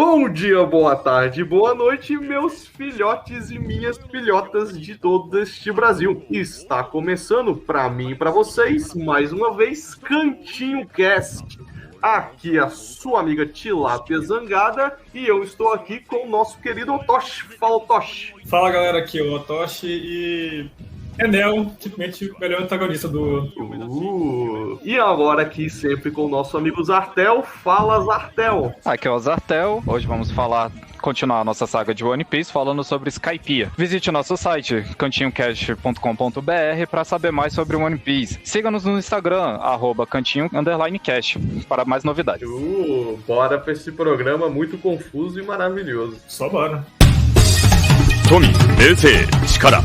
Bom dia, boa tarde, boa noite, meus filhotes e minhas filhotas de todo este Brasil. Está começando, para mim e para vocês, mais uma vez, Cantinho Cast. Aqui a sua amiga Tilápia Zangada e eu estou aqui com o nosso querido Otoshi. Fala, Otoshi. Fala, galera, aqui é o Otoshi e Enel, simplesmente o melhor antagonista do... E agora aqui sempre com o nosso amigo Zartel. Fala, Zartel. Aqui é o Zartel. Hoje vamos continuar a nossa saga de One Piece falando sobre Skypiea. Visite o nosso site, cantinhocast.com.br, para saber mais sobre One Piece. Siga-nos no Instagram, @cantinho_cast, para mais novidades. Bora pra esse programa muito confuso e maravilhoso. Só bora. Tomi, Meisei, Chikara.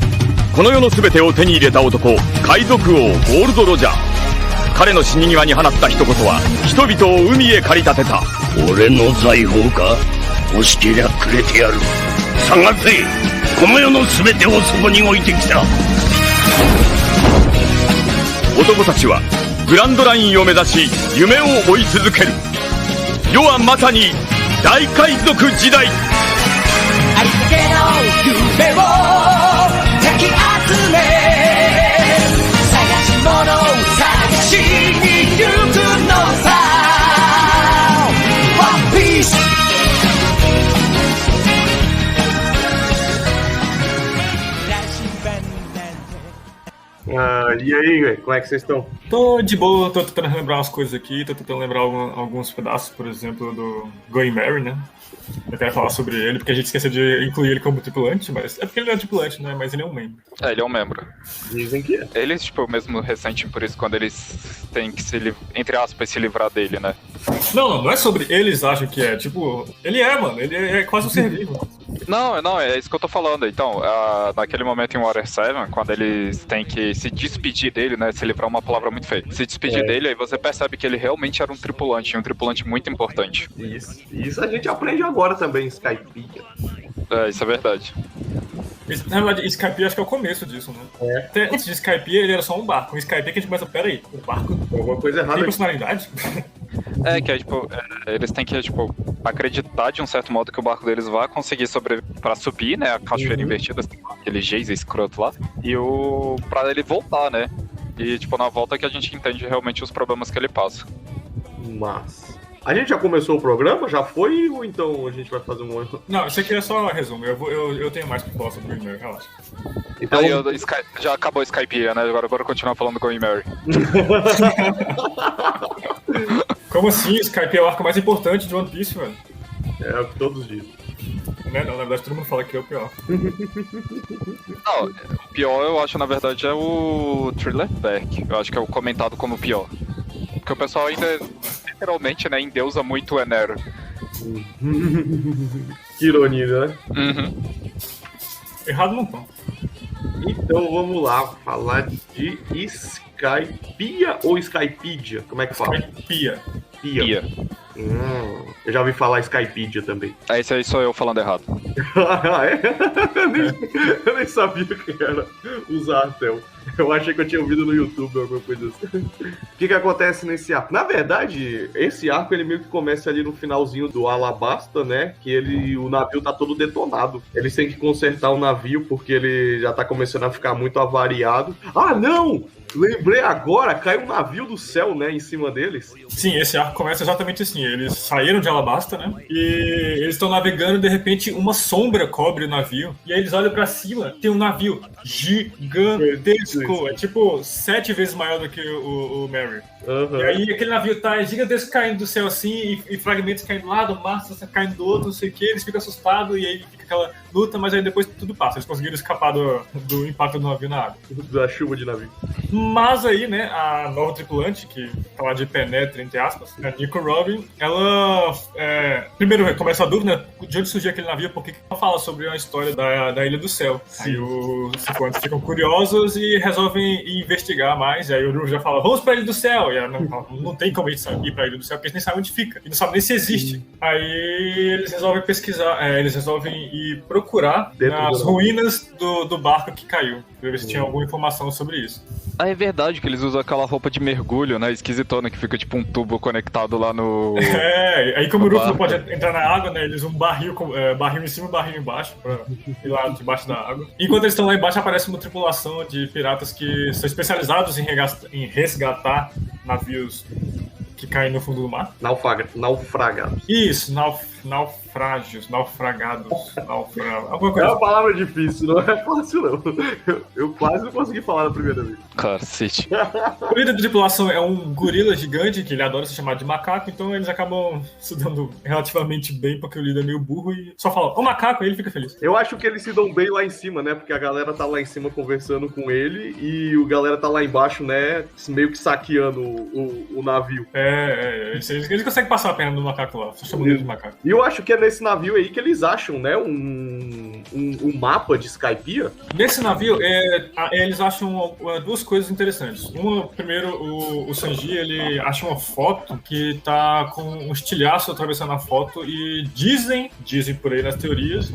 この世の全てを手に入れた男、海賊王ゴールド・ロジャー。彼の死に際に放った一言は人々を海へ駆り立てた。俺の財宝か？欲しけりゃくれてやる。探せ、この世の全てをそこに置いてきた。男たちはグランドラインを目指し夢を追い続ける。世はまさに大海賊時代。ありったけの夢をかき集め探し物を探しに行くのさ One Piece。 E aí, velho, como é que vocês estão? Tô de boa, tô tentando lembrar umas coisas aqui, tô tentando lembrar alguns pedaços, por exemplo, do Going Merry, né? Eu quero falar sobre ele, porque a gente esqueceu de incluir ele como tripulante, mas é porque ele não é tripulante, né? Mas ele é um membro. É, ele é um membro. Dizem que é. Eles, tipo, mesmo ressentem por isso quando eles têm que entre aspas, se livrar dele, né? Não é sobre eles acham que é, tipo, ele é, mano, ele é quase um ser vivo. Não, é isso que eu tô falando. Então, naquele momento em Water 7, quando eles têm que se despedir dele, né? Se livrar é uma palavra muito feia. Se despedir dele, aí você percebe que ele realmente era um tripulante muito importante. Isso a gente aprende agora também, Skypiea. É, isso é verdade. Na verdade, Skypiea acho que é o começo disso, né? Até antes de Skypiea, ele era só um barco. Com Skypiea que a gente começa, peraí, o barco Alguma coisa errada tem aqui. personalidade? É, que é, tipo, eles têm que, tipo, acreditar de um certo modo que o barco deles vai conseguir pra subir, né, a cachoeira invertida, aquele Geise escroto lá, pra ele voltar, né, e, tipo, na volta que a gente entende realmente os problemas que ele passa. Mas... A gente já começou o programa? Já foi? Ou então a gente vai fazer um... Não, isso aqui é só um resumo, eu tenho mais pra falar sobre o Going relaxa. Então... Aí, já acabou o Skypiea, né, agora continuar falando do Going Merry. Como assim? Skypiea é o arco mais importante de One Piece, velho. É o que todos dizem. Não, na verdade todo mundo fala que é o pior. Não, o pior eu acho, na verdade, é o Thriller Back. Eu acho que é o comentado como o pior. Porque o pessoal ainda, literalmente, né, endeusa muito o Enero. Que ironia, né? Uhum. Errado não tá. Então vamos lá, falar de Skypiea ou Skypedia? Como é que fala? Skypiea. Pia. Eu já ouvi falar Skypedia também. Esse aí sou eu falando errado. Ah, é? Eu nem sabia que era o Zartel. Eu achei que eu tinha ouvido no YouTube alguma coisa assim. O que acontece nesse arco? Na verdade, esse arco ele meio que começa ali no finalzinho do Alabasta, né? Que o navio tá todo detonado. Eles têm que consertar o navio porque ele já tá começando a ficar muito avariado. Ah, não! Lembrei agora, cai um navio do céu, né, em cima deles. Sim, esse arco começa exatamente assim. Eles saíram de Alabasta, né? E eles estão navegando e de repente uma sombra cobre o navio. E aí eles olham pra cima, tem um navio gigantesco. É tipo 7 vezes maior do que o Merry. Uhum. E aí aquele navio tá gigantesco caindo do céu assim, e fragmentos caindo lá, do massa caindo do outro, não sei o que. Eles ficam assustados e aí fica aquela luta, mas aí depois tudo passa. Eles conseguiram escapar do impacto do navio na água. Da chuva de navio. Mas aí, né, a nova tripulante, que tá lá de penetra, entre aspas, a Nico Robin, ela, primeiro começa a dúvida, né, de onde surgiu aquele navio, porque ela fala sobre uma história da Ilha do Céu. Sim. Aí os tripulantes ficam curiosos e resolvem investigar mais, e aí o Ruff já fala, vamos pra Ilha do Céu, e ela não tem como a gente ir pra Ilha do Céu, porque a gente nem sabe onde fica, e não sabe nem se existe. Aí eles resolvem pesquisar, eles resolvem ir procurar nas ruínas do barco que caiu, pra ver se tinha alguma informação sobre isso. Ah, é verdade que eles usam aquela roupa de mergulho, né? Esquisitona, que fica tipo um tubo conectado lá no... Aí como o Luffy não barco. pode entrar na água, né? Eles usam um barril, barril em cima e barril embaixo pra ir lá debaixo da água. Enquanto eles estão lá embaixo, aparece uma tripulação de piratas que são especializados em resgatar navios que caem no fundo do mar. Naufragados. Isso, naufrágios, naufragados, alguma É coisa. uma palavra difícil, não é fácil não. Eu quase não consegui falar na primeira vez. Cacete. O líder da tripulação é um gorila gigante, que ele adora ser chamado de macaco, então eles acabam se dando relativamente bem, porque o líder é meio burro e só fala, ô macaco, e ele fica feliz. Eu acho que eles se dão bem lá em cima, né? Porque a galera tá lá em cima conversando com ele e o galera tá lá embaixo, né? Meio que saqueando o navio. Eles conseguem passar a perna do macaco lá, só chamando ele de macaco. E eu acho que é nesse navio aí que eles acham, né? Um mapa de Skypiea. Nesse navio, eles acham duas coisas interessantes. Uma, primeiro, o Sanji, ele acha uma foto que tá com um estilhaço atravessando a foto e dizem por aí nas teorias,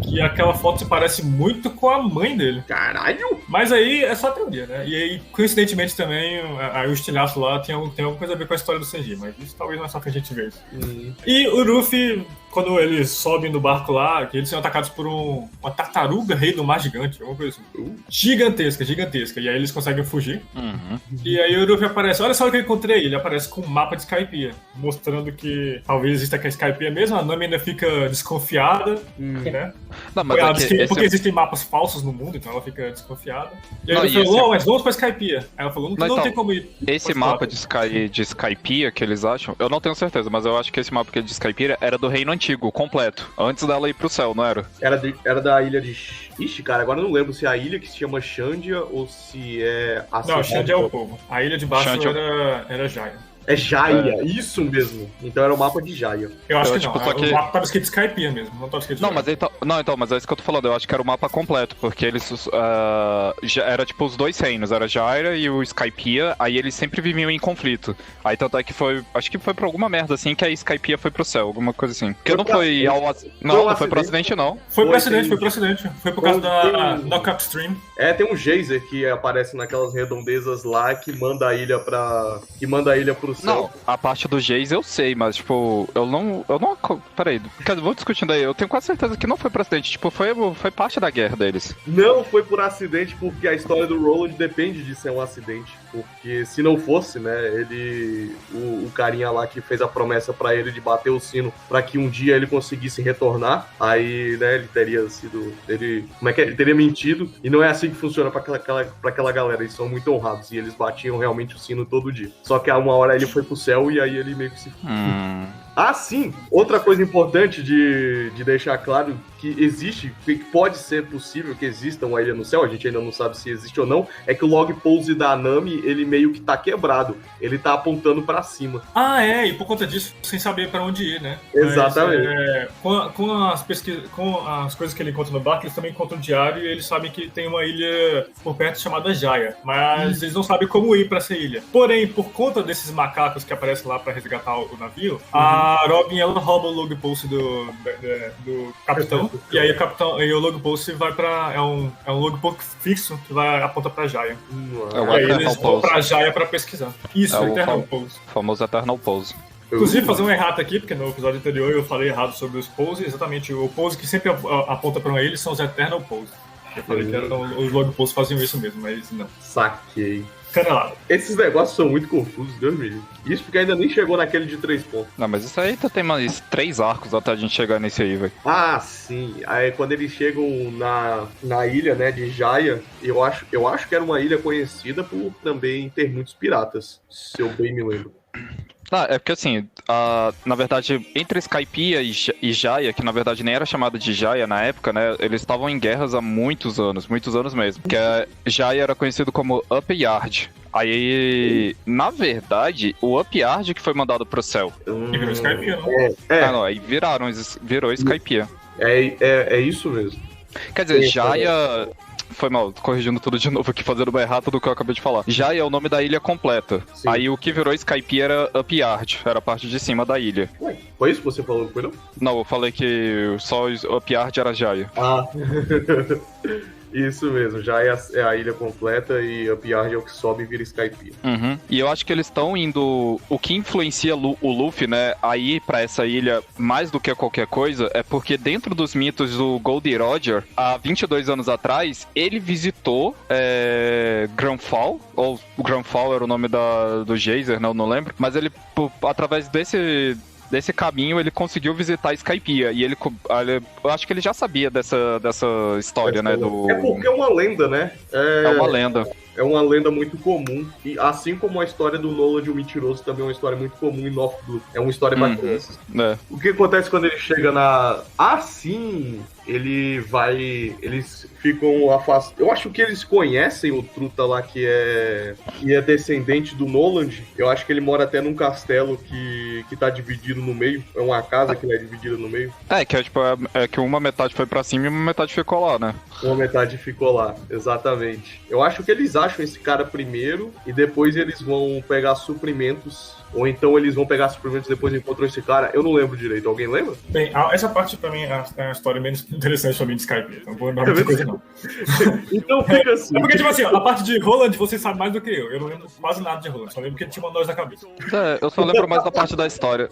que aquela foto se parece muito com a mãe dele. Caralho! Mas aí é só teoria, né? E aí, coincidentemente também, aí o estilhaço lá tem alguma coisa a ver com a história do Sanji, mas isso talvez não é só que a gente vê isso. E o Luffy, quando eles sobem no barco lá, que eles são atacados por uma tartaruga rei do mar gigante, alguma coisa assim. Gigantesca. E aí eles conseguem fugir. Uhum. E aí o Luffy aparece, olha só o que eu encontrei. Ele aparece com um mapa de Skypiea, mostrando que talvez exista aqui a Skypiea mesmo. A Nami ainda fica desconfiada, né? Não, mas Ela é diz que que, esse- porque existem mapas falsos no mundo, então ela fica desconfiada. E aí Não, ele e falou, esse- mas vamos pra Skypiea. Aí ela falou, não, Não, não então, tem como ir. Esse Pode mapa falar. de Skypiea que eles acham, eu não tenho certeza, mas eu acho que esse mapa que é de Skypiea era do Reino Antigo, completo. Antes dela ir pro céu, não era? Era da ilha de... Ixi, cara, agora eu não lembro se é a ilha que se chama Xandia ou se é... a Não, cidade- Xandia é o povo. A ilha de baixo Xandia- era Jaya. É Jaya, isso mesmo. Então era o mapa de Jaya. Eu acho Eu, que tipo, não. só que- O mapa tava escrito Skypiea mesmo, não tava escrito Não, Jaya. mas é isso que eu tô falando, eu acho que era o mapa completo, porque eles já era tipo os dois reinos, era Jaira e o Skypiea, aí eles sempre viviam em conflito. Aí tanto é que acho que foi por alguma merda assim que a Skypiea foi pro céu, alguma coisa assim. Porque Foi não pro foi acidente. não foi pro acidente não. Foi pro Foi, acidente, tem- foi pro acidente. Foi por causa Foi, da tem- Knockup Stream. Tem um geyser que aparece naquelas redondezas lá que manda a ilha pro céu. Não, a parte do Jace eu sei, mas tipo, eu não. Peraí, vou discutindo aí. Eu tenho quase certeza que não foi pro acidente. Tipo, foi parte da guerra deles. Não foi por acidente, porque a história do Roland depende de ser um acidente. Porque se não fosse, né, o carinha lá que fez a promessa pra ele de bater o sino pra que um dia ele conseguisse retornar, aí, né, ele teria sido... Ele teria mentido, e não é assim que funciona pra aquela galera. Eles são muito honrados, e eles batiam realmente o sino todo dia. Só que a uma hora ele foi pro céu, e aí ele meio que se... Ah, sim! Outra coisa importante de deixar claro que existe, que pode ser possível que exista uma ilha no céu, a gente ainda não sabe se existe ou não, é que o log pose da Nami, ele meio que tá quebrado. Ele tá apontando pra cima. E por conta disso, sem saber pra onde ir, né? Exatamente. Mas, com as coisas que ele encontra no barco, eles também encontram o diário e eles sabem que tem uma ilha por perto chamada Jaya. Mas eles não sabem como ir pra essa ilha. Porém, por conta desses macacos que aparecem lá pra resgatar o navio, a Robin, ela rouba o log post do capitão. E aí o log post vai pra... É um log post fixo que aponta pra Jaya. É o E aí Eternal eles vão Pose. pra Jaya pra pesquisar. Isso, É o Eternal fam- Pose. Famoso Eternal Pose. Inclusive, fazer um errado aqui, porque no episódio anterior eu falei errado sobre os poses. Exatamente, o pose que sempre aponta pra eles são os Eternal Pose. Eu falei que os log poses faziam isso mesmo, mas não. Saquei. Canelada. Esses negócios são muito confusos, Deus me livre. Isso porque ainda nem chegou naquele de 3 pontos. Não, mas isso aí tem mais 3 arcos até a gente chegar nesse aí, velho. Ah, sim. Aí quando eles chegam na ilha, né, de Jaya, eu acho que era uma ilha conhecida por também ter muitos piratas, se eu bem me lembro. É porque assim, na verdade, entre Skypiea e Jaya, que na verdade nem era chamada de Jaya na época, né? Eles estavam em guerras há muitos anos mesmo. Que Jaya era conhecido como Up Yard. Aí, na verdade, o Up Yard que foi mandado pro céu. E virou Skypiea, não? É, Aí virou Skypiea. é isso mesmo. Quer dizer, Sim, Jaya... Foi mal, corrigindo tudo de novo aqui, fazendo mais errado do que eu acabei de falar. Jaya é o nome da ilha completa. Sim. Aí o que virou Skypiea era Up Yard, era a parte de cima da ilha. Ué, foi isso que você falou, foi não? Não, eu falei que só Up Yard era Jaya. Ah. Isso mesmo, já é a ilha completa e Up Yard é o que sobe e vira Skypiea. Uhum. E eu acho que eles estão indo... O que influencia o Luffy, né, a ir pra essa ilha mais do que qualquer coisa é porque dentro dos mitos do Goldie Roger, há 22 anos atrás, ele visitou Granfall, ou Granfall era o nome do geyser, né, eu não lembro, mas ele, através desse caminho, ele conseguiu visitar Skypiea. E eu acho que ele já sabia dessa história, né? É porque é uma lenda, né? É uma lenda. É uma lenda muito comum. E assim como a história do Nolan de o Mentiroso também é uma história muito comum em North Blue. É uma história pra crianças. É. O que acontece quando ele chega na... sim, ele vai... Eles ficam afastados. Eu acho que eles conhecem o Truta lá, que é descendente do Noland. Eu acho que ele mora até num castelo que tá dividido no meio. É uma casa que é dividida no meio. Que uma metade foi pra cima e uma metade ficou lá, né? Uma metade ficou lá, exatamente. Eu acho que eles acham esse cara primeiro e depois eles vão pegar suprimentos. Ou então eles vão pegar suprimentos e depois encontram esse cara. Eu não lembro direito. Alguém lembra? Bem, essa parte pra mim é a história menos interessante pra mim de Skype. Não vou lembrar muita coisa, não. Então fica assim. É porque, tipo assim, a parte de Roland você sabe mais do que eu. Eu não lembro quase nada de Roland. Só lembro que ele tinha uma noz na cabeça. Eu só lembro mais da parte da história.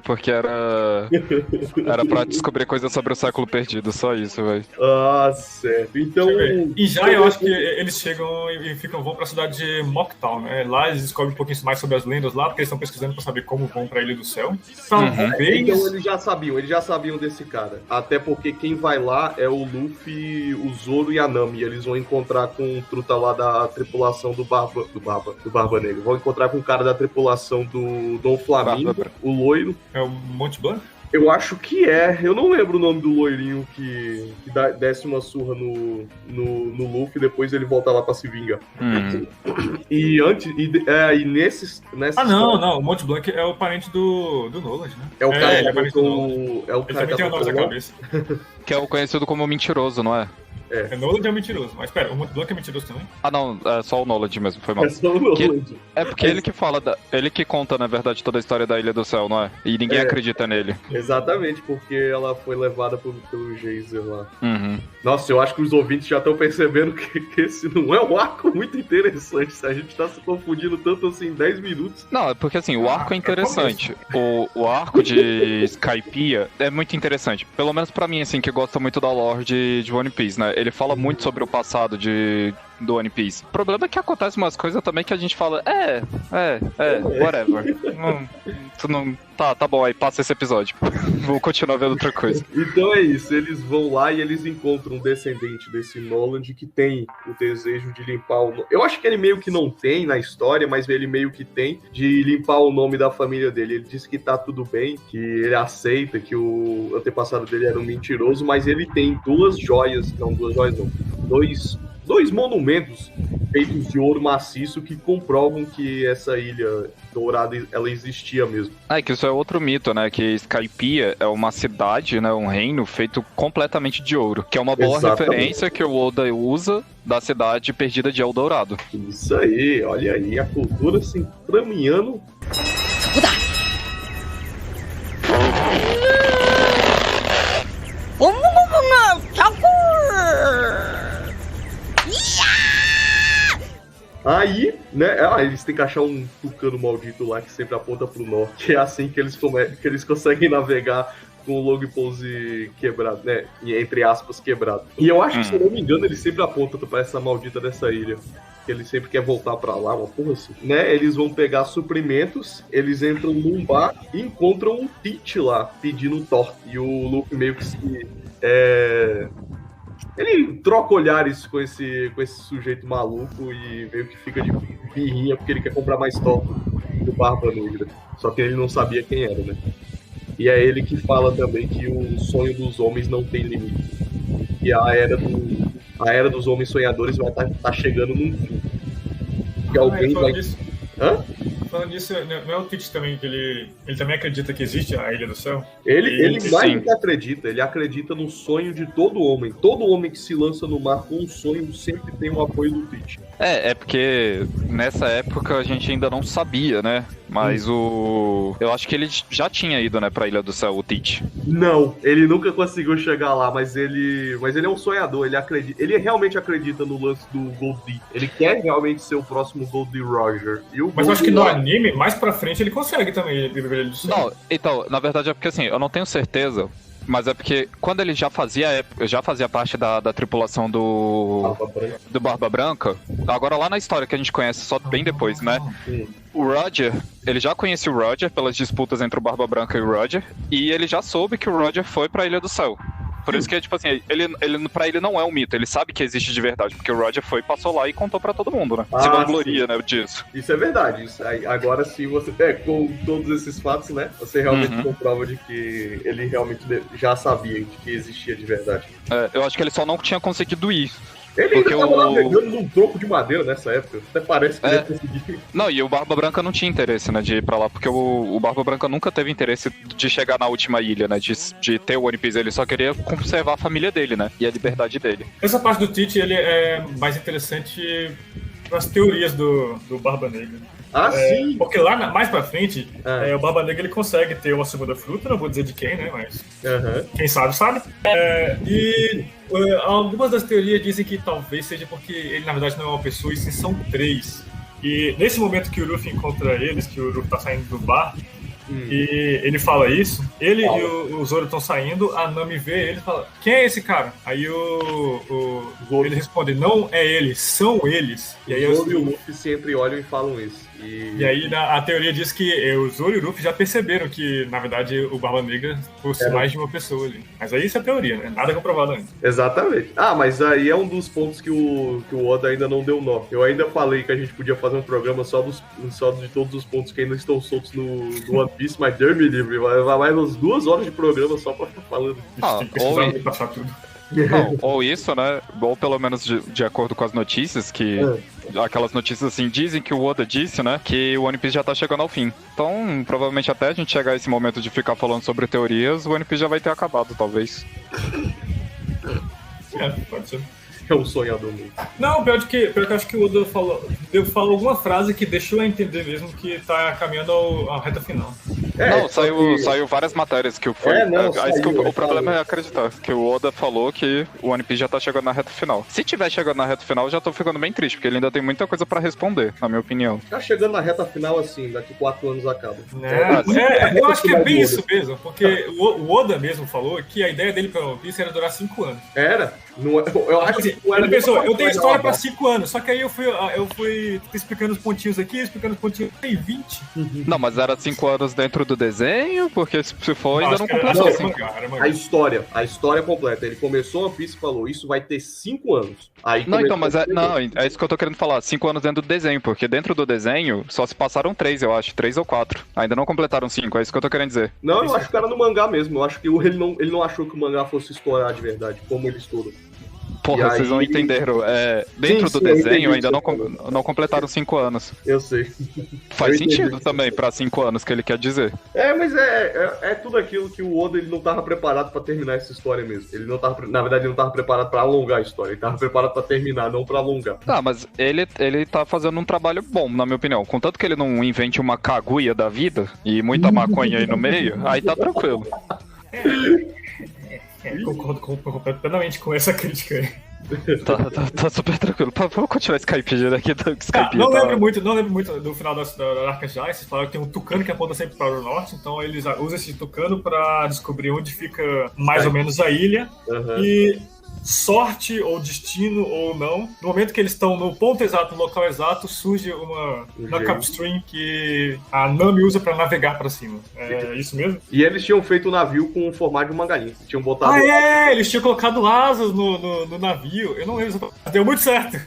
Porque era pra descobrir coisas sobre o século perdido. Só isso, velho. Ah, certo. Então... E já eu acho que eles chegam e vão pra cidade de Mocktown, né? Lá eles descobrem um pouquinho mais sobre as lendas lá, porque eles estão pesquisando pra saber como vão pra Ilha do Céu. Talvez... Então eles já sabiam desse cara. Até porque quem vai lá é o Luffy, o Zoro e a Nami. Eles vão encontrar com o Truta lá da tripulação do Barba Negra. Vão encontrar com o cara da tripulação do Dom Flamingo, o loiro. É o Monte Blanc? Eu acho que é. Eu não lembro o nome do loirinho que desce uma surra no Luffy e depois ele volta lá pra se vingar. Nessa não. O Monte Blanc é o parente do Nolan, né? É o cara ele é parente do Nolan. É o Ele cara também tem a noz na cabeça. Que é o conhecido como Mentiroso, não é? Nolan é mentiroso. Mas pera, o Monte Blanc é mentiroso também? Ah, não, é só o Noland mesmo, foi mal. É só o Noland. Porque ele que fala, ele que conta, na verdade, toda a história da Ilha do Céu, não é? E ninguém acredita nele. Exatamente, porque ela foi levada pelo geyser lá. Uhum. Nossa, eu acho que os ouvintes já estão percebendo que esse não é um arco muito interessante. Se a gente tá se confundindo tanto assim em 10 minutos. Não, é porque assim, o arco é interessante. O arco de Skypiea é muito interessante. Pelo menos pra mim, assim, que gosta muito da lore de One Piece, né? Ele fala muito sobre o passado do One Piece. O problema é que acontece umas coisas também que a gente fala, whatever. Tá bom, aí passa esse episódio. Vou continuar vendo outra coisa. Então é isso, eles vão lá e eles encontram um descendente desse Noland que tem o desejo de limpar o nome. Eu acho que ele meio que não tem na história, mas ele meio que tem de limpar o nome da família dele. Ele diz que tá tudo bem, que ele aceita que o antepassado dele era um mentiroso, mas ele tem dois monumentos feitos de ouro maciço que comprovam que essa ilha dourada, ela existia mesmo. Que isso é outro mito, né? Que Skypiea é uma cidade, né? Um reino feito completamente de ouro. Que é uma boa referência que o Oda usa da cidade perdida de Eldorado. Isso aí, olha aí, a cultura se encaminhando. Aí, né, eles têm que achar um tucano maldito lá que sempre aponta pro norte. É assim que eles conseguem navegar com o log pose quebrado, né, entre aspas, quebrado. E eu acho que, se eu não me engano, ele sempre aponta pra essa maldita dessa ilha. Que ele sempre quer voltar pra lá, uma porra assim. Né, eles vão pegar suprimentos, eles entram num bar e encontram um Teach lá, pedindo torta. E o Luffy meio que se... Ele troca olhares com esse sujeito maluco e meio que fica de birrinha porque ele quer comprar mais torta do Barba Negra. Só que ele não sabia quem era, né? E é ele que fala também que o sonho dos homens não tem limite. E a era dos homens sonhadores vai estar chegando num fim. Que alguém vai... Hã? Falando nisso, não é o Teach também que ele também acredita que existe a Ilha do Céu? Ele mais do que acredita, ele acredita no sonho de todo homem. Todo homem que se lança no mar com um sonho sempre tem o apoio do Teach. É porque nessa época a gente ainda não sabia, né? Mas eu acho que ele já tinha ido, né, pra Ilha do Céu, o Teach. Não, ele nunca conseguiu chegar lá, mas ele é um sonhador, ele realmente acredita no lance do Goldie. Ele quer realmente ser o próximo Goldie Roger. E o Mas eu acho que Goldie no anime, mais pra frente, ele consegue também viver ele do céu. Não, então, na verdade é porque assim, eu não tenho certeza, mas é porque quando ele já fazia parte da tripulação do Barba Branca, agora lá na história que a gente conhece só bem depois, né? O Roger, ele já conhecia o Roger pelas disputas entre o Barba Branca e o Roger, e ele já soube que o Roger foi pra Ilha do Céu. Por isso que, tipo assim, pra ele não é um mito, ele sabe que existe de verdade, porque o Roger foi, passou lá e contou pra todo mundo, né? Se vangloria, né, disso. Isso é verdade. Agora sim, você com todos esses fatos, né? Você realmente comprova de que ele realmente já sabia de que existia de verdade. Eu acho que ele só não tinha conseguido ir. Ele ainda tava navegando num tronco de madeira nessa época. Até parece que ele ia conseguir. Não, e o Barba Branca não tinha interesse, né, de ir pra lá, porque o Barba Branca nunca teve interesse de chegar na última ilha, né, de ter o One Piece. Ele só queria conservar a família dele, né, e a liberdade dele. Essa parte do Teach, ele é mais interessante nas teorias do Barba Negra. Sim! Porque lá mais pra frente, o Barba Negra ele consegue ter uma segunda fruta, não vou dizer de quem, né? Mas quem sabe, sabe. Algumas das teorias dizem que talvez seja porque ele na verdade não é uma pessoa, e sim são 3. E nesse momento que o Luffy encontra eles, que o Luffy tá saindo do bar, e ele fala isso, ele e o Zoro estão saindo, a Nami vê ele e fala, quem é esse cara? Aí ele responde, não é ele, são eles. E aí o Zoro e o Luffy sempre olham e falam isso. E aí a teoria diz que o Zoro e o Luffy já perceberam que, na verdade, o Barba Negra fosse mais de uma pessoa ali. Mas aí isso é teoria, né? Nada comprovado ainda. Exatamente. Mas aí é um dos pontos que o Oda ainda não deu nó. Eu ainda falei que a gente podia fazer um programa só de todos os pontos que ainda estão soltos no One Piece, mas Deus me livre, vai mais umas 2 horas de programa só pra ficar falando. Tem que pesquisar e passar tudo. Não, ou isso, né? Ou pelo menos de acordo com as notícias, que aquelas notícias assim dizem que o Oda disse, né? Que o One Piece já tá chegando ao fim. Então, provavelmente até a gente chegar a esse momento de ficar falando sobre teorias, o One Piece já vai ter acabado, talvez. Pode ser. É um sonhador mesmo. Não, pior que eu acho que o Oda falou alguma frase que deixou a entender mesmo que tá caminhando à reta final. Não, saiu várias matérias que foi. O problema é acreditar que o Oda falou que o One Piece já tá chegando na reta final. Se tiver chegando na reta final, eu já tô ficando bem triste, porque ele ainda tem muita coisa pra responder, na minha opinião. Tá chegando na reta final assim, daqui 4 anos acaba. Eu acho que é bem isso mesmo, porque o Oda mesmo falou que a ideia dele pra One Piece era durar 5 anos. Era? Eu acho que ele pensou, eu tenho história pra 5 anos, só que aí eu fui explicando os pontinhos aqui, explicando os pontinhos, tem 20. Não, mas era 5 anos dentro do desenho, porque se for, ainda não completou assim. A história completa. Ele começou One Piece e falou, isso vai ter 5 anos. Aí não, então, mas é isso que eu tô querendo falar, 5 anos dentro do desenho, porque dentro do desenho só se passaram 3, eu acho, 3 ou 4. Ainda não completaram 5, é isso que eu tô querendo dizer. Não, eu acho que era no mangá mesmo, eu acho que ele não achou que o mangá fosse estourar de verdade, como ele estourou. Porra, vocês não entenderam. Dentro do desenho ainda não completaram 5 anos. Eu sei. Faz sentido também pra 5 anos que ele quer dizer. Mas é tudo aquilo que o Oda ele não tava preparado pra terminar essa história mesmo. Na verdade, ele não tava preparado pra alongar a história. Ele tava preparado pra terminar, não pra alongar. Mas ele tá fazendo um trabalho bom, na minha opinião. Contanto que ele não invente uma Kaguya da vida e muita maconha aí no meio, aí tá tranquilo. Concordo completamente com essa crítica aí. Tá super tranquilo. Vamos continuar Skype aqui do Skype. Não lembro muito do final da Arca já. Eles falaram que tem um tucano que aponta sempre para o norte, então eles usam esse tucano para descobrir onde fica mais ou menos a ilha. E sorte ou destino ou não, no momento que eles estão no ponto exato, no local exato, surge uma capstream que a Nami usa pra navegar pra cima. É isso mesmo? E eles tinham feito o navio com o formato de uma galinha. Tinham botado... Eles tinham colocado asas no navio. Eu não lembro, deu muito certo.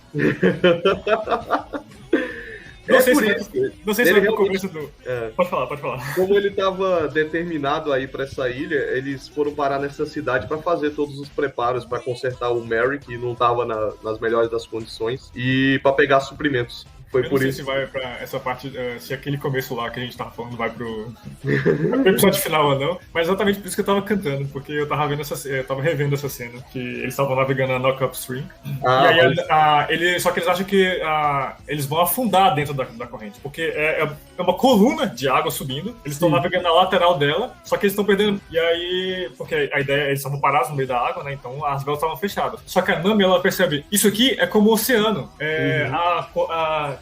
Não sei se foi no começo do... Pode falar. Como ele estava determinado a ir para essa ilha, eles foram parar nessa cidade para fazer todos os preparos para consertar o Mary, que não estava nas melhores das condições, e para pegar suprimentos. Foi Eu por não sei isso. se vai pra essa parte, se aquele começo lá que a gente tava falando vai pro episódio final ou não, mas exatamente por isso que eu tava cantando, porque eu tava revendo essa cena, que eles estavam navegando a Knock Upstream, e aí só que eles acham que eles vão afundar dentro da corrente, porque é uma coluna de água subindo, eles estão navegando na lateral dela, só que eles estão perdendo, e aí, porque a ideia, eles estavam parados no meio da água, né, então as velas estavam fechadas, só que a Nami, ela percebe, isso aqui é como o oceano,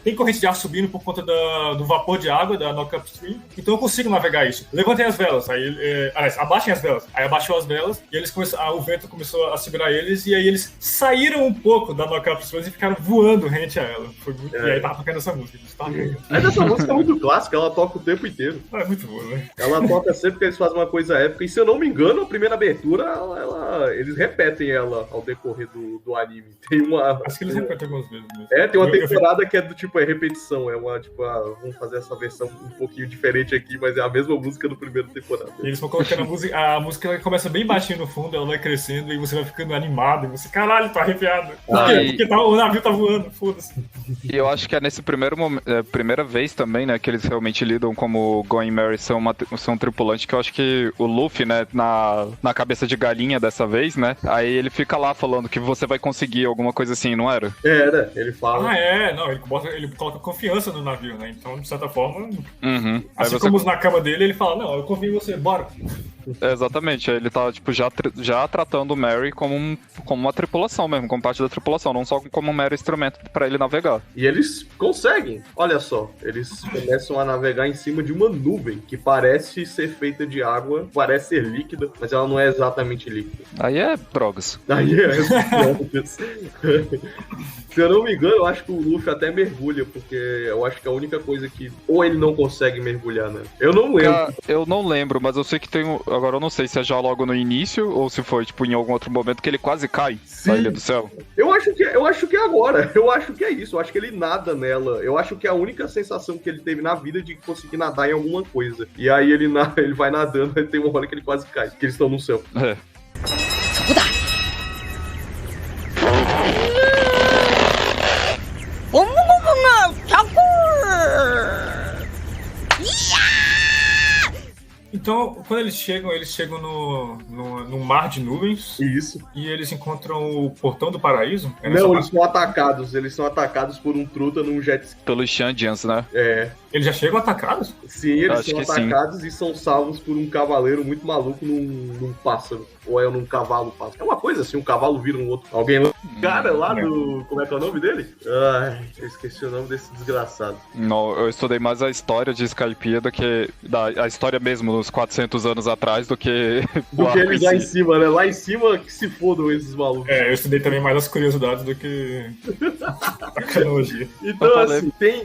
tem corrente de ar subindo por conta do vapor de água da Knock Upstream, então eu consigo navegar isso. Levantem as velas, abaixem as velas. Aí abaixou as velas e o vento começou a segurar eles e aí eles saíram um pouco da Knock Upstream e ficaram voando rente a ela. E aí tava tocando essa música. Mas essa música é muito clássica, ela toca o tempo inteiro. É muito boa, né? Ela toca sempre que eles fazem uma coisa épica. E se eu não me engano, a primeira abertura, eles repetem ela ao decorrer do anime. Tem uma. Acho que eles repetem algumas vezes mesmo. Tem uma temporada que é do tipo, repetição. É uma, tipo, vamos fazer essa versão um pouquinho diferente aqui, mas é a mesma música do primeiro temporada. E eles vão colocando a música começa bem baixinho no fundo, ela vai crescendo e você vai ficando animado. E você, caralho, tô arrepiado. Por quê? Porque o navio tá voando, foda-se. E eu acho que é nesse primeira vez também, né, que eles realmente lidam como Going Merry são um tripulante, que eu acho que o Luffy, né, na cabeça de galinha dessa vez, né, aí ele fica lá falando que você vai conseguir alguma coisa assim, não era? Era, ele fala. Ele coloca confiança no navio, né, então de certa forma, Assim como os Nakama dele, ele fala, não, eu confio em você, bora. Exatamente, ele tá tipo, já tratando o Merry como uma tripulação mesmo, como parte da tripulação, não só como um mero instrumento pra ele navegar. E eles conseguem, olha só, eles começam a navegar em cima de uma nuvem que parece ser feita de água, parece ser líquida, mas ela não é exatamente líquida. Aí é drogas. Aí é drogas. Se eu não me engano, eu acho que o Luffy até mergulha, porque eu acho que a única coisa que... Ou ele não consegue mergulhar, né? Eu não lembro. Eu não lembro, mas eu sei que tem... Agora eu não sei se é já logo no início ou se foi, tipo, em algum outro momento que ele quase cai da Ilha do Céu. Eu acho que é agora. Eu acho que é isso. Eu acho que ele nada nela. Eu acho que é a única sensação que ele teve na vida de conseguir nadar em alguma coisa. E aí ele vai nadando e tem uma hora que ele quase cai, que eles estão no céu. É. Então, quando eles chegam num mar de nuvens. Isso. E eles encontram o portão do paraíso. Não, eles são atacados. Eles são atacados por um truta num jet ski. Pelos Shandians, né? É. Eles já chegam atacados? Sim, eles são atacados e são salvos por um cavaleiro muito maluco num pássaro. Ou é num cavalo pássaro. É uma coisa assim, um cavalo vira um outro. Alguém lá. Cara lá do... Como é que é o nome dele? Ai, eu esqueci o nome desse desgraçado. Não, eu estudei mais a história de Skypiea do que... a história mesmo, dos 400 anos atrás, do que... Do que eles lá em cima, né? Lá em cima que se fodam esses malucos. Eu estudei também mais as curiosidades do que a cronologia. Então, assim, tem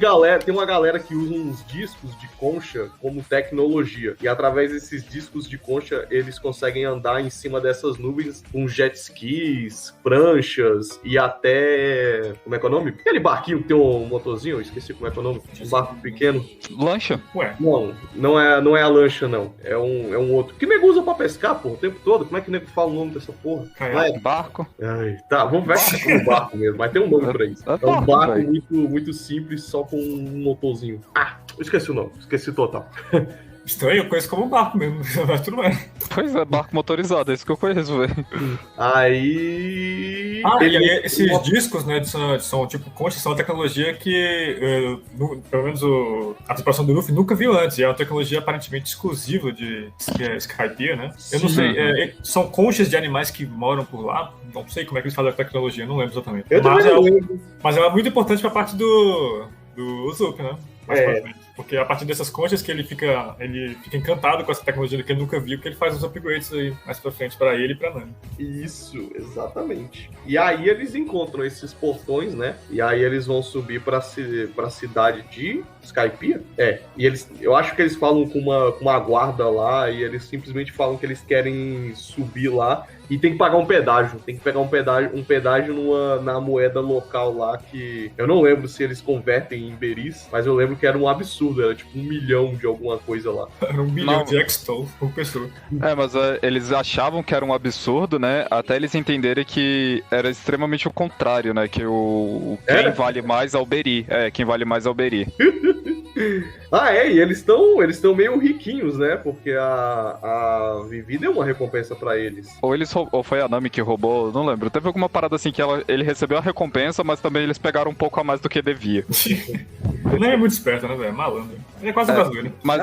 uma galera que usa uns discos de concha como tecnologia. E através desses discos de concha, eles conseguem andar em cima dessas nuvens com jet skis, pranchas e até... Como é que é o nome? Aquele barquinho que tem um motorzinho, eu esqueci como é que é o nome. Um barco pequeno. Lancha? Ué. Não é a lancha, não. É um outro. Que nego usa pra pescar, porra, o tempo todo? Como é que o nego fala o nome dessa porra? Barco. Ai, tá, vamos ver se é um barco mesmo, mas tem um nome pra isso. É um barco muito, muito simples, só com um motorzinho. Eu esqueci o nome, esqueci total. Estranho, eu conheço como barco mesmo, mas tudo bem. Pois é, barco motorizado, é isso que eu conheço, velho. Aí... e aí esses discos, né, são tipo conchas, são uma tecnologia que, pelo menos a tripulação do Luffy nunca viu antes, e é uma tecnologia aparentemente exclusiva de Skypiea, né? Eu não sei, são conchas de animais que moram por lá, não sei como é que eles fazem a tecnologia, não lembro exatamente. Mas ela é muito importante pra parte do Usopp, né? Porque a partir dessas conchas que ele fica encantado com essa tecnologia que ele nunca viu, que ele faz os upgrades aí mais pra frente pra ele e pra Nami. Isso, exatamente. E aí eles encontram esses portões, né? E aí eles vão subir pra cidade de Skypiea. E eu acho que eles falam com uma guarda lá e eles simplesmente falam que eles querem subir lá e tem que pagar um pedágio. Tem que pegar um pedágio na moeda local lá que... Eu não lembro se eles convertem em beris, mas eu lembro que era um absurdo absurdo, era tipo 1 milhão de alguma coisa lá. Era 1 bilhão Não. de X-Toll por pessoa. Mas eles achavam que era um absurdo, né? Até eles entenderem que era extremamente o contrário, né? Que quem Era? vale mais é o Beri. Quem vale mais é o Beri. E eles estão meio riquinhos, né? Porque a Vivi deu uma recompensa pra eles. Ou foi a Nami que roubou, não lembro. Teve alguma parada assim que ele recebeu a recompensa, mas também eles pegaram um pouco a mais do que devia. Não é muito esperto, né, velho? É malandro. Ele é quase brasileiro. Mas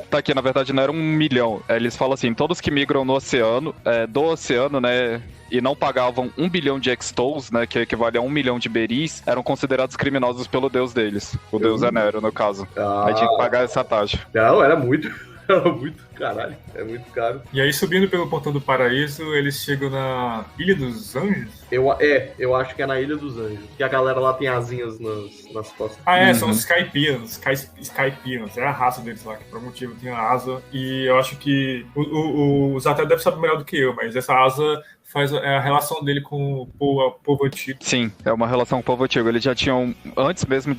tá aqui, na verdade, não era 1 milhão. Eles falam assim, todos que migram no oceano, do oceano, né, e não pagavam 1 bilhão de X-Tolls, né, que equivale a 1 milhão de beris, eram considerados criminosos pelo deus deles. O deus Enero, no caso. Aí tinha que pagar essa taxa. Não, era muito. Era muito, caralho. É muito caro. E aí, subindo pelo Portão do Paraíso, eles chegam na Ilha dos Anjos. Eu acho que é na Ilha dos Anjos. Que a galera lá tem asinhas nas costas. São os Skypians. Skypians, é a raça deles lá, que por algum motivo tem a asa. E eu acho que o Zatel deve saber melhor do que eu, mas essa asa faz a relação dele com o povo antigo. Sim, é uma relação com o povo antigo. Eles já tinham, antes mesmo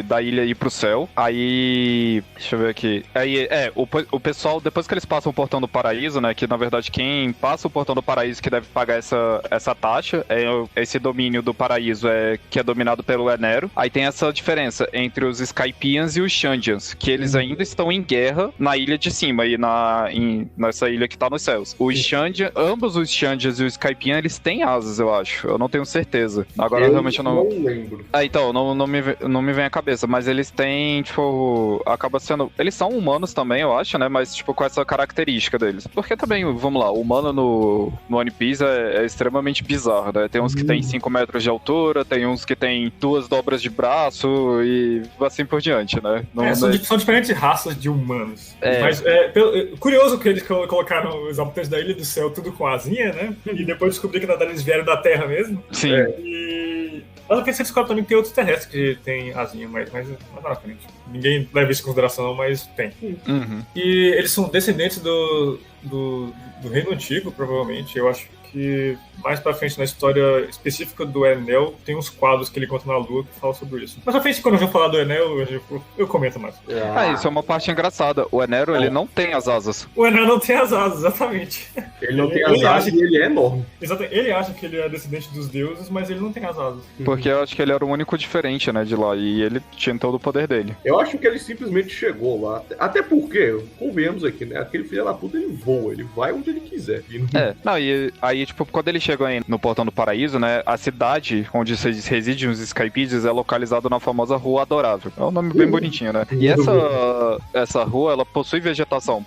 da ilha ir pro céu, aí... Deixa eu ver aqui. Aí, o pessoal, depois que eles passam o Portão do Paraíso, né, que na verdade quem passa o Portão do Paraíso que deve pagar essa taxa, esse domínio do Paraíso que é dominado pelo Enero. Aí tem essa diferença entre os Skypians e os Shandians, que eles ainda estão em guerra na ilha de cima e nessa ilha que tá nos céus. Ambos os Shandians e o Skypian, eles têm asas, eu acho. Eu não tenho certeza. Agora realmente eu não lembro. Então, não me vem à cabeça, mas eles têm, tipo, acaba sendo... Eles são humanos também, eu acho, né? Mas, tipo, com essa característica deles. Porque também, vamos lá, o humano no One Piece é extremamente bizarro, né? Tem uns que tem 5 metros de altura, tem uns que tem 2 dobras de braço e assim por diante, né? São diferentes raças de humanos. É. Mas curioso que eles colocaram os habitantes da Ilha do Céu tudo com asinha, né? E depois descobri que na verdade eles vieram da Terra mesmo. Sim. Mas eu pensei que esse cara também tem outros terrestres que tem asinha, mas na frente. Ninguém leva isso em consideração, mas tem. Uhum. E eles são descendentes do Reino Antigo, provavelmente. Eu acho que mais pra frente na história específica do Enel, tem uns quadros que ele conta na Lua que falam sobre isso. Mas pra frente, quando eu vou falar do Enel, eu comento mais. Isso é uma parte engraçada. O Enero, ele não tem as asas. O Enel não tem as asas, exatamente. Ele não tem as asas e ele é enorme. Exatamente. Ele acha que ele é descendente dos deuses, mas ele não tem as asas. Porque eu acho que ele era o único diferente, né, de lá. E ele tinha todo o poder dele. Eu acho que ele simplesmente chegou lá. Até porque, convenhamos aqui, né? Aquele filho da puta, ele voa. Ele vai onde ele quiser. E aí, tipo, quando ele chegou aí no Portão do Paraíso, né, a cidade onde residem os Skypians é localizada na famosa Rua Adorável. É um nome bem bonitinho, né? E essa rua, ela possui vegetação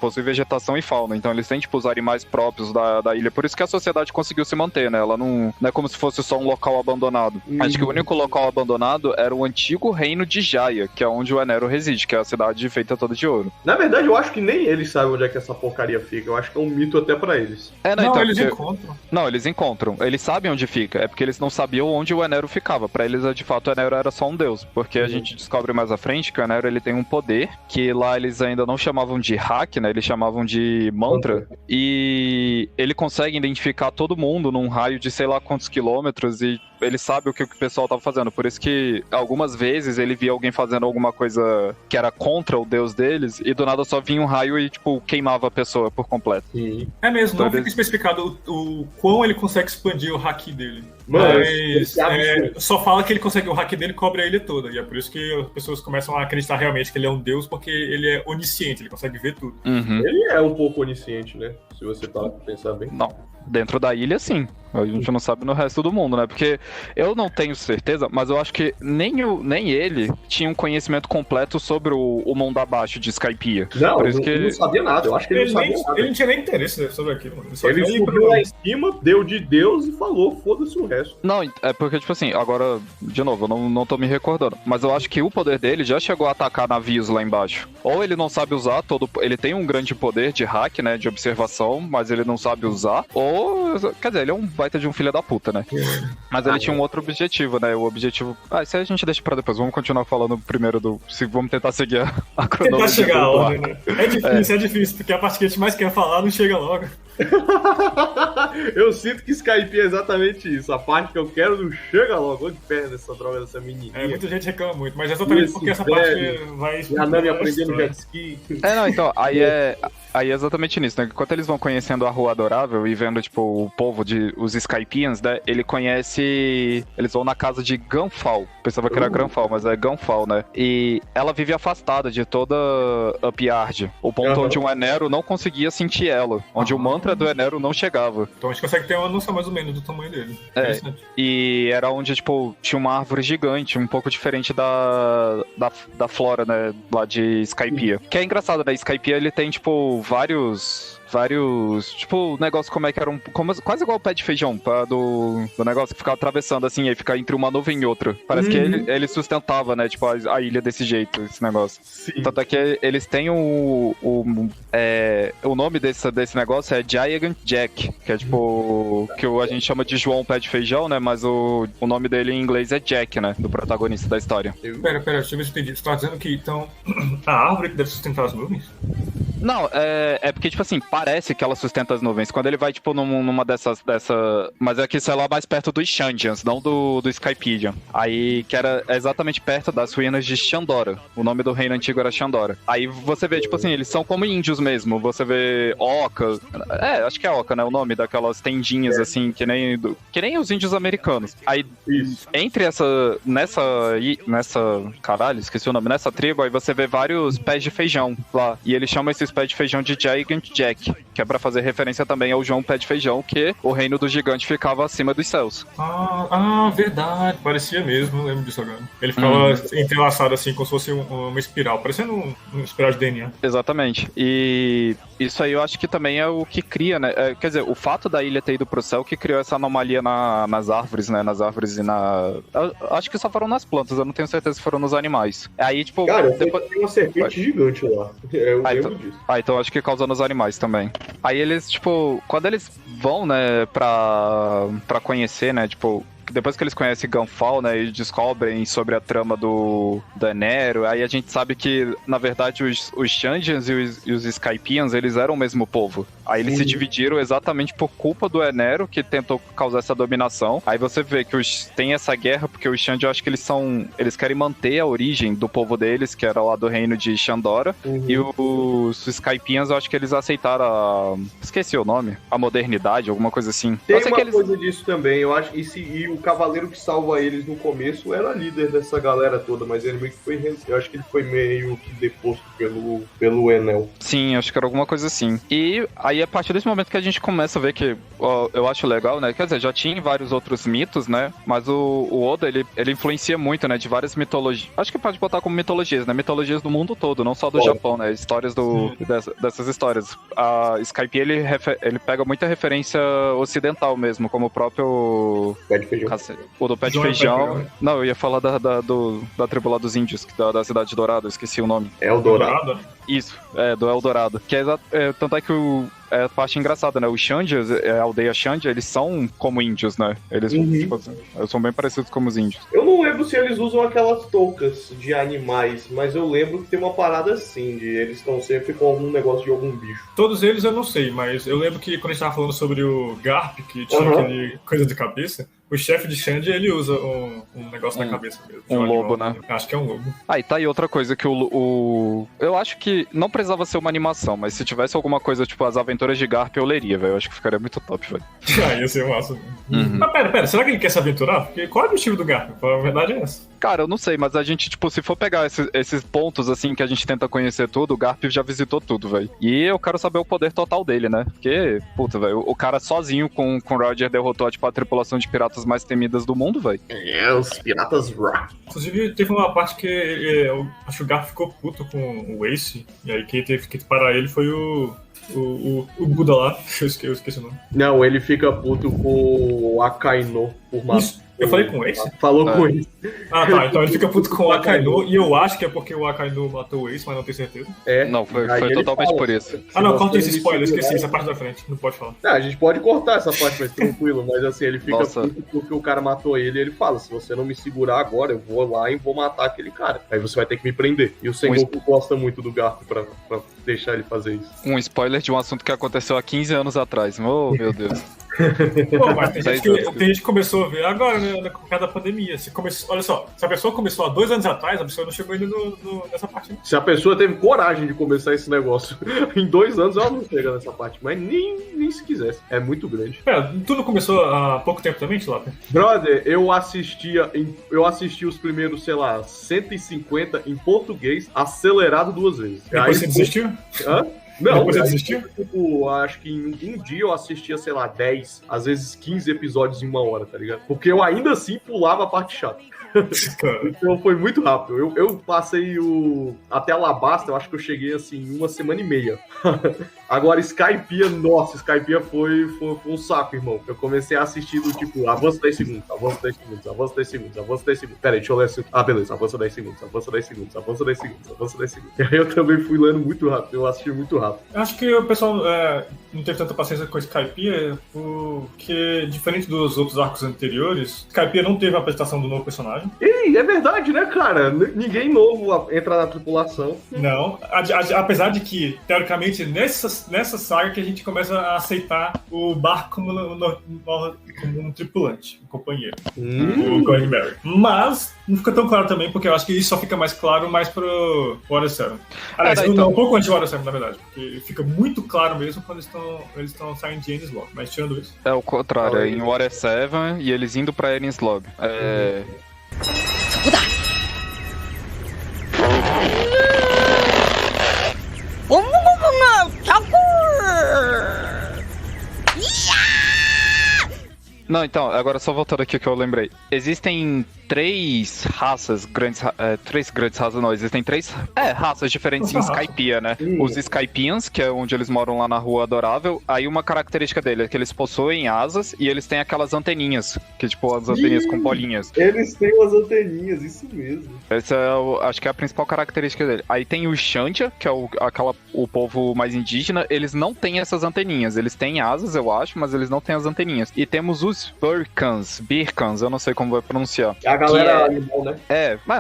e fauna. Então eles têm, tipo, os animais próprios da ilha. Por isso que a sociedade conseguiu se manter, né? Ela não é como se fosse só um local abandonado. Acho que o único local abandonado era o antigo reino de Jaya, que é onde o Enero reside, que é a cidade feita toda de ouro. Na verdade, eu acho que nem eles sabem onde é que essa porcaria fica. Eu acho que é um mito até pra eles. Eles encontram. Não, eles encontram. Eles sabem onde fica. É porque eles não sabiam onde o Enero ficava. Pra eles, de fato, o Enero era só um deus. Porque a gente descobre mais à frente que o Enero, ele tem um poder que lá eles ainda não chamavam de hack, né? Eles chamavam de mantra. E ele consegue identificar todo mundo num raio de sei lá quantos quilômetros e ele sabe o que o pessoal tava fazendo. Por isso que algumas vezes ele via alguém fazendo alguma coisa que era contra o deus deles e do nada só vinha um raio e, tipo, queimava a pessoa por completo. É mesmo, Então não fica especificado o quão ele consegue expandir o hack dele. Mas só fala que ele consegue, o hack dele cobre a ilha toda. E é por isso que as pessoas começam a acreditar realmente que ele é um deus, porque ele é onisciente, ele consegue ver tudo. Uhum. Ele é um pouco onisciente, né? Se você parar pra pensar bem. Não. Dentro da ilha, sim. A gente não sabe no resto do mundo, né? Porque eu não tenho certeza, mas eu acho que nem ele tinha um conhecimento completo sobre o mundo abaixo de Skypiea. Não, por isso ele não sabia nada. Eu acho que ele não sabia nada. Ele não tinha nem interesse sobre aquilo. Mano. Ele subiu lá em cima, deu de Deus e falou, foda-se o resto. Não, é porque, tipo assim, agora, de novo, eu não tô me recordando. Mas eu acho que o poder dele já chegou a atacar navios lá embaixo. Ou ele não sabe usar ele tem um grande poder de hack, né? De observação, mas ele não sabe usar. Ou, quer dizer, ele é um baita de um filho da puta, né? Mas ele tinha um outro objetivo, né? O objetivo... isso aí a gente deixa pra depois. Vamos continuar falando primeiro vamos tentar seguir a cronologia. Tentar chegar a ordem, né? É difícil, porque a parte que a gente mais quer falar não chega logo. Eu sinto que Skype é exatamente isso. A parte que eu quero não chega logo. Olha que perna essa droga dessa menininha. Muita gente reclama muito, mas é exatamente porque essa parte vai... E a Nami aprendendo jet ski. Não, então, aí é exatamente nisso, né? Enquanto eles vão conhecendo a Rua Adorável e vendo, tipo, o povo os Skypians, né? Ele conhece... Eles vão na casa de Gunfall. Pensava que era Granfall, mas é Gunfall, né? E ela vive afastada de toda Upyard. O ponto onde um Enero não conseguia sentir ela. Onde o mantra do Enero não chegava. Então a gente consegue ter uma noção mais ou menos do tamanho dele. E era onde, tipo, tinha uma árvore gigante, um pouco diferente da flora, né? Lá de Skypiea. Que é engraçado, né? Skypiea, ele tem, tipo, vários, tipo, negócio como é que era quase igual o pé de feijão, do negócio que ficava atravessando assim, e aí fica entre uma nuvem e outra. Parece que ele sustentava, né, tipo, a ilha desse jeito, esse negócio. Sim. Tanto é que eles têm o nome desse negócio é Giant Jack, que é tipo, que a gente chama de João Pé de Feijão, né, mas o nome dele em inglês é Jack, né, do protagonista da história. Pera, deixa eu ver se eu entendi. Você tá dizendo que, então, a árvore que deve sustentar as nuvens? Não, é porque, tipo assim, parece que ela sustenta as nuvens. Quando ele vai, tipo, numa dessa... Mas é que isso é lá mais perto dos Shandians, não do Skypiea. Aí, que era exatamente perto das ruínas de Shandora. O nome do reino antigo era Shandora. Aí você vê, tipo assim, eles são como índios mesmo. Você vê Oca... acho que é Oca, né? O nome daquelas tendinhas, assim, que nem os índios americanos. Aí, entre nessa... Caralho, esqueci o nome. Nessa tribo, aí você vê vários pés de feijão lá. E eles chamam esses pés de feijão de Giant Jack, que é pra fazer referência também ao João Pé de Feijão, que o reino do gigante ficava acima dos céus. Verdade. Parecia mesmo, lembro disso agora. Ele ficava entrelaçado assim, como se fosse uma espiral, parecendo uma espiral de DNA. Exatamente. E isso aí eu acho que também é o que cria, né? Quer dizer, o fato da ilha ter ido pro céu que criou essa anomalia nas árvores, né? Nas árvores e acho que só foram nas plantas, eu não tenho certeza se foram nos animais. Aí, tipo... Cara, depois tem uma serpente gigante lá. Eu lembro disso. Então acho que causa nos animais também. Aí eles, tipo, quando eles vão, né, pra conhecer, né, tipo... Depois que eles conhecem Gunfall, né, e descobrem sobre a trama do Enero, aí a gente sabe que, na verdade, os Shandians e os Skypians, eles eram o mesmo povo. Aí eles se dividiram exatamente por culpa do Enero, que tentou causar essa dominação. Aí você vê que tem essa guerra, porque os Shandians, eu acho que eles querem manter a origem do povo deles, que era lá do reino de Shandora. E os Skypians, eu acho que eles aceitaram esqueci o nome. A modernidade, alguma coisa assim. Tem uma coisa disso também, eu acho. E o cavaleiro que salva eles no começo era líder dessa galera toda, mas ele meio que foi... Eu acho que ele foi meio que deposto pelo Enel. Sim, acho que era alguma coisa assim. E aí, a partir desse momento que a gente começa a ver que... eu acho legal, né? Quer dizer, já tinha vários outros mitos, né? Mas o Oda, ele influencia muito, né? De várias mitologias. Acho que pode botar como mitologias, né? Mitologias do mundo todo, não só do Japão, né? Histórias dessas histórias. A Skype, ele pega muita referência ocidental mesmo, como o próprio... Pé de feijão. O do Pé de Feijão. Não, eu ia falar da tribo lá dos índios, da cidade de Dourado, eu esqueci o nome. Eldorado? Isso, do Eldorado. Que tanto é que a parte engraçada, né? Os Shandias, a aldeia Shandia, eles são como índios, né? Eles tipo assim, são bem parecidos com os índios. Eu não lembro se eles usam aquelas toucas de animais, mas eu lembro que tem uma parada assim, de eles estão sempre com algum negócio de algum bicho. Todos eles eu não sei, mas eu lembro que quando a gente tava falando sobre o Garp, que tinha aquele coisa de cabeça, o chefe de Shandia, ele usa um negócio na cabeça mesmo. Um lobo, né? Acho que é um lobo. E tá aí outra coisa que eu acho que não precisava ser uma animação, mas se tivesse alguma coisa, tipo, as aventuras de Garp, eu leria, velho. Eu acho que ficaria muito top, velho. Ia ser massa. Mas pera, será que ele quer se aventurar? Porque qual é o objetivo do Garp? A verdade é essa. Cara, eu não sei, mas a gente, tipo, se for pegar esses pontos, assim, que a gente tenta conhecer tudo, o Garp já visitou tudo, velho. E eu quero saber o poder total dele, né? Porque, puta, velho, o cara sozinho com o Roger derrotou, tipo, a tripulação de piratas mais temidas do mundo, velho. Os piratas rock. Inclusive, teve uma parte que eu acho que o Garp ficou puto com o Ace, e aí quem teve que parar ele foi o Buda lá, eu esqueci o nome. Não, ele fica puto com o Akaino por Eu falei com o Ace? Falou com ele. Ah, tá. Então ele fica puto com o Akainu, e eu acho que é porque o Akainu matou o Ace, mas não tenho certeza. Não, foi Aí ele totalmente fala, por isso. Ah, não, se corta você esse me spoiler, esqueci segurar- essa parte da frente, não pode falar. A gente pode cortar essa parte, mas tranquilo. Mas assim, ele fica Nossa. puto porque o cara matou ele e ele fala: se você não me segurar agora, eu vou lá e vou matar aquele cara. Aí você vai ter que me prender. E o Sengoku gosta muito do Garp pra deixar ele fazer isso. Um spoiler de um assunto que aconteceu há 15 anos atrás. Oh, meu Deus. Pô, mas tem gente, Sei, tem gente que começou a ver agora, né, por causa da pandemia. Olha só, se a pessoa começou há 2 anos atrás, a pessoa não chegou ainda nessa parte. Né? Se a pessoa teve coragem de começar esse negócio em 2 anos, ela não chega nessa parte. Mas nem se quisesse. É muito grande. Pera, tu não começou há pouco tempo também, Tilapia? Brother, eu assisti os primeiros, sei lá, 150 em português, acelerado 2 vezes. Depois você desistiu? Hã? Não, Depois você aí, desistiu? tipo, acho que em um dia eu assistia, sei lá, 10, às vezes 15 episódios em 1 hora, tá ligado? Porque eu ainda assim pulava a parte chata. Cara, Então foi muito rápido. Eu passei até Alabasta, eu acho que eu cheguei assim em 1 semana e meia. Agora, Skypiea, nossa, Skypiea foi um saco, irmão. Eu comecei a assistir do tipo, avança 10 segundos, avança 10 segundos, avança 10 segundos, avança 10 segundos. Pera aí, deixa eu ler assim. Ah, beleza, avança 10 segundos, avança 10 segundos, avança 10 segundos, avança 10 segundos. E aí eu também fui lendo muito rápido, eu assisti muito rápido. eu acho que o pessoal não teve tanta paciência com Skypiea, porque, diferente dos outros arcos anteriores, Skypiea não teve a apresentação do novo personagem. E é verdade, né, cara? Ninguém novo entra na tripulação. Não, apesar de que, teoricamente, nessa saga que a gente começa a aceitar o barco como um tripulante, um companheiro, o Going Merry. Mas não fica tão claro também, porque eu acho que isso só fica mais claro mais pro Water 7. Aliás, então. um pouco antes do Water 7, na verdade, porque fica muito claro mesmo quando eles estão saindo de Enies Lobby. Mas tirando isso. É o contrário, é em Water 7 e eles indo pra Enies Lobby. É... そこだゴムゴムが100 Não, então, agora só voltando aqui que eu lembrei. Existem 3 raças grandes. 3 grandes raças, não. Existem 3 raças diferentes em Skypiea, né? Os Skypians, que é onde eles moram lá na Rua Adorável. Aí uma característica dele é que eles possuem asas e eles têm aquelas anteninhas. Que tipo, as anteninhas com bolinhas. Eles têm umas anteninhas, isso mesmo. Essa acho que é a principal característica dele. Aí tem o Xandia, que é o povo mais indígena. Eles não têm essas anteninhas. Eles têm asas, eu acho, mas eles não têm as anteninhas. E temos os Birkans, eu não sei como vai pronunciar. A galera Que animal, né?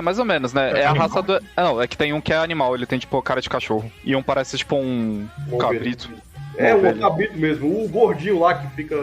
mais ou menos, né? É a raça do... Não, é que tem um que é animal, ele tem tipo cara de cachorro. E um parece tipo um cabrito. É, o Ovelha. cabrito mesmo. O gordinho lá que fica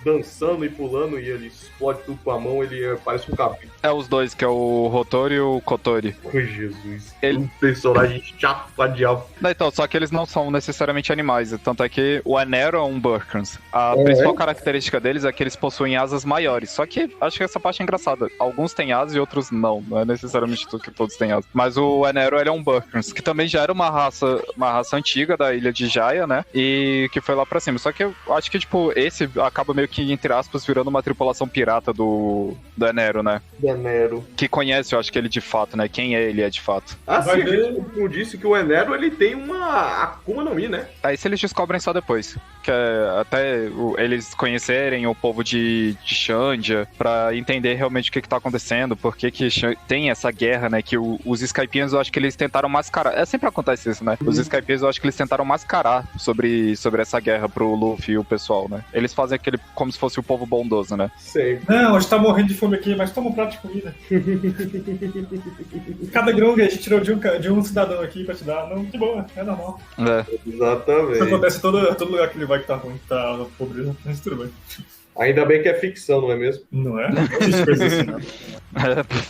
dançando e pulando e ele explode tudo com a mão, ele parece um cabrito. É os dois, que é o Rotori e o Kotori. Oh, Jesus. Ele- Um personagem chato pra diabo. Não, então, só que eles não são necessariamente animais. Tanto é que o Anero é um Burkans. A principal característica deles é que eles possuem asas maiores. Só que acho que essa parte é engraçada. Alguns têm asas e outros não. Não é necessariamente tudo que todos têm asas. Mas o Anero, ele é um Burkans, que também já era uma raça antiga da ilha de Jaya, né? E que foi lá pra cima. Só que eu acho que, tipo, esse acaba meio que, entre aspas, virando uma tripulação pirata do Anero, né? Enero. Que conhece, eu acho que ele de fato, né? Quem é ele de fato. Ah, sim, Vai a gente não disse que o Enero, ele tem uma Akuma no Mi, né? Aí se eles descobrem só depois. Que é até eles conhecerem o povo de Xandia pra entender realmente o que tá acontecendo, porque que tem essa guerra, né? Que os Skypians, eu acho que eles tentaram mascarar. Sempre acontece isso, né? Os Skypians, eu acho que eles tentaram mascarar sobre essa guerra pro Luffy e o pessoal, né? Eles fazem aquele como se fosse o povo bondoso, né? Sei. Não, a gente tá morrendo de fome aqui, mas toma um prato de comida. Cada grão que a gente tirou de um cidadão aqui pra te dar, não, que bom, é normal. Isso Exatamente. acontece em todo lugar que ele vai que tá ruim, que tá na pobreza, mas tudo bem. Ainda bem que é ficção, não é mesmo? Não é? Não existe coisa assim, não.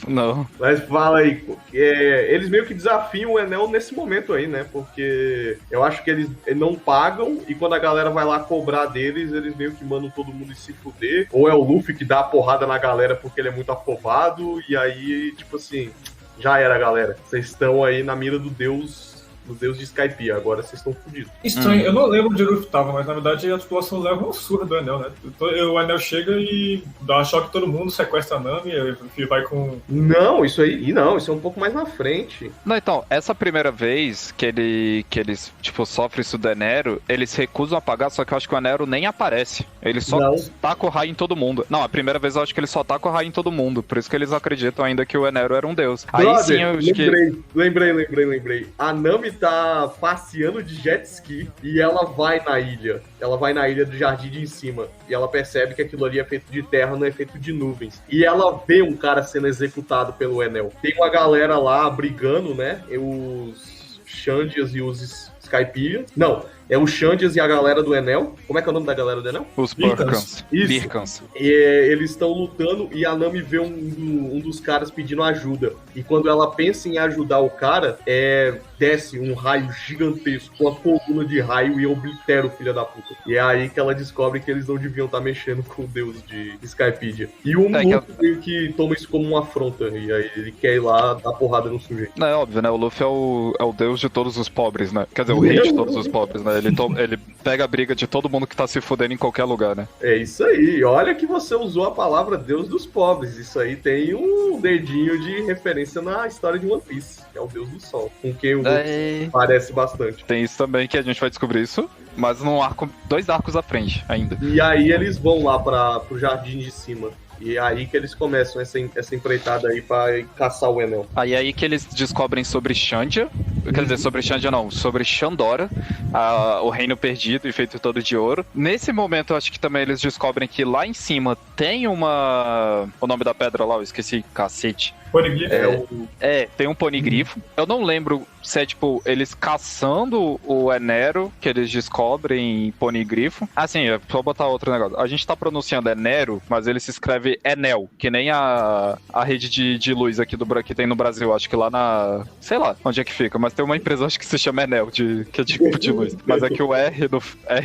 Não. Mas fala aí, eles meio que desafiam o Enel nesse momento aí, né? Porque eu acho que eles não pagam e quando a galera vai lá cobrar deles, eles meio que mandam todo mundo se fuder. Ou é o Luffy que dá a porrada na galera porque ele é muito afobado e aí, tipo assim, já era, galera. Vocês estão aí na mira do deus os deuses de Skypiea. Agora vocês estão fodidos. Estranho, eu não lembro onde ele tava, mas na verdade a tripulação leva uma surra do Enel, né? O Enel chega e dá choque em todo mundo, sequestra a Nami, e vai com... Não, isso é um pouco mais na frente. Não, então, essa primeira vez que eles, tipo, sofrem isso do Enero, eles recusam apagar, só que eu acho que o Enero nem aparece. Ele só taca o raio em todo mundo. Não, a primeira vez eu acho que ele só taca o raio em todo mundo, por isso que eles acreditam ainda que o Enero era um deus. Brother, aí sim eu acho que... Lembrei. A Nami tá passeando de jet ski e ela vai na ilha. Ela vai na ilha do Jardim de em cima. E ela percebe que aquilo ali é feito de terra, não é feito de nuvens. E ela vê um cara sendo executado pelo Enel. Tem uma galera lá brigando, né? Os Xandias e os Skypiea. Não, é o Xandias e a galera do Enel. Como é que é o nome da galera do Enel? Os Birkans. Isso. Eles estão lutando e a Nami vê um dos caras pedindo ajuda. E quando ela pensa em ajudar o cara, desce um raio gigantesco, uma coluna de raio e oblitera o filho da puta. E é aí que ela descobre que eles não deviam estar mexendo com o deus de Skypiea. E o Luffy meio que toma isso como uma afronta. E aí ele quer ir lá dar porrada no sujeito. Não, é óbvio, né? O Luffy é o deus de todos os pobres, né? Quer dizer, o rei de todos os pobres, né? Ele pega a briga de todo mundo que tá se fudendo em qualquer lugar, né? É isso aí. Olha que você usou a palavra Deus dos pobres. Isso aí tem um dedinho de referência na história de One Piece, que é o Deus do Sol, com quem o parece bastante. Tem isso também, que a gente vai descobrir isso, mas num arco, 2 arcos à frente ainda. E aí eles vão lá pro Jardim de Cima. E é aí que eles começam essa empreitada aí pra caçar o Enel. Aí que eles descobrem sobre Xandia. Quer dizer, sobre Xandia não, sobre Xandora, o reino perdido e feito todo de ouro. Nesse momento, eu acho que também eles descobrem que lá em cima tem o nome da pedra lá, eu esqueci, cacete. Ponigrifo. Tem um ponigrifo. Eu não lembro se é, tipo, eles caçando o Enero, que eles descobrem ponigrifo. Assim, é só botar outro negócio. A gente tá pronunciando Enero, mas ele se escreve Enel, que nem a rede de luz aqui que tem no Brasil. Acho que lá na... sei lá onde é que fica, mas tem uma empresa, acho que se chama Enel, que é tipo de luz. Mas é que o R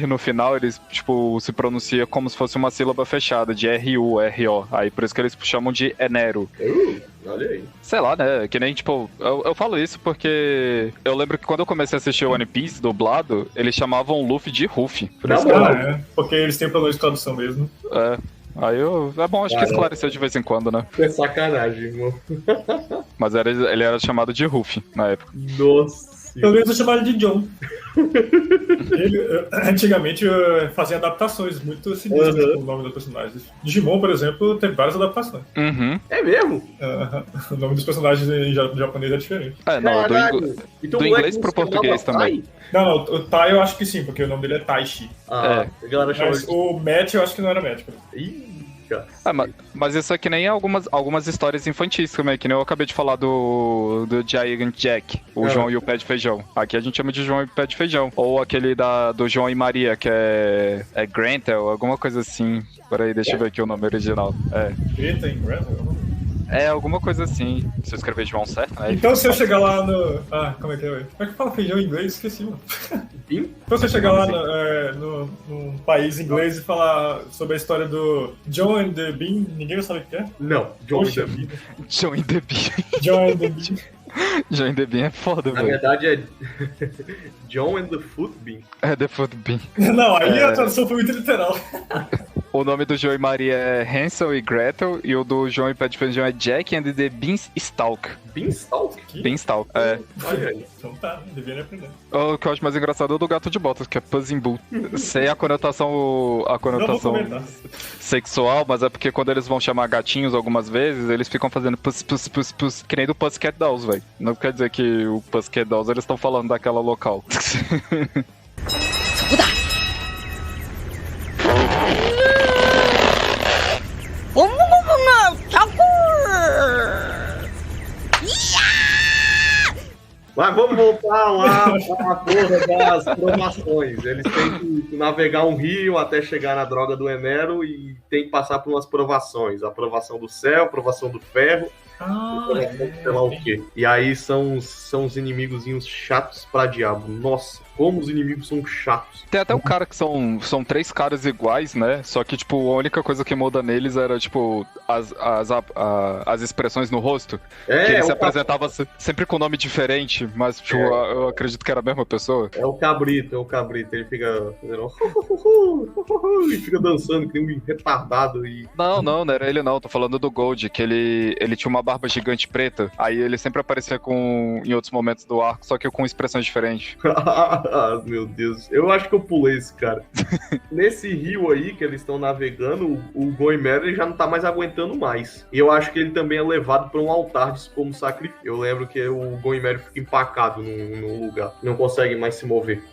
no final, eles, tipo, se pronuncia como se fosse uma sílaba fechada, de R-U-R-O. Aí por isso que eles chamam de Enero. Olha aí. Sei lá, né? Que nem, tipo, eu falo isso porque eu lembro que quando eu comecei a assistir o One Piece dublado, eles chamavam o Luffy de Ruffy. Porque eles têm problema de tradução mesmo. Aí é bom, acho que esclareceu de vez em quando, né? É sacanagem, irmão. Mas ele era chamado de Ruffy na época. Nossa. Pelo menos eu chamava ele de John. Ele, antigamente, fazia adaptações muito sinistras com o nome dos personagens. Digimon, por exemplo, teve várias adaptações. É mesmo? O nome dos personagens em japonês é diferente. Então, do inglês pro português também. Não, o Tai eu acho que sim, porque o nome dele é Taishi. A galera chama Mas o Matt eu acho que não era Matt. Mas isso é que nem algumas histórias infantis também, que nem eu acabei de falar do Giant Jack, o João e o Pé de Feijão. Aqui a gente chama de João e o Pé de Feijão. Ou aquele do João e Maria, que é Grantel, alguma coisa assim. Peraí, deixa eu ver aqui o nome original. Greta em Grantel? É, alguma coisa assim. Se eu escrever João certo, né? Então se eu chegar lá no... como é que é, velho? Como é que fala feijão em inglês? Esqueci, mano. Então se eu chegar lá num país inglês e falar sobre a história do John and the Bean, ninguém vai saber o que é? Não, John and the Bean. John and the Bean. John and the Bean. John and the Bean é foda, velho. Na verdade é John and the Foot Bean. É The Foot Bean. Não, aí a tradução foi muito literal. O nome do João e Maria é Hansel e Gretel, e o do João e Pé de Feijão é Jack and the Beanstalk. Beanstalk? Beanstalk, Olha aí. Então tá, deveria aprender. O que eu acho mais engraçado é o do Gato de Botas, que é Puzzin' Boot. Sei a conotação sexual, mas é porque quando eles vão chamar gatinhos algumas vezes, eles ficam fazendo pus, que nem do Pussycat Dolls, velho. Não quer dizer que o Pussycat Dolls eles estão falando daquela local. Mas vamos voltar lá para a porra das provações. Eles têm que navegar um rio até chegar na droga do Enero e tem que passar por umas provações. A provação do céu, a provação do ferro, sei lá o quê. E aí são os inimigozinhos chatos pra diabo. Nossa. como os inimigos são chatos. Tem até um cara que são 3 caras iguais, né? Só que, tipo, a única coisa que muda neles era, tipo, as expressões no rosto. Que ele se apresentava sempre com nome diferente, mas, tipo, eu acredito que era a mesma pessoa. É o cabrito. Ele fica fazendo e fica dançando que nem um retardado. Não era ele não. Tô falando do Gold, que ele tinha uma barba gigante preta. Aí ele sempre aparecia em outros momentos do arco, só que com expressões diferentes. Meu Deus. Eu acho que eu pulei esse cara. Nesse rio aí que eles estão navegando, o Goimero já não tá mais aguentando mais. E eu acho que ele também é levado para um altar como sacrifício. Eu lembro que o Goimero fica empacado num lugar. Não consegue mais se mover.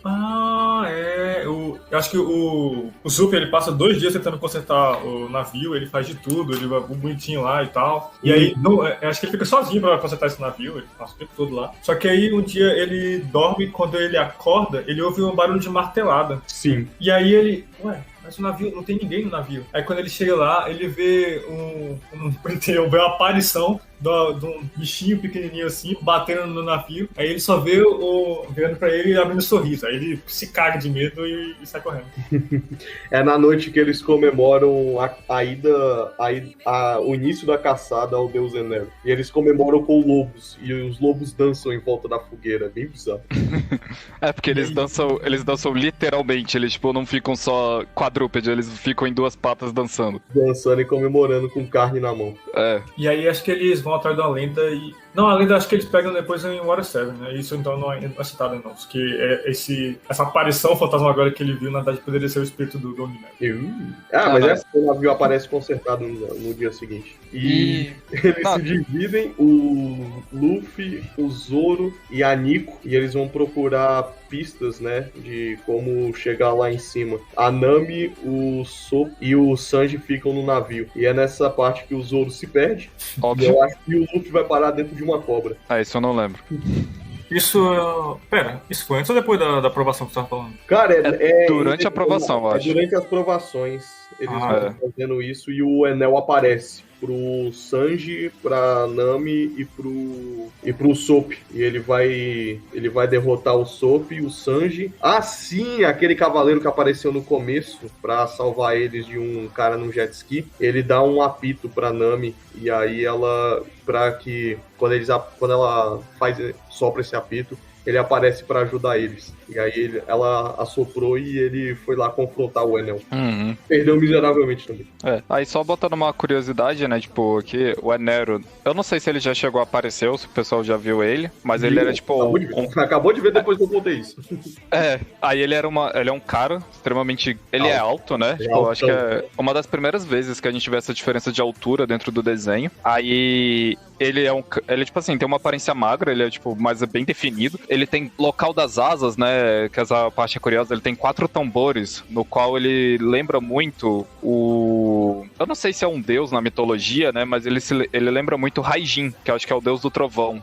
Eu acho que o Super, ele passa 2 dias tentando consertar o navio, ele faz de tudo, ele vai bonitinho lá e tal. E aí, eu acho que ele fica sozinho pra consertar esse navio, ele passa o tempo todo lá. Só que aí, um dia, ele dorme, quando ele acorda, ele ouve um barulho de martelada. Sim. E aí ele... Mas o navio, não tem ninguém no navio. Aí quando ele chega lá, ele vê vê uma aparição de um bichinho pequenininho assim, batendo no navio. Aí ele só vê virando pra ele e abrindo um sorriso. Aí ele se caga de medo e sai correndo. É na noite que eles comemoram o início da caçada ao deus Enel. E eles comemoram com lobos. E os lobos dançam em volta da fogueira. Bem bizarro. Porque eles dançam literalmente. Eles, tipo, não ficam só quadrúpede, eles ficam em 2 patas dançando. Dançando e comemorando com carne na mão. E aí acho que eles vão atrás da lenda e... Não, a lenda acho que eles pegam depois em Water 7, né? Isso então não é citado não. Porque essa aparição fantasmagórica que ele viu, na verdade, poderia ser o espírito do Goimero. Mas o navio aparece consertado no dia seguinte. E eles se dividem, o Luffy, o Zoro e a Nico, e eles vão procurar pistas, né, de como chegar lá em cima. A Nami, o Sop e o Sanji ficam no navio. E é nessa parte que o Zoro se perde. Óbvio. Eu acho que o Luffy vai parar dentro de uma cobra. Isso eu não lembro. Isso foi antes ou depois da aprovação que você estava falando? Cara, durante a aprovação, eu acho. Durante as provações, eles vão fazendo isso e o Enel aparece pro Sanji, pra Nami e pro Sop. E ele vai derrotar o Sop e o Sanji. Sim, aquele cavaleiro que apareceu no começo pra salvar eles de um cara num jet ski. Ele dá um apito pra Nami e aí ela, quando ela sopra esse apito, ele aparece pra ajudar eles. E aí ela assoprou e ele foi lá confrontar o Enel. Perdeu miseravelmente também. Aí só botando uma curiosidade, né, tipo, que o Enero, eu não sei se ele já chegou a aparecer ou se o pessoal já viu ele, mas ele era tipo... Acabou de ver depois que eu contei isso. Aí ele é um cara extremamente... Ele é alto, né? Tipo, acho que é uma das primeiras vezes que a gente vê essa diferença de altura dentro do desenho. Aí ele tipo assim, tem uma aparência magra, ele é tipo, mas é bem definido. Ele tem local das asas, né? Que essa parte é curiosa. Ele tem 4 tambores, no qual ele lembra muito eu não sei se é um deus na mitologia, né? Mas ele lembra muito Raijin, que eu acho que é o deus do trovão.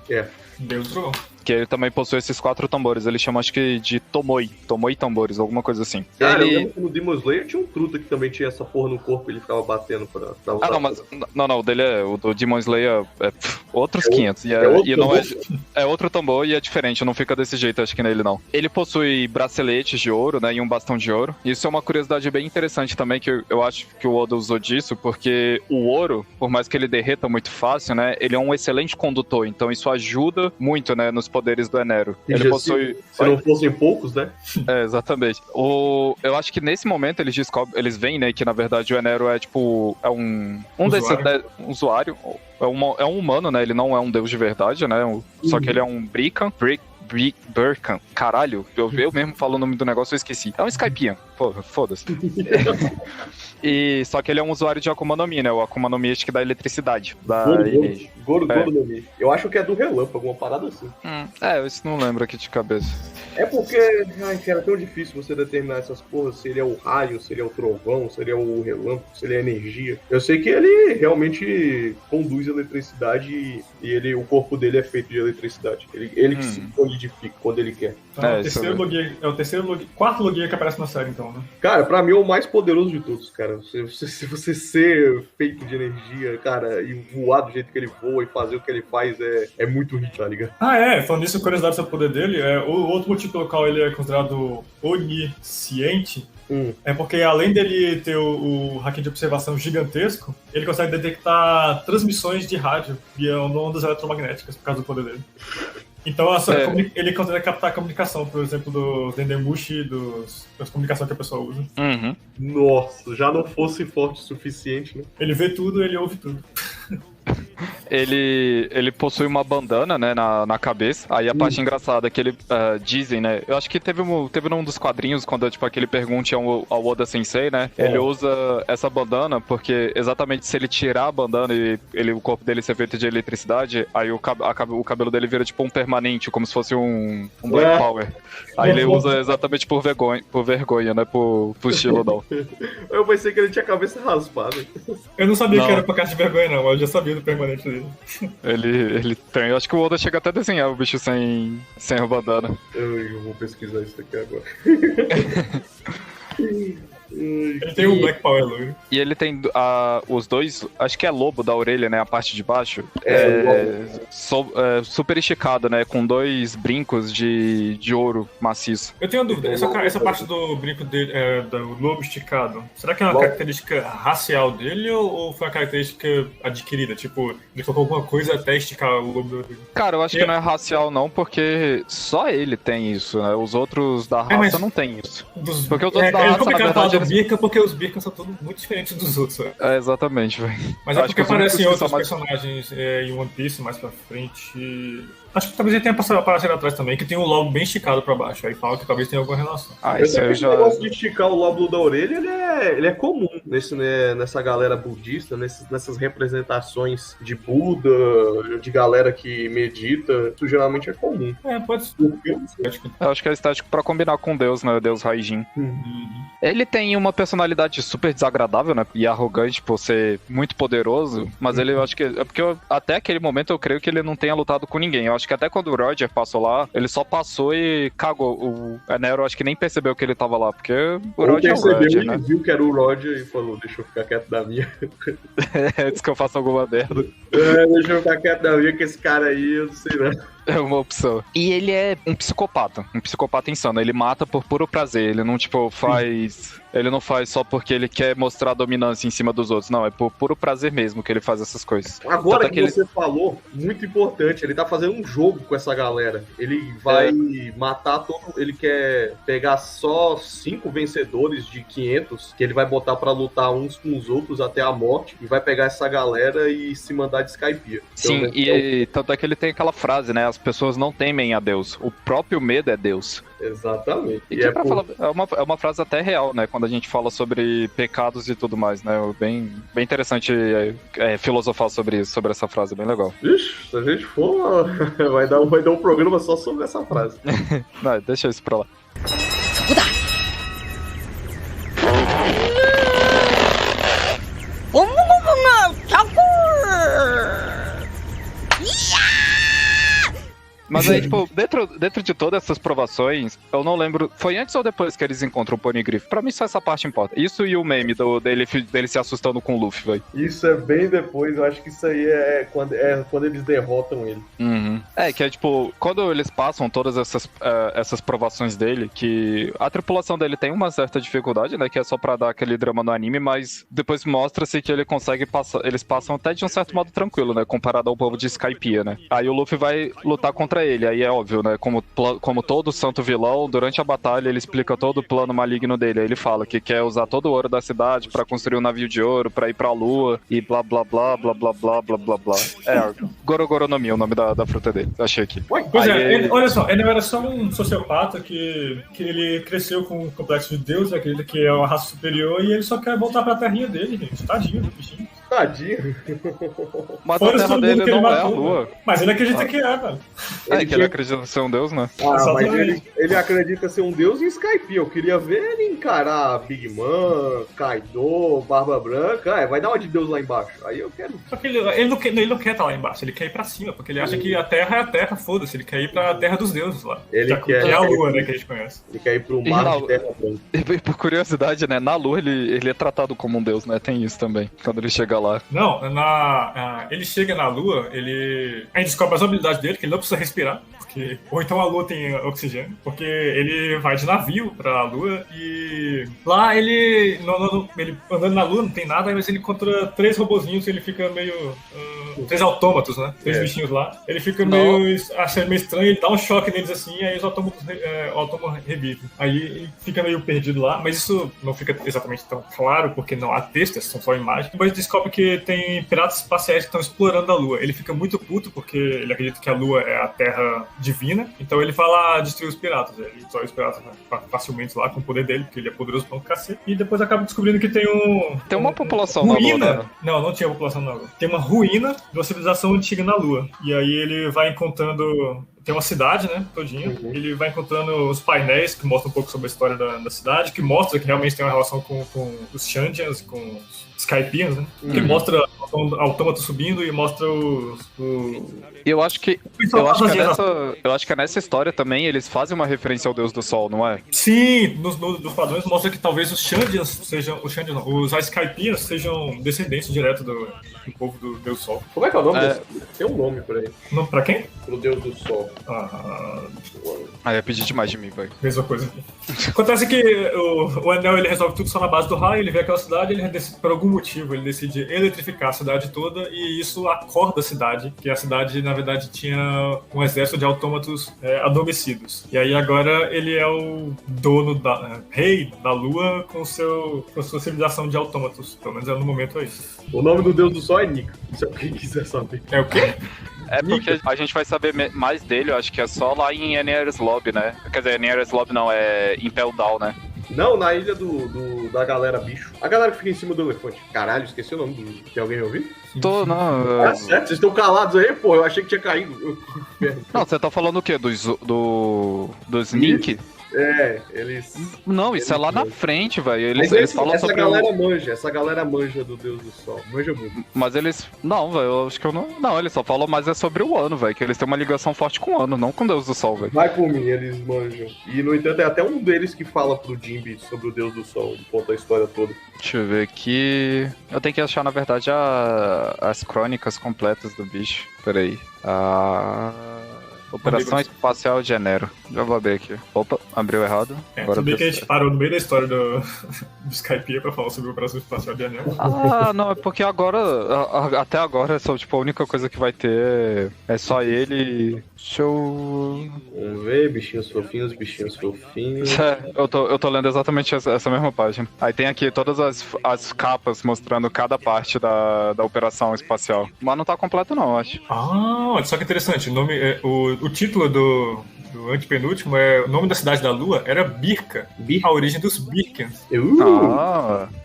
Deus do trovão. Que ele também possui esses 4 tambores. Ele chama, acho que, de Tomoi tambores, alguma coisa assim. Cara, eu lembro que no Demon Slayer tinha um truta que também tinha essa porra no corpo e ele ficava batendo pra usar. O dele o do Demon Slayer outros 500. É outro tambor e é diferente, não fica desse jeito, acho que nele não. Ele possui braceletes de ouro, né, e um bastão de ouro. Isso é uma curiosidade bem interessante também, que eu acho que o Oda usou disso, porque o ouro, por mais que ele derreta muito fácil, né, ele é um excelente condutor, então isso ajuda muito, né, nos poderes do Enero. Ele possui... Se não fossem poucos, né? Exatamente. Eu acho que nesse momento eles veem, né, que na verdade o Enero é tipo, é um usuário. É um humano, né? Ele não é um deus de verdade, né? Só que ele é um Brikan. Caralho, eu mesmo falo o nome do negócio, eu esqueci. É um Skypian. Foda-se. Só que ele é um usuário de Akuma no Mi, né? O Akuma no Mi acho que dá eletricidade. Goro no Mi. Eu acho que é do relâmpago, uma parada assim. Eu isso não lembro aqui de cabeça. É porque, cara, é tão difícil você determinar essas porras, se ele é o raio, se ele é o trovão, se ele é o relâmpago, se ele é energia. Eu sei que ele realmente conduz eletricidade e o corpo dele é feito de eletricidade. Ele que se solidifica quando ele quer. É o quarto Logia que aparece na série, então, né? Cara, pra mim é o mais poderoso de todos, cara. cara. Se você ser feito de energia, cara, e voar do jeito que ele voa e fazer o que ele faz é muito rico, tá ligado? Falando nisso, curiosidade sobre o poder dele, o outro motivo pelo qual ele é considerado onisciente é porque, além dele ter o hacking de observação gigantesco, ele consegue detectar transmissões de rádio via ondas eletromagnéticas por causa do poder dele. Então, ele consegue captar a comunicação, por exemplo, do Dendemushi, das comunicações que a pessoa usa. Uhum. Nossa, já não fosse forte o suficiente, né? Ele vê tudo, ele ouve tudo. Ele possui uma bandana, né, na cabeça. Aí a parte engraçada é que ele dizem, né? Eu acho que teve num dos quadrinhos, quando tipo, aquele pergunte ao Oda Sensei, né? Ele usa essa bandana porque exatamente se ele tirar a bandana e o corpo dele ser feito de eletricidade, aí o cabelo dele vira tipo um permanente, como se fosse um Black Power. Aí ele usa exatamente por vergonha, né? Por estilo não. Eu pensei que ele tinha a cabeça raspada. Eu não sabia que era por causa de vergonha, não, mas eu já sabia do permanente dele. Ele tem. Eu acho que o Oda chega até a desenhar o bicho sem a bandana. Eu vou pesquisar isso aqui agora. Ele tem um Black Power loiro. E ele tem os dois, acho que é lobo da orelha, né? A parte de baixo. Super esticado, né? Com 2 brincos de ouro maciço. Eu tenho uma dúvida. Essa parte do brinco dele, do lobo esticado, será que é uma característica racial dele ou foi uma característica adquirida? Tipo, ele colocou alguma coisa até esticar o lobo da orelha? Cara, eu acho que não é racial, não, porque só ele tem isso, né? Os outros da raça não tem isso. Porque os outros da raça, na verdade, Birka, porque os Birkas são todos muito diferentes dos outros, velho. Exatamente, velho. Mas é porque aparecem outros personagens em One Piece mais pra frente. Acho que talvez ele tenha aparecido atrás também, que tem um lobo bem esticado pra baixo. Aí fala que talvez tenha alguma relação. Esse negócio de esticar o lóbulo da orelha, ele é comum nessa galera budista, nessas representações de Buda, de galera que medita. Isso geralmente é comum. Pode ser. Eu acho que é estático pra combinar com Deus, né? Deus Raijin. Ele tem uma personalidade super desagradável, né? E arrogante por ser muito poderoso, mas ele, eu acho que... É porque até aquele momento eu creio que ele não tenha lutado com ninguém. Eu acho que até quando o Roger passou lá, ele só passou e cagou. O Nero acho que nem percebeu que ele tava lá, porque o Roger percebeu, é o Roger, ele viu que era o Roger e falou, deixa eu ficar quieto da minha. Antes que eu faça alguma merda. Deixa eu ficar quieto da minha, que esse cara aí, eu não sei não. É uma opção. E ele é um psicopata insano. Ele mata por puro prazer. Ele não, tipo, faz... Ele não faz só porque ele quer mostrar dominância em cima dos outros. Não, é por puro prazer mesmo que ele faz essas coisas. Agora que você falou, muito importante, ele tá fazendo um jogo com essa galera. Ele vai matar todo... Ele quer pegar só 5 vencedores de 500, que ele vai botar pra lutar uns com os outros até a morte, e vai pegar essa galera e se mandar de Skypiea. Sim, então, e tanto é que ele tem aquela frase, né? As pessoas não temem a Deus. O próprio medo é Deus. Exatamente. E que falar, é uma frase até real, né? Quando a gente fala sobre pecados e tudo mais, né? Bem interessante filosofar sobre essa frase, bem legal. Ixi, se a gente for, vai dar um programa só sobre essa frase. Não, deixa isso pra lá. Mas aí, tipo, dentro de todas essas provações, eu não lembro... Foi antes ou depois que eles encontram o Poneglyph? Pra mim, só essa parte importa. Isso e o meme dele se assustando com o Luffy, velho. Isso é bem depois. Eu acho que isso aí é quando eles derrotam ele. Uhum. Que é, tipo, quando eles passam todas essas provações dele, que a tripulação dele tem uma certa dificuldade, né? Que é só pra dar aquele drama no anime, mas depois mostra-se que ele consegue passar... Eles passam até de um certo modo tranquilo, né? Comparado ao povo de Skypiea, né? Aí o Luffy vai lutar contra ele, aí é óbvio, né? Como todo santo vilão, durante a batalha ele explica todo o plano maligno dele. Aí ele fala que quer usar todo o ouro da cidade pra construir um navio de ouro, pra ir pra lua e blá blá blá blá blá blá blá blá blá. Gorogoro no Mi é o nome da fruta dele. Achei aqui. Pois olha só, ele não era só um sociopata que ele cresceu com o complexo de Deus, acredita que é uma raça superior e ele só quer voltar pra terrinha dele, gente. Tadinho do bichinho. Tadinho. Mas Fora a terra todo mundo dele que ele não é a matou, lua. né? Mas ele acredita que é, velho. É, que ele acredita ser um deus, né? Ah, mas Exatamente. ele acredita ser um deus em Skype. Eu queria ver ele encarar Big Man, Kaido, Barba Branca. Vai dar uma de deus lá embaixo. Aí eu quero. Só que ele não quer estar lá embaixo, ele quer ir pra cima, porque ele acha que a Terra é a Terra, foda-se, ele quer ir pra Terra dos Deuses lá. Ele que é a Lua, né, que a gente conhece. Ele quer ir pro E mar lá- de terra branca. E por curiosidade, né? Na lua ele é tratado como um deus, né? Tem isso também. Quando ele chega lá. Não, ele chega na Lua, a gente descobre as habilidades dele, que ele não precisa respirar, ou então a Lua tem oxigênio, porque ele vai de navio pra Lua e lá ele andando na Lua não tem nada, mas ele encontra 3 robozinhos e ele fica meio... 3 autômatos, né? 3 bichinhos lá. Ele fica achando meio estranho, ele dá um choque neles assim, aí os autômatos revivem. Aí ele fica meio perdido lá, mas isso não fica exatamente tão claro, porque não há textos, são só imagens. Depois descobre que tem piratas espaciais que estão explorando a Lua. Ele fica muito puto, porque ele acredita que a Lua é a Terra divina, então ele vai lá destruir os piratas. Ele destrói os piratas facilmente lá com o poder dele, porque ele é poderoso pra um cacete. E depois acaba descobrindo que tem Tem uma população na ruína. Lua, né? Não tinha população na Lua. Tem uma ruína de uma civilização antiga na Lua. E aí ele vai encontrando... Tem uma cidade, né, todinha. Ele vai encontrando os painéis que mostram um pouco sobre a história da cidade, que mostra que realmente tem uma relação com os Shandians, com os Skypians, né? Que mostra o autômato subindo e mostra Eu acho que é nessa história também eles fazem uma referência ao Deus do Sol, não é? Sim, nos padrões mostra que talvez os Shandians sejam... Os Skypians sejam descendentes direto do povo do Deus Sol. Como é que é o nome desse? Tem um nome pra ele. Não, pra quem? Pro deus do sol. Aí eu pedi demais de mim, velho. Mesma coisa aqui. Acontece que o Enel ele resolve tudo só na base do raio, ele vê aquela cidade, por algum motivo ele decide eletrificar a cidade toda e isso acorda a cidade, que a cidade na verdade tinha um exército de autômatos adormecidos. E aí agora ele é o dono rei da Lua com sua civilização de autômatos, pelo menos no momento é isso. O nome do deus do sol é Nika. Se alguém quiser saber. É o quê? É porque a gente vai saber mais dele, eu acho que é só lá em Enies Lobby, né? Quer dizer, Enies Lobby não, é Impel Down, né? Não, na ilha da galera bicho. A galera que fica em cima do elefante. Caralho, esqueci o nome do... Tem alguém me ouvindo? Tô, não. Tá certo, vocês estão calados aí, pô. Eu achei que tinha caído. Não, você tá falando o quê? Dos Nink? Eles... Não, isso é lá na frente, velho. Eles falam essa sobre essa galera manja do Deus do Sol. Manja muito. Mas eles... Não, velho, eu acho que eu não... Não, eles só falam mais sobre o ano, velho. Que eles têm uma ligação forte com o ano, não com o Deus do Sol, velho. Vai por mim, eles manjam. E, no entanto, é até um deles que fala pro Jinbe sobre o Deus do Sol. Conta a história toda. Deixa eu ver aqui... Eu tenho que achar, na verdade, as crônicas completas do bicho. Peraí. Operação Espacial de Enero. Já vou abrir aqui. Opa, abriu errado. Tudo bem que a gente parou no meio da história do Skype pra falar sobre a Operação Espacial de Enero. Ah, não, é porque agora, até agora, só, tipo, a única coisa que vai ter é só ele. Deixa eu... Vamos ver, bichinhos fofinhos, bichinhos fofinhos. Eu tô lendo exatamente essa mesma página. Aí tem aqui todas as capas mostrando cada parte da operação espacial. Mas não tá completo não, eu acho. Ah, olha só que interessante. O título do antepenúltimo o nome da cidade da Lua era Birka. A origem dos Birkans.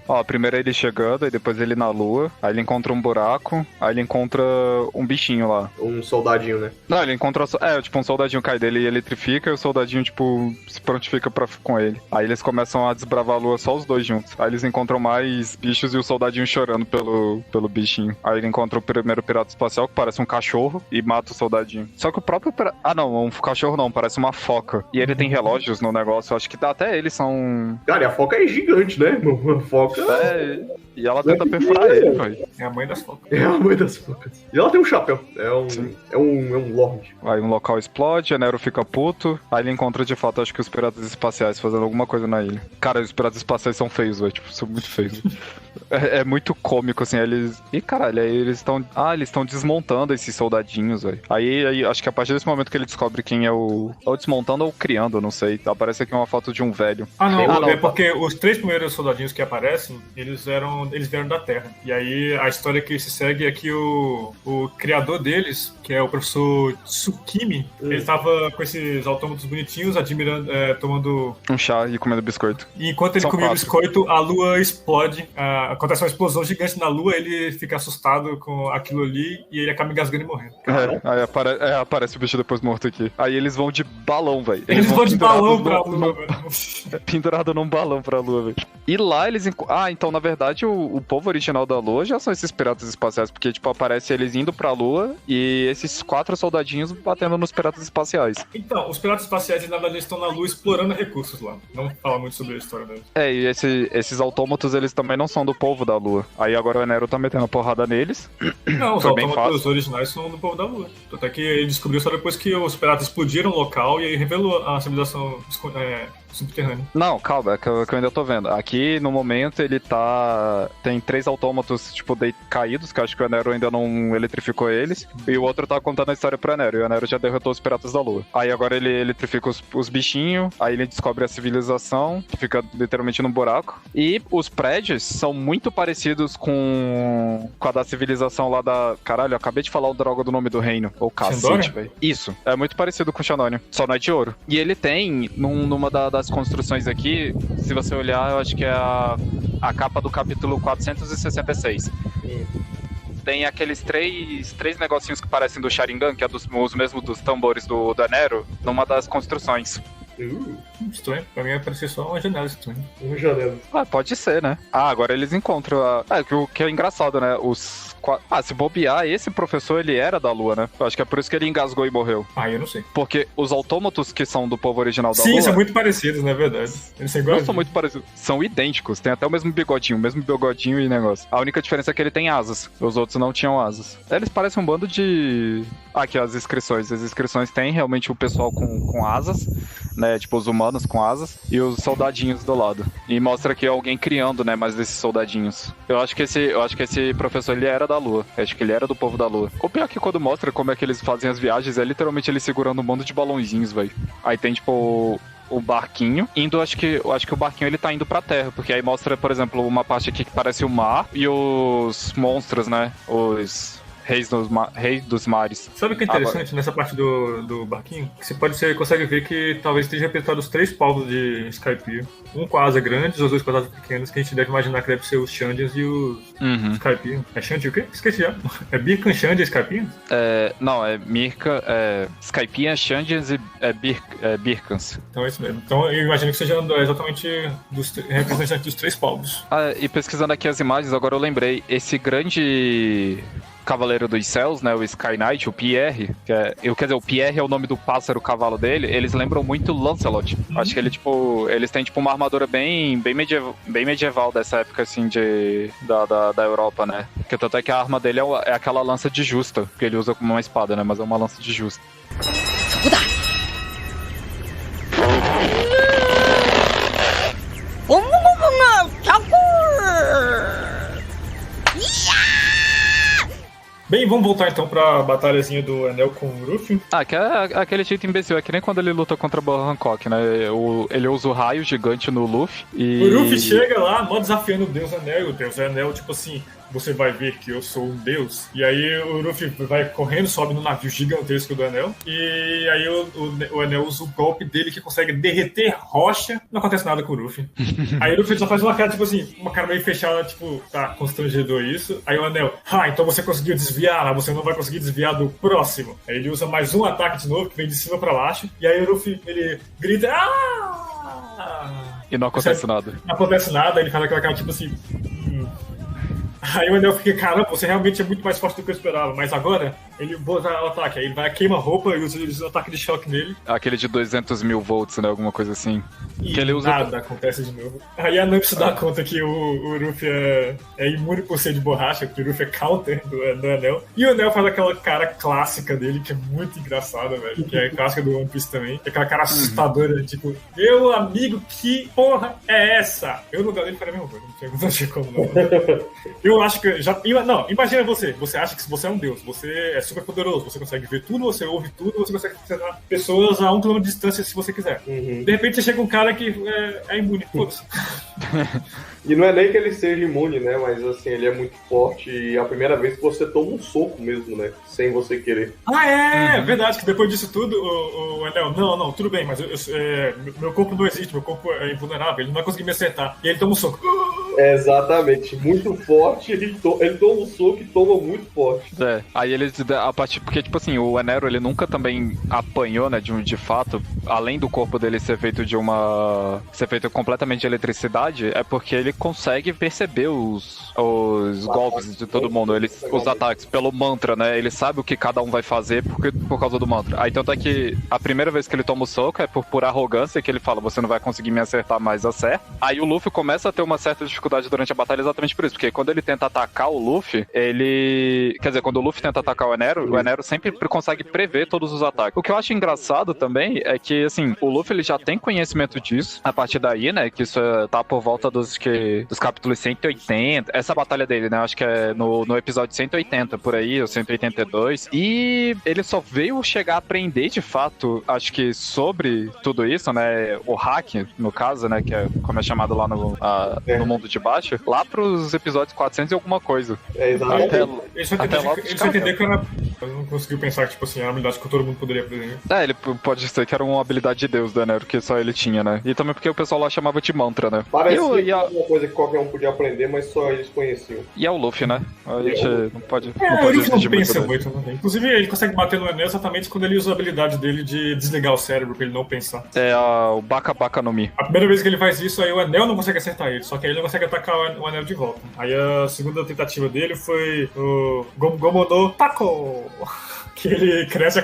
Ó, primeiro ele chegando, aí depois ele na Lua, aí ele encontra um buraco, aí ele encontra um bichinho lá. Um soldadinho, né? Não, ele encontra... tipo, um soldadinho cai dele e eletrifica, e o soldadinho, tipo, se prontifica com ele. Aí eles começam a desbravar a Lua só os dois juntos. Aí eles encontram mais bichos e o soldadinho chorando pelo bichinho. Aí ele encontra o primeiro pirata espacial, que parece um cachorro, e mata o soldadinho. Só que o próprio... não, um cachorro não, parece uma foca. E ele tem relógios no negócio, acho que até eles são... Cara, e a foca é gigante, né? Uma foca... E ela tenta perfurar ele, velho. É a mãe das focas. É a mãe das focas. E ela tem um chapéu. É um lord. Aí um local explode, a Nero fica puto. Aí ele encontra de fato, acho que os piratas espaciais fazendo alguma coisa na ilha. Cara, os piratas espaciais são feios, velho. Tipo, são muito feios. É muito cômico, assim. Eles... Ih, caralho, aí eles estão... eles estão desmontando esses soldadinhos, velho. Aí acho que a partir desse momento que ele descobre quem é ou desmontando ou criando, não sei. Aparece aqui uma foto de um velho. Não, é porque os 3 primeiros soldadinhos que aparecem, eles eram quando eles vieram da Terra. E aí a história que se segue é que o criador deles, que é o professor Tsukimi, ele tava com esses autômatos bonitinhos, admirando, tomando Um chá e comendo biscoito. E enquanto ele São comia o 4. biscoito, a lua explode. Acontece uma explosão gigante na lua, ele fica assustado com aquilo ali e ele acaba engasgando e morrendo. Aí aparece o bicho depois morto aqui. Aí eles vão de balão, velho. Eles vão de balão pra pendurados lua, velho. Pendurado num balão pra lua, velho. E lá eles... então na verdade o povo original da lua já são esses piratas espaciais, porque tipo, aparece eles indo pra lua e esses 4 soldadinhos batendo nos piratas espaciais. Então, os piratas espaciais, na verdade, estão na lua explorando recursos lá. Não fala muito sobre a história deles. E esses autômatos, eles também não são do povo da lua. Aí agora o Enero tá metendo a porrada neles. Não, os Foi bem autômatos fácil. originais são do povo da lua. Até que ele descobriu só depois que os piratas explodiram o local e aí revelou a civilização subterrânea. Não, calma, é que eu ainda tô vendo. Aqui, no momento, ele tá... Tem 3 autômatos, tipo, caídos, que eu acho que o Enero ainda não eletrificou eles. E o outro tá contando a história pro Enero. E o Enero já derrotou os piratas da lua. Aí agora ele eletrifica os bichinhos. Aí ele descobre a civilização, que fica literalmente num buraco. E os prédios são muito parecidos com a da civilização lá da... Caralho, eu acabei de falar o droga do nome do reino. Ou cacete, Xandorian? velho. Isso. É muito parecido com o Xandorian. Só não é de ouro. E ele tem, numa das construções aqui, se você olhar, eu acho que é a capa do capítulo 466. Tem aqueles três negocinhos que parecem do Sharingan, que é os mesmos dos tambores do Enero, numa das construções. Estranho. Pra mim vai parecer só uma janela estranha. Uma janela. Pode ser, né? Agora eles encontram o que é engraçado, né? Se bobear, esse professor, ele era da Lua, né? Eu acho que é por isso que ele engasgou e morreu. Eu não sei. Porque os autômatos que são do povo original da Sim, Lua... são muito parecidos, na verdade. Eles são Não iguais. são muito parecidos. São idênticos. Tem até o mesmo bigodinho e negócio. A única diferença é que ele tem asas. Os outros não tinham asas. Eles parecem um bando de... Aqui, as inscrições. As inscrições têm realmente o pessoal com asas, né? Tipo, os humanos com asas. E os soldadinhos do lado. E mostra que é alguém criando, né? Mais desses soldadinhos. Eu acho que esse professor, ele era da Lua. Eu acho que ele era do povo da Lua. O pior é que quando mostra como é que eles fazem as viagens, é literalmente ele segurando um bando de balãozinhos, velho. Aí tem, tipo... o barquinho indo, acho que o barquinho ele tá indo pra terra, porque aí mostra, por exemplo, uma parte aqui que parece o mar e os monstros, né? Os reis dos mares. Sabe o que é interessante nessa parte do barquinho? Que você consegue ver que talvez esteja representado os 3 povos de Skypiea. Um com asa grande, os 2 com asas pequenas, que a gente deve imaginar que deve ser os Xandians e os Skypiea. É Xandia o quê? Esqueci já. É Birkan, Xandia e Skypiea? Não, é Mirka, Skypiea, Xandians e Birkans. Então é isso mesmo. Então eu imagino que seja exatamente representante dos 3 povos. E pesquisando aqui as imagens, agora eu lembrei, esse grande... Cavaleiro dos Céus, né, o Sky Knight, o Pierre, o Pierre é o nome do pássaro cavalo dele, eles lembram muito Lancelot. Acho que eles têm tipo uma armadura bem medieval dessa época, assim, da Europa, né, porque tanto é que a arma dele é aquela lança de justa, que ele usa como uma espada, né, mas é uma lança de justa. Bem, vamos voltar então pra batalhazinha do Enel com o Ruffy. Que é aquele jeito imbecil, é que nem quando ele luta contra o Hancock, né? Ele usa o raio gigante no Luffy e... O Ruffy chega lá, mó desafiando o Deus Enel, e o Deus Enel, tipo assim, você vai ver que eu sou um deus. E aí o Ruffy vai correndo, sobe no navio gigantesco do Enel, e aí o Enel usa o golpe dele que consegue derreter rocha, não acontece nada com o Ruffy. Aí o Ruffy só faz uma cara, tipo assim, uma cara meio fechada, tipo, tá constrangedor isso. Aí o Enel, então você conseguiu desviar, mas você não vai conseguir desviar do próximo. Aí ele usa mais um ataque de novo, que vem de cima pra baixo, e aí o Ruffy, ele grita, E não acontece nada. Não acontece nada, ele faz aquela cara, tipo assim... Aí o Enel fica, caramba, você realmente é muito mais forte do que eu esperava. Mas agora, ele bota o ataque. Aí ele vai, queima a roupa e usa o ataque de choque nele. Aquele de 200 mil volts, né? Alguma coisa assim. E que ele usa... nada acontece de novo. Aí a Nami se dá conta que o Ruffy é imune por ser de borracha, porque o Ruffy é counter do Enel. E o Enel faz aquela cara clássica dele, que é muito engraçada, velho. Que é clássica do One Piece também. É aquela cara assustadora, tipo, meu amigo, que porra é essa? Eu no lugar dele faria a mesma coisa. Não tinha como não. Eu acho que não, imagina você acha que você é um deus, você é super poderoso, você consegue ver tudo, você ouve tudo, você consegue acertar pessoas a 1 km de distância se você quiser. De repente você chega um cara cara que é imune. Foda-se. E não é nem que ele seja imune, né? Mas assim, ele é muito forte e é a primeira vez que você toma um soco mesmo, né? Sem você querer. Ah, é verdade, que depois disso tudo, o Enel, não, tudo bem, mas meu corpo não existe, meu corpo é invulnerável, ele não vai conseguir me acertar. E ele toma um soco. Exatamente, muito forte, ele toma um soco e toma muito forte. Aí eles, a partir, porque tipo assim, o Enero, ele nunca também apanhou, né, de fato, além do corpo dele ser feito ser feito completamente de eletricidade, é porque ele consegue perceber os golpes de todo mundo, os ataques, pelo mantra, né, ele sabe o que cada um vai fazer por causa do mantra. Aí tanto é que a primeira vez que ele toma o soco é por pura arrogância, que ele fala, você não vai conseguir me acertar mais, acerta. Aí o Luffy começa a ter uma certa dificuldade durante a batalha exatamente por isso, porque quando ele tenta atacar o Luffy, quando o Luffy tenta atacar o Enero sempre consegue prever todos os ataques. O que eu acho engraçado também é que, assim, o Luffy ele já tem conhecimento disso, a partir daí, né, que isso tá por volta dos capítulos 180, essa batalha dele, né, acho que é no episódio 180, por aí, ou 182, e ele só veio chegar a aprender, de fato, acho que sobre tudo isso, né, o hack, no caso, né, que é como é chamado lá no mundo de baixo, lá pros episódios 400 e alguma coisa. Exatamente. Ele só entendeu que era... Eu não conseguiu pensar que, tipo assim, era uma habilidade que todo mundo poderia aprender. Ele pode ser que era uma habilidade de Deus, né, que só ele tinha, né? E também porque o pessoal lá chamava de mantra, né? Parecia que era uma coisa que qualquer um podia aprender, mas só eles conheciam. E é o Luffy, né? A gente não pode exigir muito, né? Inclusive, ele consegue bater no Enel exatamente quando ele usa a habilidade dele de desligar o cérebro pra ele não pensar. O Baka Baka no Mi. A primeira vez que ele faz isso, aí o Enel não consegue acertar ele, só que aí ele não consegue atacar o Enel de volta. Aí a segunda tentativa dele foi o Gomu no Taco! Que ele cresce,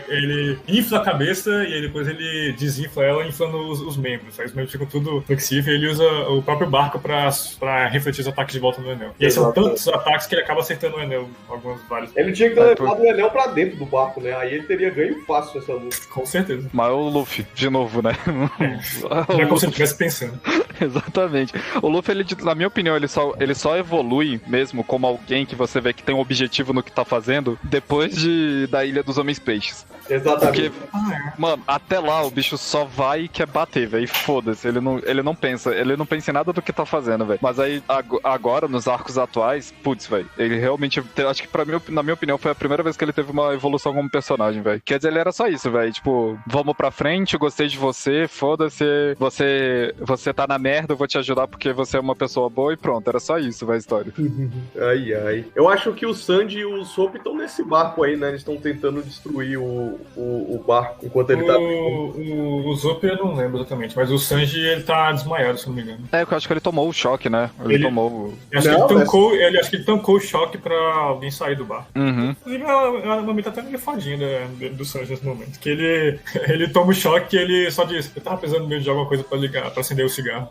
ele infla a cabeça e aí depois ele desinfla ela, inflando os membros. Aí os membros ficam tudo flexíveis e ele usa o próprio barco pra refletir os ataques de volta no Enel. E aí são tantos ataques que ele acaba acertando o Enel, vários. Ele tinha que ter levado o Enel pra dentro do barco, né? Aí ele teria ganho fácil essa luta. Com certeza. Mas o Luffy, de novo, né? Não é como se ele estivesse pensando. Exatamente. O Luffy, na minha opinião, ele só evolui mesmo como alguém que você vê que tem um objetivo no que tá fazendo depois da Ilha dos Homens Peixes. Exatamente. Porque, mano, até lá o bicho só vai e quer bater, velho. Foda-se, ele não pensa em nada do que tá fazendo, velho. Mas aí, agora, nos arcos atuais, putz, velho, ele realmente, acho que na minha opinião, foi a primeira vez que ele teve uma evolução como personagem, velho. Quer dizer, ele era só isso, velho. Tipo, vamos pra frente, gostei de você, foda-se, você tá na merda, eu vou te ajudar porque você é uma pessoa boa e pronto, era só isso, velho, a história. Ai. Eu acho que o Sanji e o Soap estão nesse barco aí, né? Eles estão tentando destruir o barco enquanto ele tá... O Zop eu não lembro exatamente, mas o Sanji ele tá desmaiado, se não me engano. Eu acho que ele tomou o choque, né? Ele tomou... Eu acho que ele tancou o choque pra alguém sair do barco. Uhum. Inclusive, é uma meta até meio fodinha do Sanji nesse momento. Que ele toma o choque e ele só diz: eu tava precisando mesmo de alguma coisa pra acender o cigarro.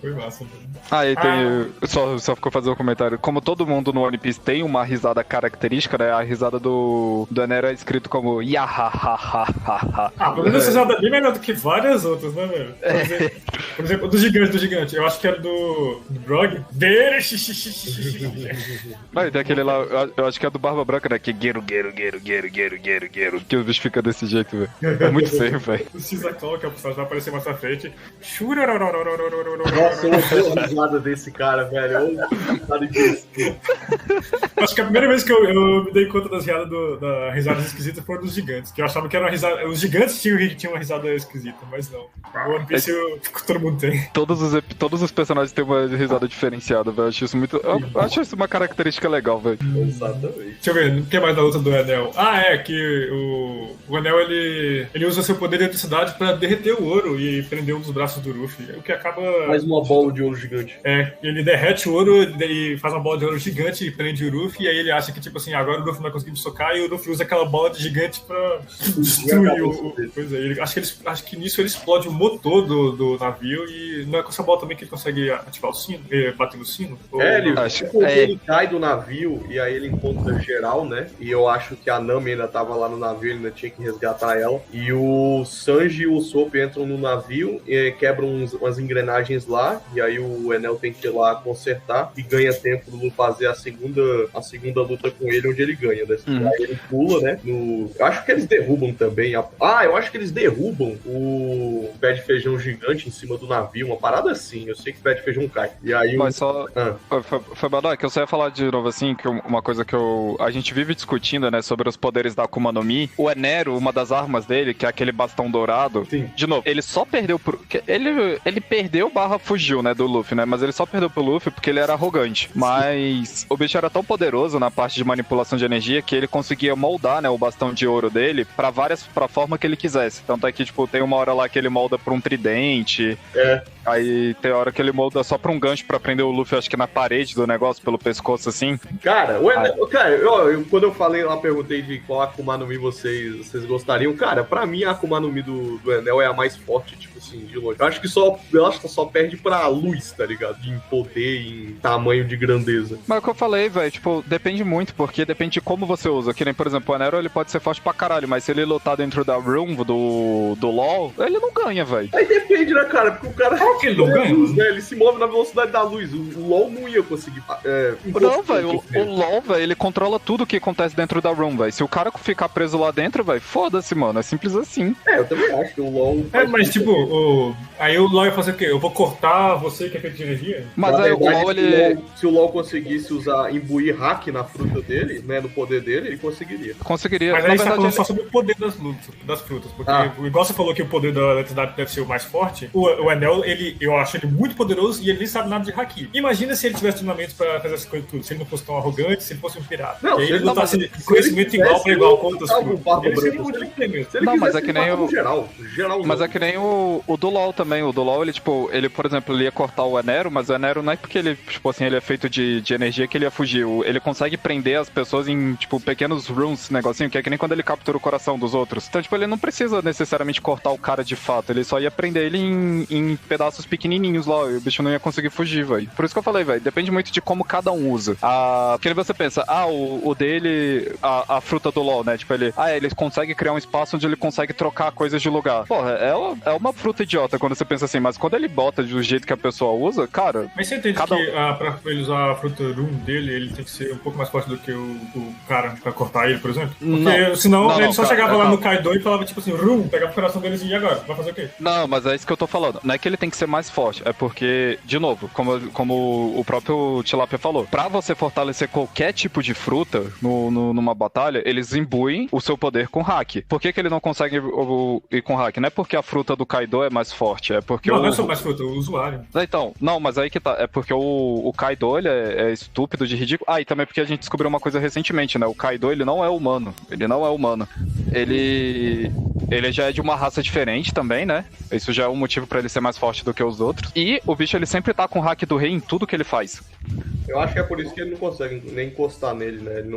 Foi massa, velho. Aí tem... Só ficou fazer um comentário. Como todo mundo no One Piece tem uma risada característica, né? A risada do Enero é escrito como Yahahahaha. Pelo menos essa risada é bem melhor do que várias outras, né, velho? Por exemplo, do gigante. Eu acho que era do Brog. Mas tem aquele lá, eu acho que é do Barba Branca, né? Que guero. Que os bichos ficam desse jeito, velho. É muito feio, velho. O Cisacol, que é o personagem vai aparecer mais pra frente. Nossa, eu amo a risada desse cara, velho. Acho que a primeira vez que eu me dei conta das risadas esquisitas foram dos gigantes. Que eu achava que era uma risada. Os gigantes tinham uma risada esquisita, mas não. O One Piece todo mundo tem. Todos os personagens têm uma risada diferenciada, velho. Eu acho isso uma característica legal, velho. Exatamente. Deixa eu ver, o que mais da luta do Enel? Que o Enel ele usa seu poder de eletricidade pra derreter o ouro e prender um dos braços do Luffy. O que acaba. Faz uma bola de ouro gigante. Ele derrete o ouro e faz uma bola de ouro gigante e prende o Luffy. E aí ele acha que, tipo assim, agora o Luffy não vai conseguir me socar. E o Luffy usa aquela bola de gigante pra destruir o. Pois é, acho que nisso ele explode o motor do navio. E não é com essa bola também que ele consegue ativar o sino, bater no sino? Ele cai do navio e aí ele encontra geral, né? E eu acho que a Nami ainda tava lá no navio, ele ainda tinha que resgatar ela. E o Sanji e o Soap entram no navio e quebram umas engrenagens lá. E aí o Enel tem que ir lá consertar e ganha tempo para fazer a segunda luta com ele, onde ele ganha, né? Aí ele pula, né? Eu acho que eles derrubam também. Eu acho que eles derrubam o pé de feijão gigante em cima do navio, uma parada assim. Eu sei que o pé de feijão cai. E aí Mas só. Foi Badó, que eu só ia falar de novo assim, que uma coisa que a gente vive discutindo, né, sobre os poderes da Akuma no Mi. O Enero, uma das armas dele, que é aquele bastão dourado. Sim. De novo, ele só perdeu por. Ele perdeu / fugiu, né, do Luffy, né? Mas ele só perdeu pro Luffy porque ele era arrogante. Mas o bicho era tão poderoso na parte de manipulação de energia que ele conseguia moldar, né, o bastão de ouro dele pra forma que ele quisesse. Tanto é que, tipo, tem uma hora lá que ele molda pra um tridente. Aí tem hora que ele molda só pra um gancho pra prender o Luffy, acho que na parede do negócio, pelo pescoço, assim. Cara, quando eu falei lá, perguntei de qual Akuma no Mi vocês gostariam. Cara, pra mim a Akuma no Mi do Enel é a mais forte, tipo assim, de longe. Eu acho que só perde pra luz, tá ligado? Em poder, em tamanho de grandeza. Mas é o que eu falei, velho, tipo, depende muito, porque depende de como você usa. Que nem, por exemplo, o Enero, ele pode ser forte pra caralho, mas se ele lutar dentro da room do LoL, ele não ganha, velho. Aí depende, né, cara? Porque o cara... Claro que ele não ganha, luz, né? Ele se move na velocidade da luz. O LoL não ia conseguir... Não, velho, o LoL, velho, ele controla tudo que acontece dentro da room, velho. Se o cara ficar preso lá dentro, velho, foda-se, mano. É simples assim. Eu também acho que o LoL... mas tipo, aí o LoL ia fazer o quê? Eu vou cortar você que é feito de energia? Mas aí o LoL, ele... Se o LoL conseguisse imbuir hack na fruta dele, né, no poder dele, ele conseguiria. Conseguiria. Mas aí você tá falando ele... só sobre o poder das frutas. Porque, igual você falou que o poder da eletricidade deve ser o mais forte, o Enel, eu acho ele muito poderoso e ele nem sabe nada de haki. Imagina se ele tivesse treinamento pra fazer essas coisas tudo. Se ele não fosse tão arrogante, se ele fosse um pirata. Não, se ele não lutasse de conhecimento igual pra igual com outras frutas. Ele seria muito mesmo. Não, mas é que nem o... Geral. Mas é que nem o do LoL também. O do LoL, ele, tipo, por exemplo, ele ia cortar o Enero, mas o Enero não é porque ele, tipo assim, ele é feito de energia que ele ia fugir. Ele consegue prender as pessoas em, tipo, pequenos runes, negocinho, que é que nem quando ele captura o coração dos outros. Então, tipo, ele não precisa necessariamente cortar o cara de fato. Ele só ia prender ele em pedaços pequenininhos lá. E o bicho não ia conseguir fugir, velho. Por isso que eu falei, velho, depende muito de como cada um usa. Porque você pensa, o dele, a fruta do LoL, né? Tipo, ele consegue criar um espaço onde ele consegue trocar coisas de lugar. Porra, é uma fruta idiota quando você pensa assim, mas quando ele bota do jeito que a pessoa usa, cara... Mas você entende que pra ele usar a fruta room dele, ele tem que ser um pouco mais forte do que o cara pra cortar ele, por exemplo? Porque senão ele só chegava lá no Kaido e falava tipo assim, room, pegava o coração dele e agora? Vai fazer o quê? Não, mas é isso que eu tô falando. Não é que ele tem que ser mais forte, é porque, de novo, como o próprio Tilapia falou, pra você fortalecer qualquer tipo de fruta numa batalha, eles imbuem o seu poder com hack. Por que ele não consegue ir com hack? Não é porque a fruta do Kaido é mais forte, é porque não é só mais fruta, o usuário. Então, não, mas aí que tá, é porque o Kaido, ele é estúpido de ridículo. E também porque a gente descobriu uma coisa recentemente, né? O Kaido, ele não é humano. Ele não é humano. Ele já é de uma raça diferente também, né? Isso já é um motivo pra ele ser mais forte do que os outros. E o bicho, ele sempre tá com o hack do rei em tudo que ele faz. Eu acho que é por isso que ele não consegue nem encostar nele, né? Ele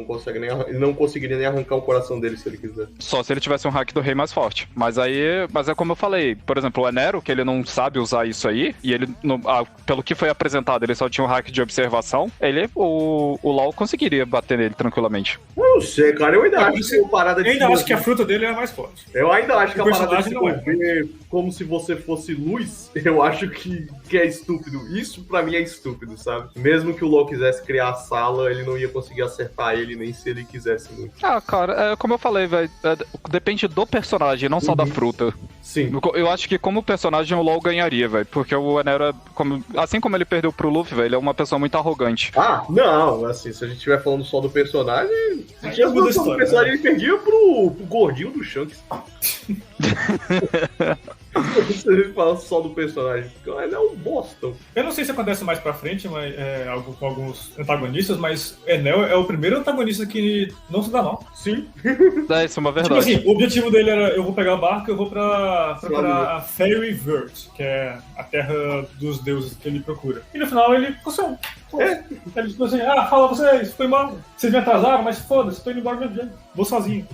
não conseguiria nem arrancar o coração dele se ele quiser. Só se ele tivesse um hack do rei mais forte. Mas é como eu falei, por exemplo, o Enero, que ele não sabe usar isso aí, e ele, pelo que foi apresentado, ele só tinha um hack de observação, o LoL conseguiria bater nele tranquilamente. Eu não sei, cara, eu ainda acho que a parada de... Eu ainda acho que a fruta dele é mais forte. Eu ainda acho que a parada de se não é. mover como se você fosse luz, eu acho que é estúpido. Isso pra mim é estúpido, sabe? Mesmo que o LoL quisesse criar a sala, ele não ia conseguir acertar ele nem se ele quisesse muito. Cara, como eu falei, velho, depende do personagem, não só da fruta. Sim. Eu acho que como personagem o LoL ganharia, velho, porque o Enero, assim como ele perdeu pro Luffy, velho, ele é uma pessoa muito arrogante. Não, assim, se a gente estiver falando só do personagem, se a gente estiver falando só do personagem, ele perdia pro gordinho do Shanks. Se a gente fala só do personagem, ele é um bosta. Eu não sei se acontece mais pra frente, mas com alguns antagonistas, mas Enel é o primeiro antagonista que não se dá mal. Sim. Isso é uma verdade. Tipo assim, o objetivo dele era, eu vou pegar o barco, eu vou pra a Fairy Vert, que é a terra dos deuses que ele procura. E no final ele consegue. Ele tipo assim, fala vocês, foi mal. Vocês me atrasaram, mas foda-se, tô indo embora mesmo jeito. Vou sozinho.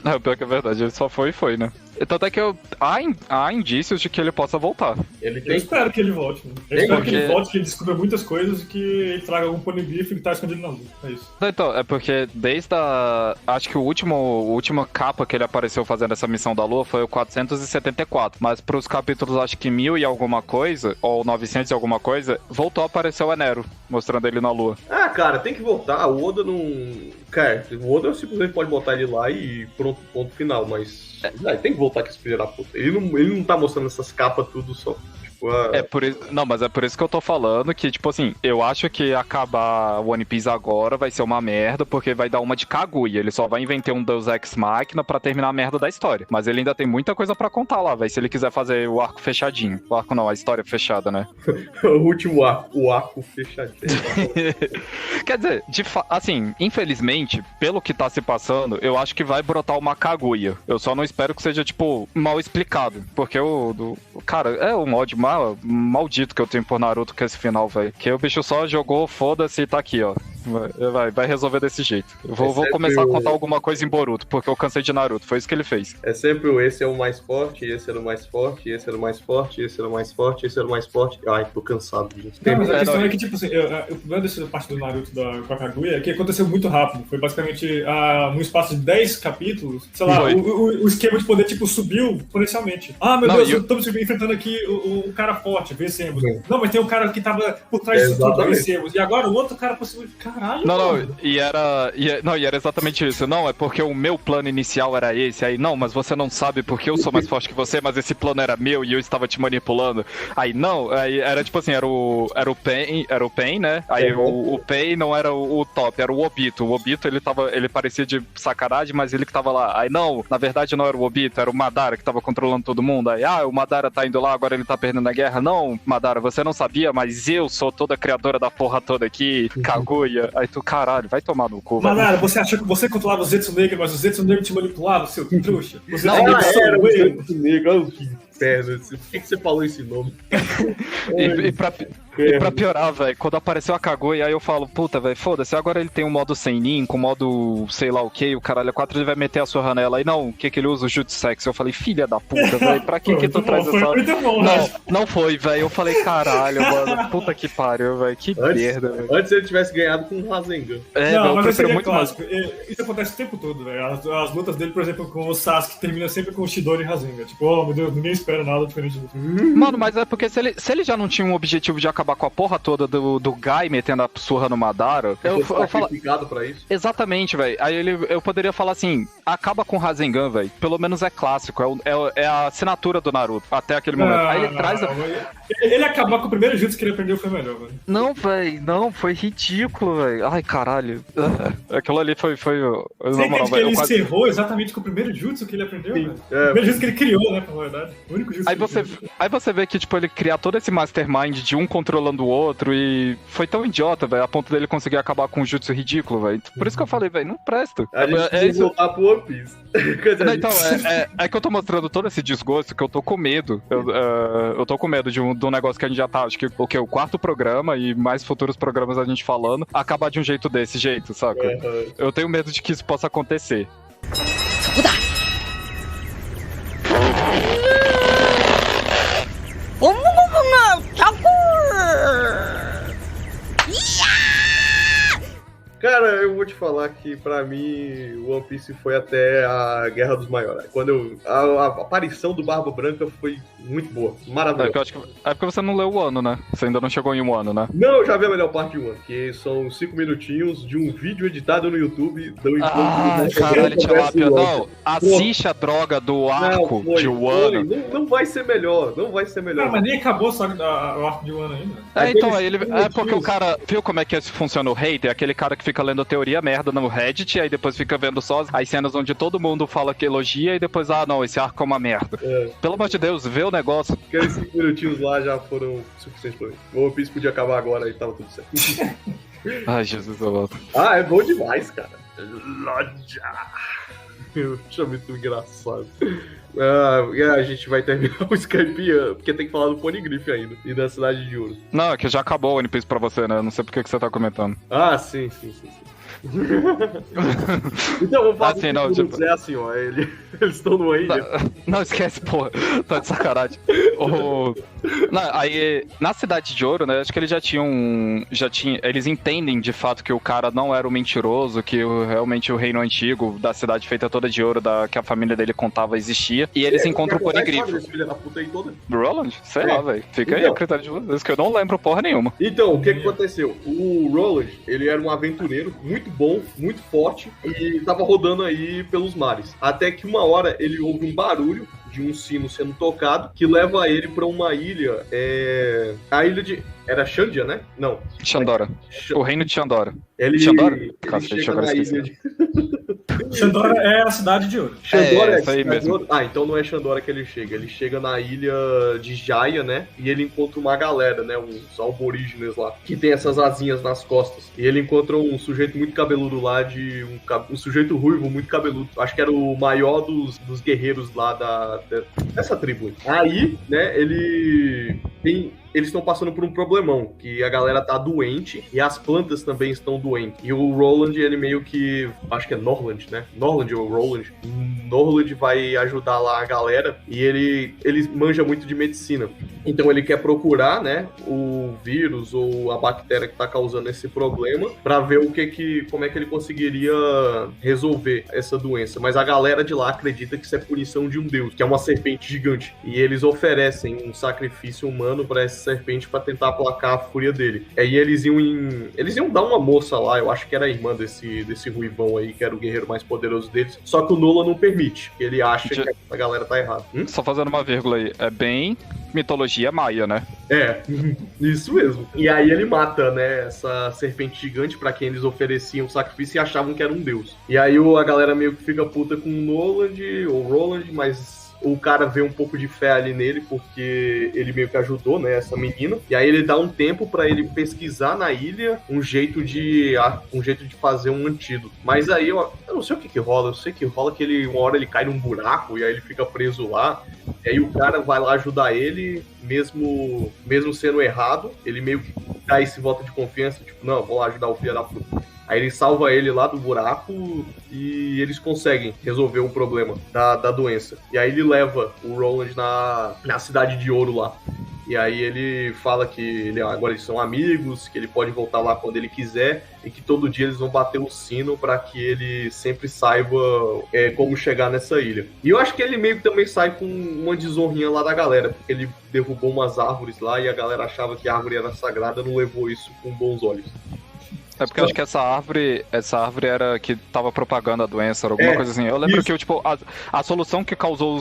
Não, pior que é verdade, ele só foi e foi, né? Tanto é que há indícios de que ele possa voltar. Eu espero que ele volte. Eu espero que ele volte, que ele descubra muitas coisas e que ele traga algum poneglyph que tá escondido na lua. É isso. Então, é porque desde acho que a última capa que ele apareceu fazendo essa missão da lua foi o 474. Mas pros capítulos, acho que 1000 e alguma coisa, ou 900 e alguma coisa, voltou a aparecer o Enero, mostrando ele na lua. cara, tem que voltar. O Oda não... Cara, o Oda simplesmente pode botar ele lá e pronto, ponto final. Mas tem que voltar com esse filho da puta. Ele não tá mostrando essas capas tudo só. Mas é por isso que eu tô falando que, tipo assim, eu acho que acabar One Piece agora vai ser uma merda, porque vai dar uma de Kaguya. Ele só vai inventar um Deus Ex Machina pra terminar a merda da história. Mas ele ainda tem muita coisa pra contar lá, velho, se ele quiser fazer o arco fechadinho. O arco não, a história fechada, né? O último arco, o arco fechadinho. Quer dizer, assim, infelizmente, pelo que tá se passando, eu acho que vai brotar uma Kaguya. Eu só não espero que seja, tipo, mal explicado. Porque cara, é um ódio maldito que eu tenho por Naruto com esse final, velho. Que o bicho só jogou, foda-se e tá aqui, ó. Vai resolver desse jeito. Eu vou começar a contar alguma coisa em Boruto, porque eu cansei de Naruto. Foi isso que ele fez. É sempre esse é o mais forte, esse era o mais forte, esse era o mais forte, esse era o mais forte, esse era o mais forte. Ai, tô cansado disso. Não, mas a questão é que, tipo assim, o problema dessa parte do Naruto com a Kaguya é que aconteceu muito rápido. Foi basicamente no espaço de 10 capítulos, sei lá, o esquema de poder, tipo, subiu exponencialmente. Ah, meu Deus, estamos enfrentando aqui o cara forte, vencemos. Não, mas tem um cara que tava por trás disso tudo, vencemos. E agora o outro cara conseguiu. Caralho, e era exatamente isso. Não, é porque o meu plano inicial era esse. Aí, não, mas você não sabe porque eu sou mais forte que você, mas esse plano era meu e eu estava te manipulando. Aí, não, aí era tipo assim, era o Pain, né? Aí o Pain não era o top, era o Obito. O Obito, ele parecia de sacanagem, mas ele que tava lá. Aí, não, na verdade não era o Obito, era o Madara que tava controlando todo mundo. Aí, o Madara tá indo lá, agora ele tá perdendo a guerra. Não, Madara, você não sabia, mas eu sou toda a criadora da porra toda aqui, Kaguya. Aí tu, caralho, vai tomar no cu, velho. Madara, você achou que você controlava o Zetsu Negro, mas o Zetsu Negro te manipulava, seu trouxa? O Zetsu Negro era o Zetsu Negro, olha que inferno. Por que você falou esse nome? E pra piorar, velho, quando apareceu a Kaguya, aí eu falo, puta, velho, foda-se, agora ele tem um modo Seinin, com modo sei lá o que, o caralho a 4 ele vai meter a surra nela. Aí não, o que ele usa? O Jutsu Sexo. Eu falei, filha da puta, velho, pra que tu traz essa... Não foi, velho, eu falei, caralho, mano, puta que pariu, velho, que merda, velho. Antes ele tivesse ganhado com um Rasengan. Não, mas esse é muito clássico. Isso acontece o tempo todo, velho. As lutas dele, por exemplo, com o Sasuke, termina sempre com o Shidori e Rasengan. Tipo, oh, meu Deus, ninguém espera nada diferente disso. Mano, mas é porque se ele já não tinha um objetivo de acabar com a porra toda do Guy metendo a surra no Madara, eu falo... pra isso. Exatamente, velho. Aí eu poderia falar assim, acaba com o Rasengan, velho. Pelo menos é clássico, é a assinatura do Naruto, até aquele momento. Aí ele traz... Ele acabar com o primeiro jutsu que ele aprendeu foi melhor, velho. Não, velho, não, foi ridículo, velho. Ai, caralho. Aquilo ali foi Você entende que ele encerrou exatamente com o primeiro jutsu que ele aprendeu, velho? O primeiro jutsu que ele criou, né, na verdade. O único jutsu aí você vê que, tipo, ele criar todo esse mastermind de um controlando o outro e foi tão idiota, velho, a ponto dele conseguir acabar com um jutsu ridículo, velho. Por isso que eu falei, velho, não presta. A gente tem que voltar pro One Piece. Não, então, é que eu tô mostrando todo esse desgosto que eu tô com medo. Eu tô com medo de um negócio que a gente já tá, acho que o 4º programa e mais futuros programas a gente falando, acabar de um jeito desse jeito, saca? Eu tenho medo de que isso possa acontecer. Cara, eu vou te falar que pra mim o One Piece foi até a Guerra dos Maiores. Quando a aparição do Barba Branca foi muito boa, maravilhosa. É porque você não leu o ano, né? Você ainda não chegou em um ano, né? Não, eu já vi a melhor parte de um ano, que são 5 minutinhos de um vídeo editado no YouTube. Caralho, Tilapia, não. Assiste a droga do arco de Wano. Não vai ser melhor, não vai ser melhor. Não, mas nem acabou só o arco de Wano ainda. Então, porque o cara, viu como é que funciona o hater? Aquele cara que fica lendo teoria merda no Reddit, aí depois fica vendo só as cenas onde todo mundo fala que elogia e depois, não, esse arco é uma merda. Pelo amor de Deus, vê o negócio. Aqueles 5 minutinhos lá já foram suficientes pra mim. O One Piece podia acabar agora e tava tudo certo. Ai, Jesus, eu volto. É bom demais, cara. Eu acho muito engraçado. A gente vai terminar o Skype, porque tem que falar do Poneglyph ainda, e da Cidade de Ouro. Não, é que já acabou o One Piece pra você, né? Não sei por que você tá comentando. Sim. Então, vamos fazer Assim, não, tipo- é assim, ó. Eles estão numa ilha. Não, esquece, porra. Tá de sacanagem. Não, aí, na Cidade de Ouro, né, acho que eles já tinham... Eles entendem, de fato, que o cara não era o mentiroso, que realmente o reino antigo da cidade feita toda de ouro, que a família dele contava, existia. E eles encontram o Ponigrifo. Filha da puta aí toda. Roland? Sei lá, velho. Fica aí Então. a critério de vocês, que eu não lembro porra nenhuma. Então, o que aconteceu? O Roland, ele era um aventureiro muito bom, muito forte, e tava rodando aí pelos mares. Até que uma hora ele ouve um barulho de um sino sendo tocado, que leva ele pra uma ilha, a ilha de... Era Xandia, né? Não. Xandora. O reino de Xandora. Ele, Xandora? ele Cacete, chega agora na esqueci. ilha de... Xandora é a cidade de ouro. Xandora isso aí mesmo. Xandora? Ah, então não é Xandora que ele chega. Ele chega na ilha de Jaya, né? E ele encontra uma galera, né? Uns aborígenes lá, que tem essas asinhas nas costas. E ele encontra um sujeito muito cabeludo lá, um sujeito ruivo, muito cabeludo. Acho que era o maior dos guerreiros lá dessa tribo. Aí, né, eles estão passando por um problemão, que a galera tá doente e as plantas também estão doentes. E o Roland, ele meio que... Acho que é Norland, né? Norland ou Roland. Norland vai ajudar lá a galera e ele manja muito de medicina. Então ele quer procurar, né, o vírus ou a bactéria que tá causando esse problema pra ver como é que ele conseguiria resolver essa doença. Mas a galera de lá acredita que isso é punição de um deus, que é uma serpente gigante. E eles oferecem um sacrifício humano pra essa serpente pra tentar aplacar a fúria dele. Aí eles iam dar uma moça lá, eu acho que era a irmã desse ruivão aí, que era o guerreiro mais poderoso deles, só que o Nolan não permite, ele acha que a galera tá errada. Só fazendo uma vírgula aí, é bem mitologia maia, né? É, isso mesmo. E aí ele mata, né, essa serpente gigante pra quem eles ofereciam sacrifício e achavam que era um deus. E aí a galera meio que fica puta com o Noland, ou Roland, mas... O cara vê um pouco de fé ali nele, porque ele meio que ajudou, né, essa menina. E aí ele dá um tempo pra ele pesquisar na ilha um jeito de fazer um antídoto. Mas aí eu não sei o que rola. Eu sei que rola que uma hora ele cai num buraco e aí ele fica preso lá. E aí o cara vai lá ajudar ele, mesmo sendo errado. Ele meio que dá esse voto de confiança, tipo, não, vou lá ajudar o filho da puta. Aí ele salva ele lá do buraco e eles conseguem resolver o problema da doença. E aí ele leva o Roland na Cidade de Ouro lá. E aí ele fala que agora eles são amigos, que ele pode voltar lá quando ele quiser e que todo dia eles vão bater o sino para que ele sempre saiba como chegar nessa ilha. E eu acho que ele meio que também sai com uma desonrinha lá da galera, porque ele derrubou umas árvores lá e a galera achava que a árvore era sagrada, não levou isso com bons olhos. É porque eu acho que essa árvore era que tava propagando a doença, era alguma coisa assim. Eu lembro que tipo, a solução que causou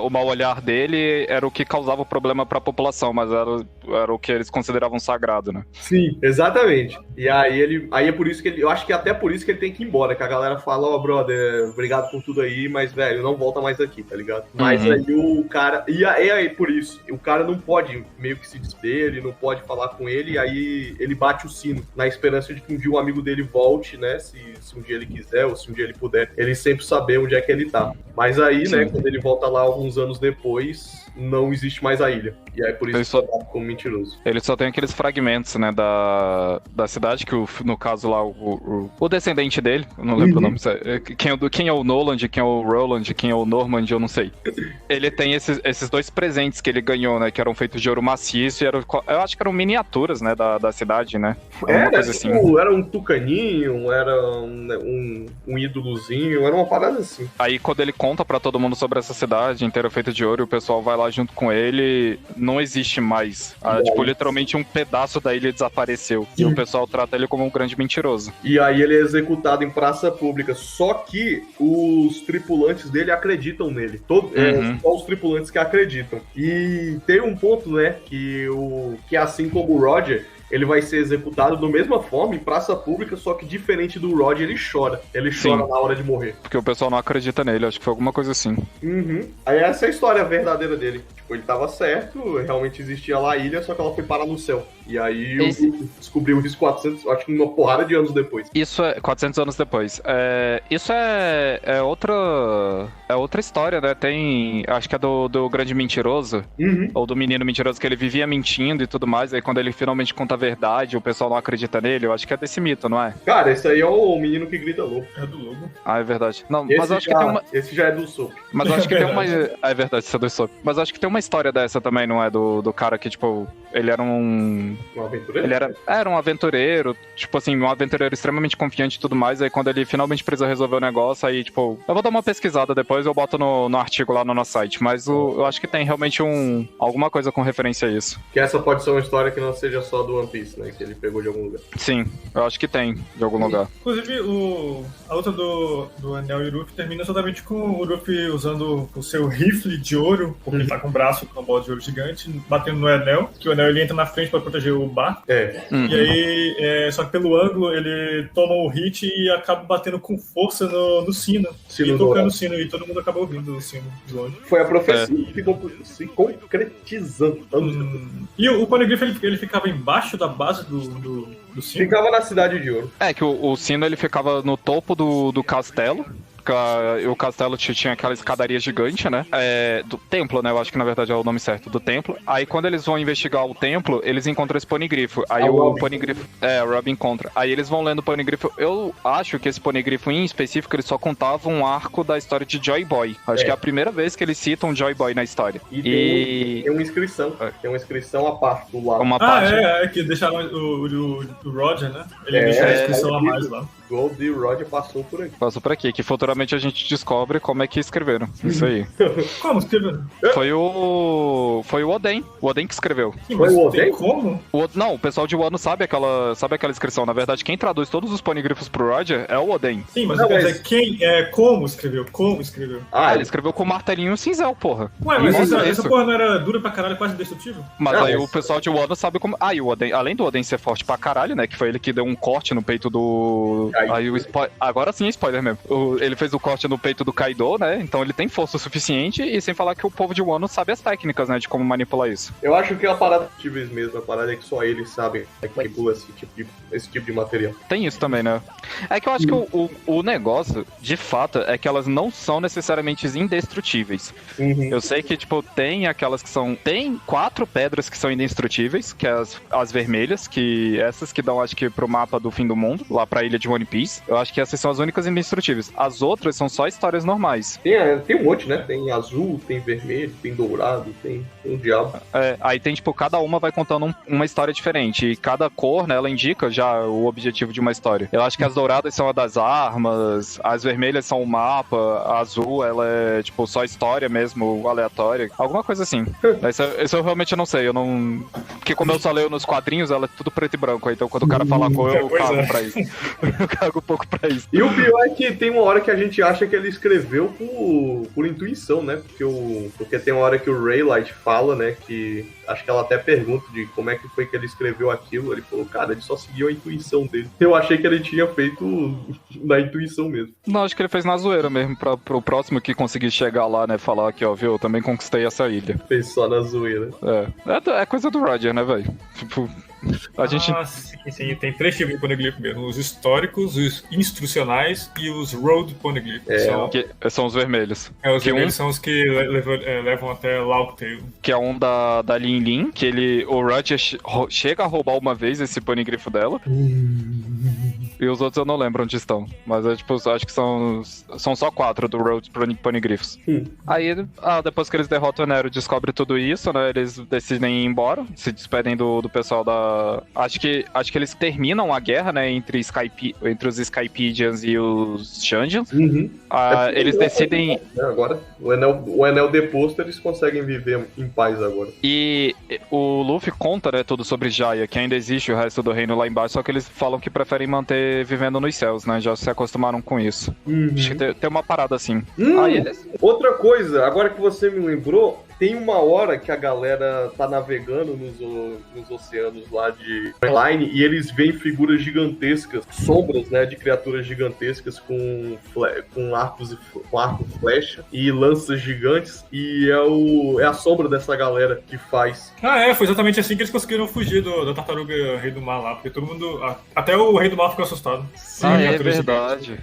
o mau olhar dele era o que causava o problema pra população, mas era o que eles consideravam sagrado, né? Sim, exatamente. E aí é por isso que eu acho que até por isso que ele tem que ir embora, que a galera fala, brother, obrigado por tudo aí, mas, velho, não volta mais aqui, tá ligado? Mas aí o cara, e aí por isso, o cara não pode meio que se despedir, ele não pode falar com ele, e aí ele bate o sino, na esperança de que um dia um amigo dele volte, né, se um dia ele quiser, ou se um dia ele puder, ele sempre saber onde é que ele tá. Mas aí, né, quando ele volta lá alguns anos depois, não existe mais a ilha. E aí por isso ele ficou como mentiroso. Ele só tem aqueles fragmentos, né, da cidade, que no caso lá, o descendente dele, eu não lembro o nome, quem é o Noland, quem é o Roland, quem é o Normand, eu não sei. Ele tem esses dois presentes que ele ganhou, né, que eram feitos de ouro maciço, e eu acho que eram miniaturas, né, da cidade, né? Era, coisa tipo, assim. Era um tucaninho, era um ídolozinho, era uma parada assim. Aí quando ele conta pra todo mundo sobre essa cidade inteira feita de ouro, e o pessoal vai lá junto com ele, não existe mais. Tipo, literalmente um pedaço da ilha desapareceu. E o pessoal trata ele como um grande mentiroso. E aí ele é executado em praça pública. Só que os tripulantes dele acreditam nele. Só os tripulantes que acreditam. E tem um ponto, né, que assim como o Roger, ele vai ser executado da mesma forma, em praça pública, só que diferente do Roger, ele chora. Ele chora na hora de morrer. Porque o pessoal não acredita nele, acho que foi alguma coisa assim. Aí essa é a história verdadeira dele. Tipo, ele tava certo, realmente existia lá a ilha, só que ela foi parar no céu. E aí descobriu isso 400, acho que uma porrada de anos depois. Isso é 400 anos depois. Isso é outra história, né? Tem, acho que é do grande mentiroso, ou do menino mentiroso, que ele vivia mentindo e tudo mais, aí quando ele finalmente conta a verdade, o pessoal não acredita nele, eu acho que é desse mito, não é? Cara, esse aí é o menino que grita louco. É do logo. Ah, é verdade. Não, Esse mas eu acho já, que tem uma... Esse já é do Soap. Mas eu acho que tem uma... É verdade, isso é do Soap. Mas eu acho que tem uma história dessa também, não é? Do cara que, tipo, ele era um... Um aventureiro? Ele era um aventureiro, tipo assim, um aventureiro extremamente confiante e tudo mais, aí quando ele finalmente precisa resolver o negócio, aí, tipo... Eu vou dar uma pesquisada depois, eu boto no artigo lá no nosso site, mas eu acho que tem realmente alguma coisa com referência a isso. Que essa pode ser uma história que não seja só do One Piece, né? Que ele pegou de algum lugar. Sim, eu acho que tem, de algum lugar. Inclusive, a luta do Enel e o Luffy termina exatamente com o Luffy usando o seu rifle de ouro, porque ele tá com o braço com uma bola de ouro gigante, batendo no Enel, que o Enel ele entra na frente pra proteger o barco. Uhum. E aí, só que pelo ângulo, ele toma o hit e acaba batendo com força no sino. Sino e tocando dourado. o sino, e todo mundo acaba ouvindo o sino de longe. Foi a profecia que ficou se concretizando. E o Poneglyph, ele ficava embaixo da base do sino? Ficava na Cidade de Ouro. É, que o sino ele ficava no topo do castelo. O castelo tinha aquela escadaria gigante, né? Do templo, né? Eu acho que na verdade é o nome certo, do templo. Aí quando eles vão investigar o templo, eles encontram esse ponigrifo. Aí o ponigrifo. O Robin encontra. Aí eles vão lendo o ponigrifo. Eu acho que esse ponigrifo em específico ele só contava um arco da história de Joy Boy. Acho que é a primeira vez que eles citam Joy Boy na história. E tem uma inscrição. Tem uma inscrição à parte do lado. Uma parte. Que deixaram o Roger, né? Ele deixou a inscrição a mais lá. Gold e o Roger passou por aqui. Passou por aqui, que futuramente a gente descobre como é que escreveram. Isso aí. Como escreveram? Foi o Oden. O Oden que escreveu. Sim, mas Foi o tem Oden? como? Não, o pessoal de Wano sabe aquela inscrição. Na verdade, quem traduz todos os ponigrifos pro Roger é o Oden. Sim, mas Não, quer mas- dizer, como escreveu? Como escreveu? Ele escreveu com o martelinho cinzel, porra. Ué, mas Nossa, essa isso. porra não era dura pra caralho, quase indestrutível? Mas Não, aí mas- o pessoal de Wano sabe como... e o Oden, além do Oden ser forte pra caralho, né, que foi ele que deu um corte no peito do... Aí o agora sim é spoiler mesmo. Ele fez o corte no peito do Kaido, né, então ele tem força suficiente, e sem falar que o povo de Wano sabe as técnicas, né, de como manipular isso. Eu acho que é a parada possíveis mesmo. A parada é que só eles sabem que manipula esse tipo de material. Tem isso também, né? É que eu acho que o negócio, de fato, é que elas não são necessariamente indestrutíveis. Eu sei que, tipo, tem aquelas que são... Tem 4 pedras que são indestrutíveis, que é as vermelhas, que essas que dão, acho que, pro mapa do fim do mundo, lá pra ilha de One Piece. Eu acho que essas são as únicas indestrutíveis. As outras são só histórias normais. Tem um monte, né? Tem azul, tem vermelho, tem dourado, tem um diabo. Aí tem, tipo, cada uma vai contando uma história diferente. E cada cor, né, ela indica já o objetivo de uma história. Eu acho que as douradas são a das armas, as vermelhas são o mapa, a azul, ela é, tipo, só história mesmo, aleatória. Alguma coisa assim. Isso eu realmente não sei. Eu não... Porque como eu só leio nos quadrinhos, ela é tudo preto e branco. Então quando o cara fala cor, eu cago pra isso. Eu cago um pouco pra isso. E o pior é que tem uma hora que a gente acha que ele escreveu por intuição, né? Porque tem uma hora que o Raylight fala, né? Que acho que ela até pergunta de como é que foi que ele escreveu aquilo. Ele falou, cara, ele só seguiu a intuição dele. Eu achei que ele tinha feito na intuição mesmo. Não, acho que ele fez na zoeira mesmo, pro próximo que conseguir chegar lá, né, falar aqui, ó, viu, eu também conquistei essa ilha. Fez só na zoeira. É coisa do Roger, né, velho? Tipo, a gente... Sim, tem 3 tipos de poneglyph mesmo. Os históricos, os instrucionais e os road poneglyphs. Que são os vermelhos. Os que vermelhos são os que levam até Laugtail. Que é um da Lin Lin, que o Roger chega a roubar uma vez esse ponigrifo dela. E os outros eu não lembro onde estão. Mas tipo, acho que são só 4 do Road Poneglyphs. Aí, depois que eles derrotam o Nero, descobre tudo isso, né? Eles decidem ir embora, se despedem do pessoal da... Acho que eles terminam a guerra, né? Entre os Skypedians e os Shandians. Eles decidem... Agora, o Enel deposto, eles conseguem viver em paz agora. E o Luffy conta, né, tudo sobre Jaya, que ainda existe o resto do reino lá embaixo, só que eles falam que preferem manter vivendo nos céus, né? Já se acostumaram com isso. Acho que tem uma parada assim. Aí eles... Outra coisa, agora que você me lembrou, tem uma hora que a galera tá navegando nos oceanos lá de Line e eles veem figuras gigantescas, sombras, né, de criaturas gigantescas com arco e flecha e lanças gigantes, e é a sombra dessa galera que faz. Foi exatamente assim que eles conseguiram fugir da tartaruga Rei do Mar lá, porque todo mundo... Até o Rei do Mar ficou assustado. É verdade.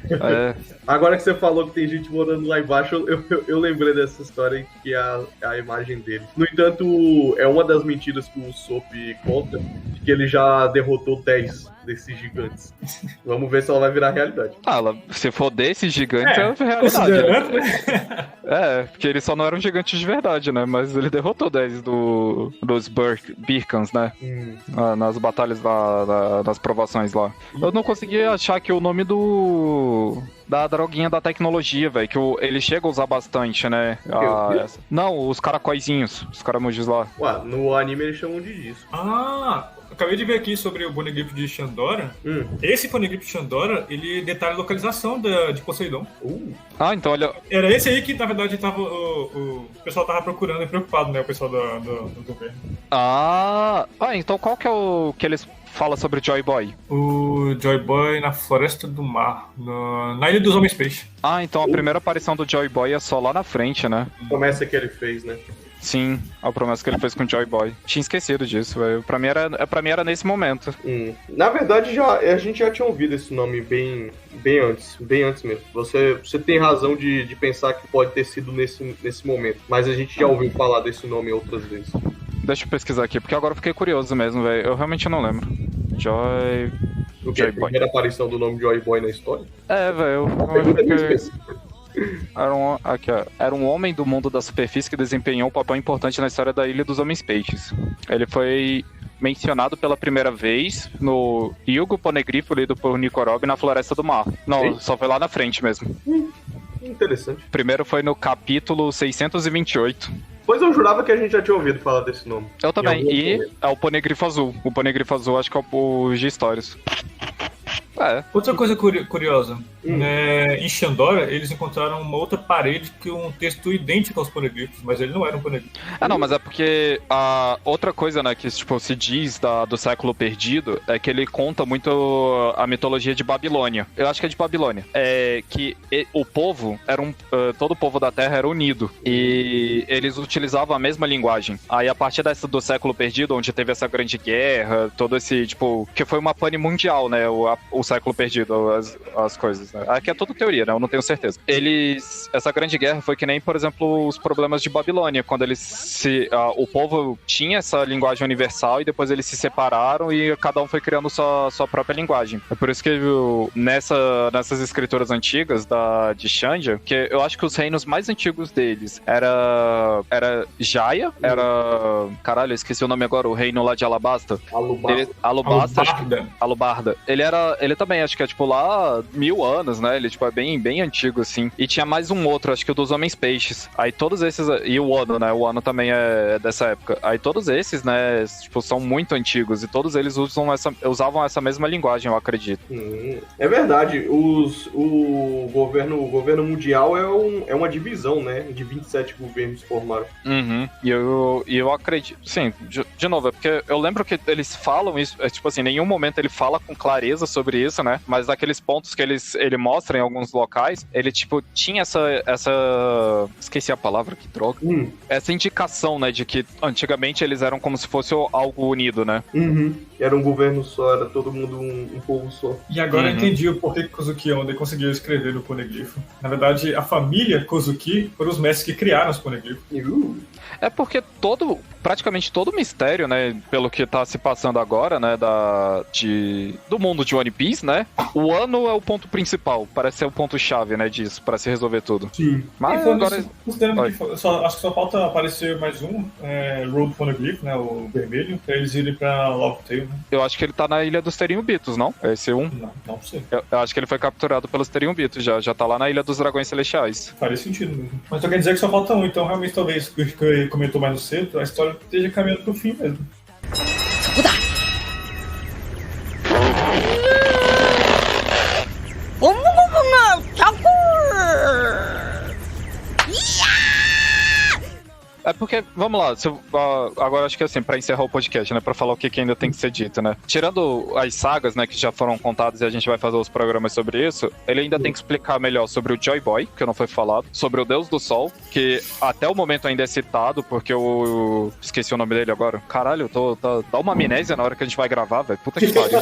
Agora que você falou que tem gente morando lá embaixo, eu lembrei dessa história que a imagem dele. No entanto, é uma das mentiras que o Soap conta, de que ele já derrotou 10 desses gigantes. Vamos ver se ela vai virar realidade. Se for desses gigantes, é realidade. Considerando, Né? né? Porque eles só não eram gigantes de verdade, né? Mas ele derrotou 10 dos Birkans, né? Nas batalhas das provações lá. Eu não consegui achar aqui o nome da droguinha da tecnologia, velho, que ele chega a usar bastante, né? Não, os caracóizinhos, os caramujos lá. Ué, no anime eles chamam disso. Acabei de ver aqui sobre o Poneglyph de Shandora. Esse Poneglyph de Shandora, ele detalha a localização de Poseidon. Então olha... Era esse aí que, na verdade, o pessoal tava procurando e preocupado, né? O pessoal do governo. Então qual que é o que eles falam sobre Joy Boy? O Joy Boy na Floresta do Mar, na Ilha dos Homens Peixe. Então a primeira aparição do Joy Boy é só lá na frente, né? Promessa que ele fez, né? Sim, a promessa que ele fez com o Joy Boy. Tinha esquecido disso, velho. Pra mim era nesse momento. Na verdade, a gente já tinha ouvido esse nome bem antes mesmo. Você tem razão de pensar que pode ter sido nesse momento, mas a gente já ouviu falar desse nome outras vezes. Deixa eu pesquisar aqui, porque agora eu fiquei curioso mesmo, velho. Eu realmente não lembro. Joy... O que? A primeira aparição do nome Joy Boy na história? Velho. Era um homem do mundo da superfície que desempenhou um papel importante na história da Ilha dos Homens Peixes. Ele foi mencionado pela primeira vez no Hyuga Poneglyph, lido por Nico Robin, na Floresta do Mar. Não, só foi lá na frente mesmo. Interessante. Primeiro foi no capítulo 628. Pois eu jurava que a gente já tinha ouvido falar desse nome. Eu também. E é o Poneglyph Azul. O Poneglyph Azul acho que é o de histórias. Outra coisa curiosa, em Shandora eles encontraram uma outra parede que um texto idêntico aos Poneglyphs, mas ele não era um Poneglyph. Não, mas é porque a outra coisa, né, que tipo, se diz do século perdido é que ele conta muito a mitologia de Babilônia. Eu acho que é de Babilônia. Que o povo todo o povo da Terra era unido e eles utilizavam a mesma linguagem. Aí a partir do século perdido, onde teve essa grande guerra, todo esse, tipo, que foi uma pane mundial, né, o século perdido, as coisas, né? Aqui é tudo teoria, né? Eu não tenho certeza. Essa grande guerra foi que nem, por exemplo, os problemas de Babilônia, quando o povo tinha essa linguagem universal e depois eles se separaram e cada um foi criando sua própria linguagem. É por isso que nessas escrituras antigas de Shandia, que eu acho que os reinos mais antigos deles era Jaya, caralho, eu esqueci o nome agora, o reino lá de Alabasta. Alubarda. Ele também, acho que é tipo lá 1000 anos, né? Ele tipo é bem, bem antigo, assim. E tinha mais um outro, acho que o dos Homens Peixes. Aí todos esses... E o Wano, né? O Wano também é dessa época. Aí todos esses, né? Tipo, são muito antigos. E todos eles usavam essa mesma linguagem, eu acredito. É verdade. O governo mundial é uma divisão, né? De 27 governos formaram. E eu acredito... Sim, de novo, é porque eu lembro que eles falam isso... tipo assim, em nenhum momento ele fala com clareza sobre isso, né? Mas naqueles pontos que ele mostra em alguns locais, ele, tipo, tinha essa... Esqueci a palavra, que droga. Essa indicação, né, de que antigamente eles eram como se fosse algo unido, né? Era um governo só, era todo mundo um povo só. E agora eu entendi o porquê que Kozuki Honda conseguiu escrever no Poneglyph. Na verdade, a família Kozuki foram os mestres que criaram os Poneglyphs. É porque praticamente todo o mistério, né, pelo que tá se passando agora, né, do mundo de One Piece, né, o ano é o ponto principal, parece ser o ponto-chave, né, disso, pra se resolver tudo. Sim. Mas agora... Considerando que acho que só falta aparecer mais um, Road Poneglyph, né, o vermelho, pra eles irem pra Love Tale, né? Eu acho que ele tá na Ilha dos Teriumbitos, não? Esse um? Não sei. Eu acho que ele foi capturado pelos Teriumbitos, já tá lá na Ilha dos Dragões Celestiais. Faria sentido mesmo. Mas eu quero dizer que só falta um, então realmente talvez, que comentou mais cedo, a história esteja caminhando pro fim mesmo. É porque, vamos lá, agora acho que assim, pra encerrar o podcast, né, pra falar o que ainda tem que ser dito, né, tirando as sagas, né, que já foram contadas e a gente vai fazer os programas sobre isso, ele ainda tem que explicar melhor sobre o Joy Boy, que não foi falado, sobre o Deus do Sol, que até o momento ainda é citado, porque eu esqueci o nome dele agora. Caralho, dá uma amnésia na hora que a gente vai gravar, velho, puta que pariu.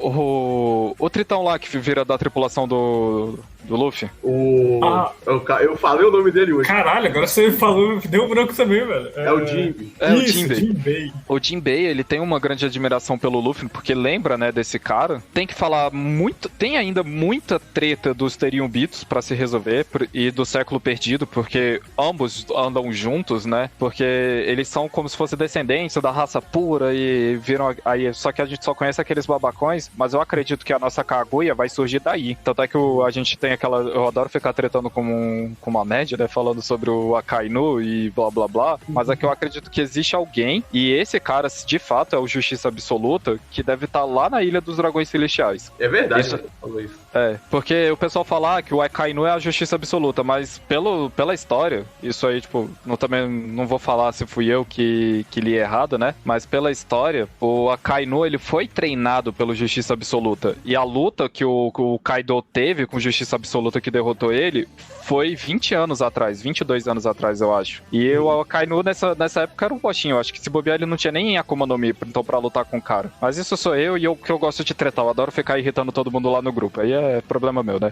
O Tritão lá que vira da tripulação do do Luffy? Eu falei o nome dele hoje. Caralho, agora você falou, deu um branco também, velho. É o Jinbe. É o Isso, Jinbei. Jinbei. O Jinbei, ele tem uma grande admiração pelo Luffy, porque lembra, né, desse cara. Tem que falar muito... Tem ainda muita treta dos Teriumbitos pra se resolver e do século perdido, porque ambos andam juntos, né? Porque eles são como se fossem descendentes da raça pura e viram... Aí, só que a gente só conhece aqueles babacões, mas eu acredito que a nossa Kaguya vai surgir daí. Tanto é que a gente tem aquela... Eu adoro ficar tretando com uma média, né? Falando sobre o Akainu e blá blá blá. Mas é que eu acredito que existe alguém, e esse cara, de fato, é o Justiça Absoluta, que deve estar lá na Ilha dos Dragões Celestiais. É verdade, Isso- né? Falou isso. É, porque o pessoal fala que o Akainu é a Justiça Absoluta, mas pela história, isso aí, tipo, também não vou falar se fui eu que li errado, né? Mas pela história, o Akainu, ele foi treinado pelo Justiça Absoluta. E a luta que o Kaido teve com Justiça Absoluta que derrotou ele foi 20 anos atrás, 22 anos atrás, eu acho. E o Akainu nessa época era um bochinho, eu acho que se bobear ele não tinha nem Akuma no Mi, então pra lutar com o cara. Mas isso sou eu e que eu gosto de tretar, eu adoro ficar irritando todo mundo lá no grupo. Aí é problema meu, né?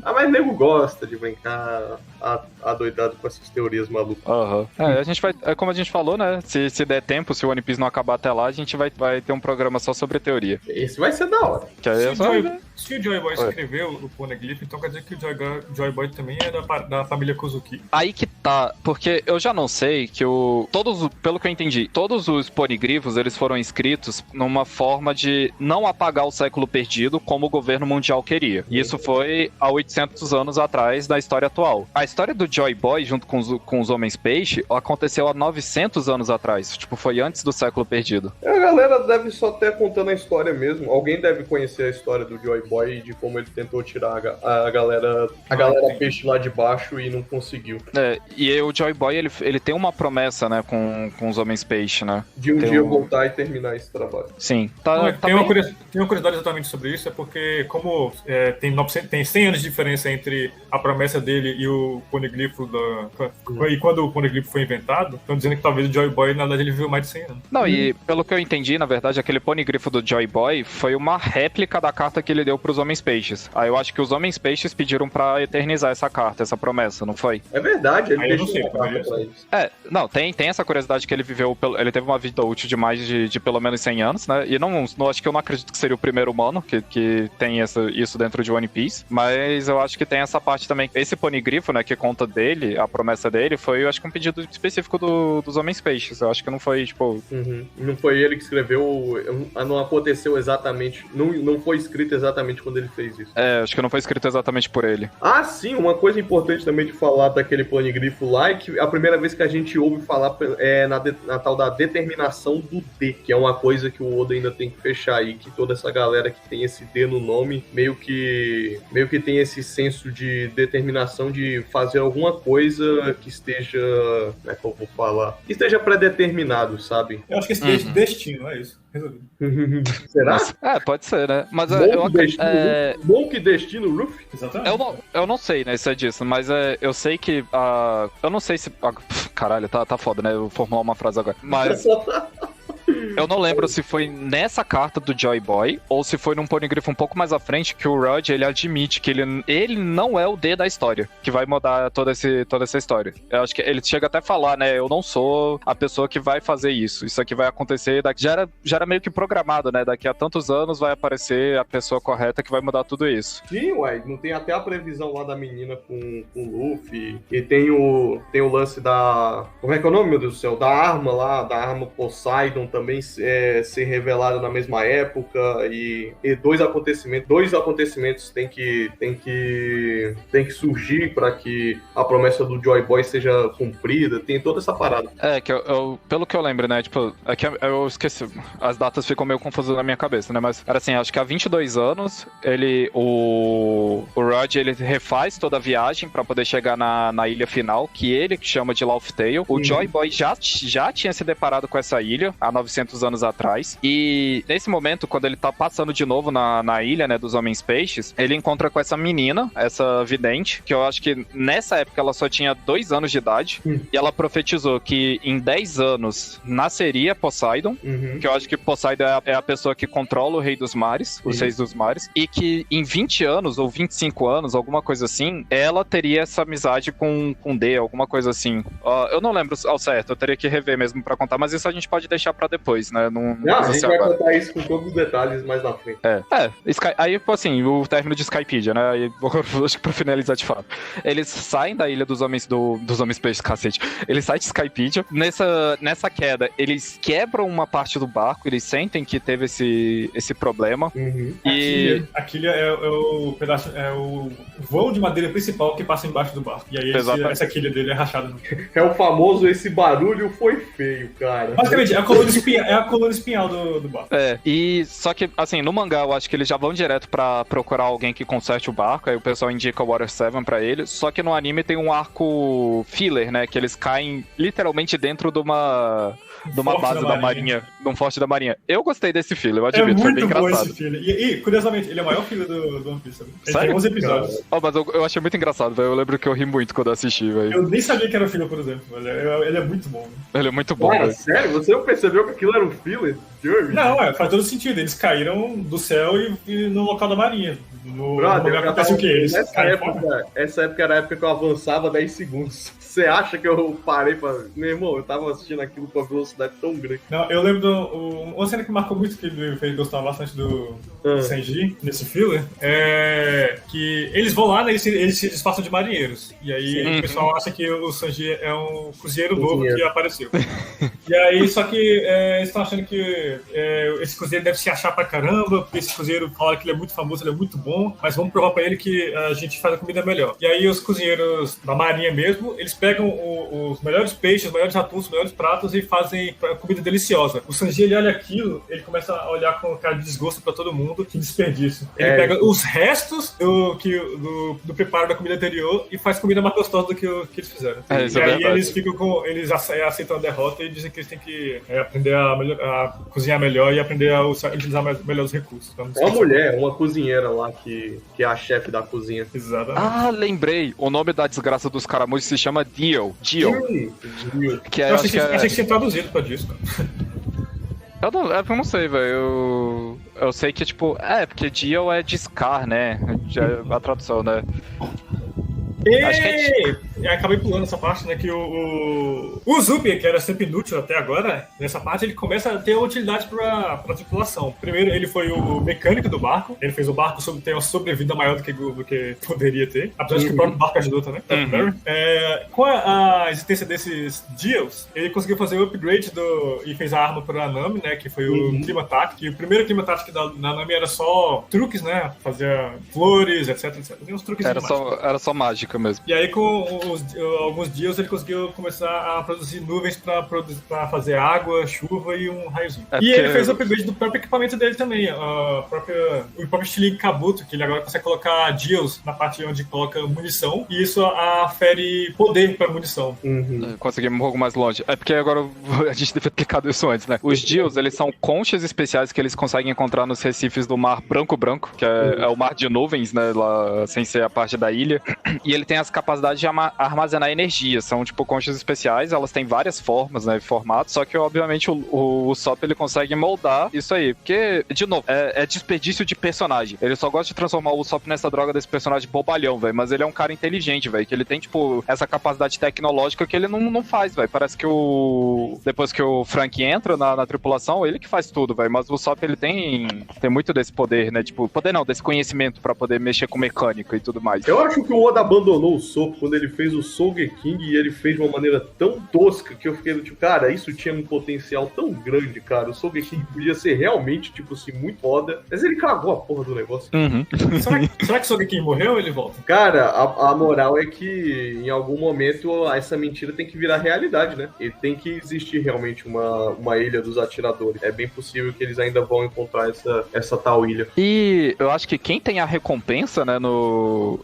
Mas nego gosta de brincar adoidado com essas teorias malucas. Aham. A gente vai, como a gente falou, né? Se der tempo, se o One Piece não acabar até lá, a gente vai ter um programa só sobre teoria. Esse vai ser da hora. Que aí é só... Se o Joy Boy escreveu o Poneglyph, então quer dizer que o Joy Boy também é da família Kozuki. Aí que tá, porque eu já não sei que pelo que eu entendi, todos os ponigrifos, eles foram escritos numa forma de não apagar o século perdido como o governo mundial queria. E isso foi há 800 anos atrás da história atual. A história do Joy Boy, junto com os Homens Peixe, aconteceu há 900 anos atrás. Tipo, foi antes do século perdido. A galera deve só estar contando a história mesmo. Alguém deve conhecer a história do Joy Boy e de como ele tentou tirar a galera peixe lá de baixo e não conseguiu. E o Joy Boy, ele tem uma promessa, né, com os Homens Peixe, né? De um dia voltar e terminar esse trabalho. Sim. Tem uma curiosidade exatamente sobre isso, é porque como tem 100 anos de diferença entre a promessa dele e o Poneglypho e quando o Poneglypho foi inventado, estão dizendo que talvez o Joy Boy, na verdade, ele viveu mais de 100 anos. Não, e pelo que eu entendi, na verdade, aquele ponigrifo do Joy Boy foi uma réplica da carta que ele deu pros Homens Peixes. Aí eu acho que os Homens Peixes pediram pra eternizar essa carta, essa promessa, não foi? É verdade, ele Aí eu não deixou sei, uma carta mas- pra eles. Não, tem essa curiosidade que ele viveu, ele teve uma vida útil de mais de pelo menos 100 anos, né? E não acho que eu não acredito que seria o primeiro humano que tem isso dentro de One Piece, mas eu acho que tem essa parte também. Esse ponigrifo, né, que conta dele, a promessa dele, foi, eu acho que um pedido específico dos Homens Peixes. Eu acho que não foi, tipo... Uhum. Não foi ele que escreveu, não aconteceu exatamente, não foi escrito exatamente quando ele fez isso. Acho que não foi escrito exatamente por ele. Ah, sim, uma coisa importante também de falar daquele ponigrifo lá é que a primeira vez que a gente ouve falar é na tal da determinação do D, que é uma coisa que o Oda ainda tem que fechar aí, que toda essa galera que tem esse D no nome, meio que tem esse senso de determinação de fazer alguma coisa que esteja, como é que eu vou falar? Que esteja predeterminado, sabe? Eu acho que esse destino, é isso. Resolvido. Será? Pode ser, né? Mas Bom que destino, Luffy? Exatamente. eu não sei, né, se é disso, mas eu sei que eu não sei se... caralho, tá foda, né? Eu vou formular uma frase agora. Mas eu não lembro se foi nessa carta do Joy Boy ou se foi num ponigrifo um pouco mais à frente que o Rod, ele admite que ele não é o D da história, que vai mudar toda essa história. Eu acho que ele chega até a falar, né, eu não sou a pessoa que vai fazer isso aqui vai acontecer, já era meio que programado, né, daqui a tantos anos vai aparecer a pessoa correta que vai mudar tudo isso. Sim, ué, não tem até a previsão lá da menina com o Luffy, e tem o lance da... Como é que é o nome, meu Deus do céu? Da arma lá, da arma Poseidon também ser revelada na mesma época, e dois acontecimentos tem que surgir para que a promessa do Joy Boy seja cumprida, tem toda essa parada. Que pelo que eu lembro, né, tipo, é que eu esqueci, as datas ficam meio confusas na minha cabeça, né, mas era assim, acho que há 22 anos, o Rod, ele refaz toda a viagem pra poder chegar na ilha final, que ele chama de Laugh Tale. O Joy Boy já tinha se deparado com essa ilha há 900 muitos anos atrás. E nesse momento, quando ele tá passando de novo na ilha, né, dos Homens-Peixes, ele encontra com essa menina, essa vidente, que eu acho que nessa época ela só tinha 2 anos de idade, e ela profetizou que em 10 anos nasceria Poseidon, que eu acho que Poseidon é a pessoa que controla o Rei dos Mares, os Reis dos Mares, e que em 20 anos ou 25 anos, alguma coisa assim, ela teria essa amizade com D, alguma coisa assim. Eu não lembro ao certo, eu teria que rever mesmo pra contar, mas isso a gente pode deixar pra depois, né? Não a gente vai contar isso com todos os detalhes mais na frente. Aí, assim, o término de Skypedia, né? Aí, acho que pra finalizar de fato. Eles saem da ilha dos homens peixes, cacete. Eles saem de Skypedia. Nessa queda, eles quebram uma parte do barco, eles sentem que teve esse problema. E a quilha é o pedaço, é o vão de madeira principal que passa embaixo do barco. E aí essa quilha dele é rachada no meio. É o famoso esse barulho foi feio, cara. Basicamente, é a coluna espinhal do barco. E só que, assim, no mangá eu acho que eles já vão direto pra procurar alguém que conserte o barco, aí o pessoal indica o Water 7 pra eles, só que no anime tem um arco filler, né, que eles caem literalmente dentro de uma base da marinha, de um forte da marinha. Eu gostei desse filler, eu admito, foi bem engraçado. É muito bom esse filler. E, curiosamente, ele é o maior filler do One Piece. Ele tem 11 episódios. Mas eu achei muito engraçado, velho. Eu lembro que eu ri muito quando eu assisti, velho. Eu nem sabia que era filler, por exemplo. Ele é muito bom. Ele é muito bom, velho. Sério? Você não percebeu que aquilo era um filler? Não, faz todo sentido. Eles caíram do céu e no local da marinha. No lugar acontece o quê? Essa época era a época que eu avançava 10 segundos. Você acha que eu parei pra... Meu irmão, eu tava assistindo aquilo com a velocidade tão grande. Não, eu lembro uma cena que marcou muito, que me fez gostar bastante do Senji, nesse filler, é que eles vão lá, né, eles se disfarçam de marinheiros. E aí o pessoal acha que o Senji é um cozinheiro novo que apareceu. E aí, só que eles estão achando que esse cozinheiro deve se achar pra caramba, porque esse cozinheiro fala que ele é muito famoso, ele é muito bom, mas vamos provar pra ele que a gente faz a comida melhor. E aí os cozinheiros da marinha mesmo, eles pegam os melhores peixes, os melhores atuns, os melhores pratos e fazem a comida deliciosa. O Sanji, ele olha aquilo, ele começa a olhar com cara de desgosto pra todo mundo, que desperdício. Ele pega os restos do preparo da comida anterior e faz comida mais gostosa do que eles fizeram. E aí eles aceitam a derrota e dizem que eles têm que aprender a cozinhar melhor e aprender a utilizar melhor os recursos. Uma mulher, uma cozinheira lá que é a chefe da cozinha. Exatamente. Lembrei. O nome da desgraça dos caramujos se chama Dio. Eu achei que tinha traduzido pra disso, cara. Eu não sei, velho. Eu sei que, tipo... porque Dio é de Scar, né? A tradução, né? Acho que acabei pulando essa parte, né? Que o Zupi, que era sempre inútil até agora, nessa parte ele começa a ter utilidade pra tripulação. Primeiro, ele foi o mecânico do barco. Ele fez o barco ter uma sobrevida maior do que poderia ter. Apesar de que o próprio barco ajudou também. Com a existência desses Dios, ele conseguiu fazer o upgrade e fez a arma pra Nami, né? Que foi o Clima Tático. E o primeiro Clima Tático da Nami era só truques, né? Fazia flores, etc. Tem uns truques era só mágica mesmo. E aí, com alguns dias, ele conseguiu começar a produzir nuvens pra fazer água, chuva e um raiozinho. Ele fez o upgrade do próprio equipamento dele também. O próprio estilingue Kabuto, que ele agora consegue colocar Dios na parte onde coloca munição. E isso afere poder pra munição. Conseguimos um pouco mais longe. É porque agora a gente deve ter explicado isso antes, né? Os Dios, eles são conchas especiais que eles conseguem encontrar nos recifes do Mar Branco, que é o mar de nuvens, né? Lá, sem ser a parte da ilha. E ele tem as capacidades de armazenar energia. São, tipo, conchas especiais. Elas têm várias formas, né? Formatos. Só que, obviamente, o Usopp, ele consegue moldar isso aí. Porque, de novo, é desperdício de personagem. Ele só gosta de transformar o Usopp nessa droga desse personagem bobalhão, velho. Mas ele é um cara inteligente, velho. Que ele tem, tipo, essa capacidade tecnológica que ele não faz, velho. Parece que depois que o Frank entra na tripulação, ele que faz tudo, velho. Mas o Usopp, ele tem muito desse poder, né? Tipo, poder não, desse conhecimento pra poder mexer com mecânica e tudo mais. Eu acho que o Oda abandonou o Soap quando ele fez o Sogeking e ele fez de uma maneira tão tosca que eu fiquei tipo, cara, isso tinha um potencial tão grande, cara. O Sogeking podia ser realmente, tipo assim, muito foda, mas ele cagou a porra do negócio. Será que o Sogeking morreu ou ele volta? Cara, a moral é que em algum momento essa mentira tem que virar realidade, né? E tem que existir realmente uma ilha dos atiradores. É bem possível que eles ainda vão encontrar essa tal ilha. E eu acho que quem tem a recompensa, né, do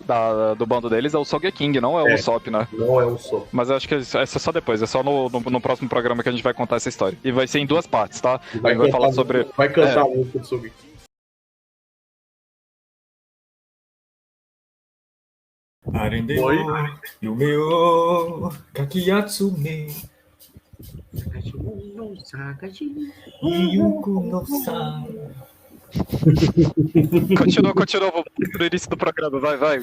bando deles é o Sogeking, não é o Usopp, né? Não é um só. Mas eu acho que essa é só depois, é só no próximo programa que a gente vai contar essa história. E vai ser em 2 partes, tá? A gente vai falar sobre... Vai cantar a música do Sogeking. Arendeo, Oi? Yumeo, Kakiyatsume, Yuku no San. Continua, vamos pro início do programa, vai.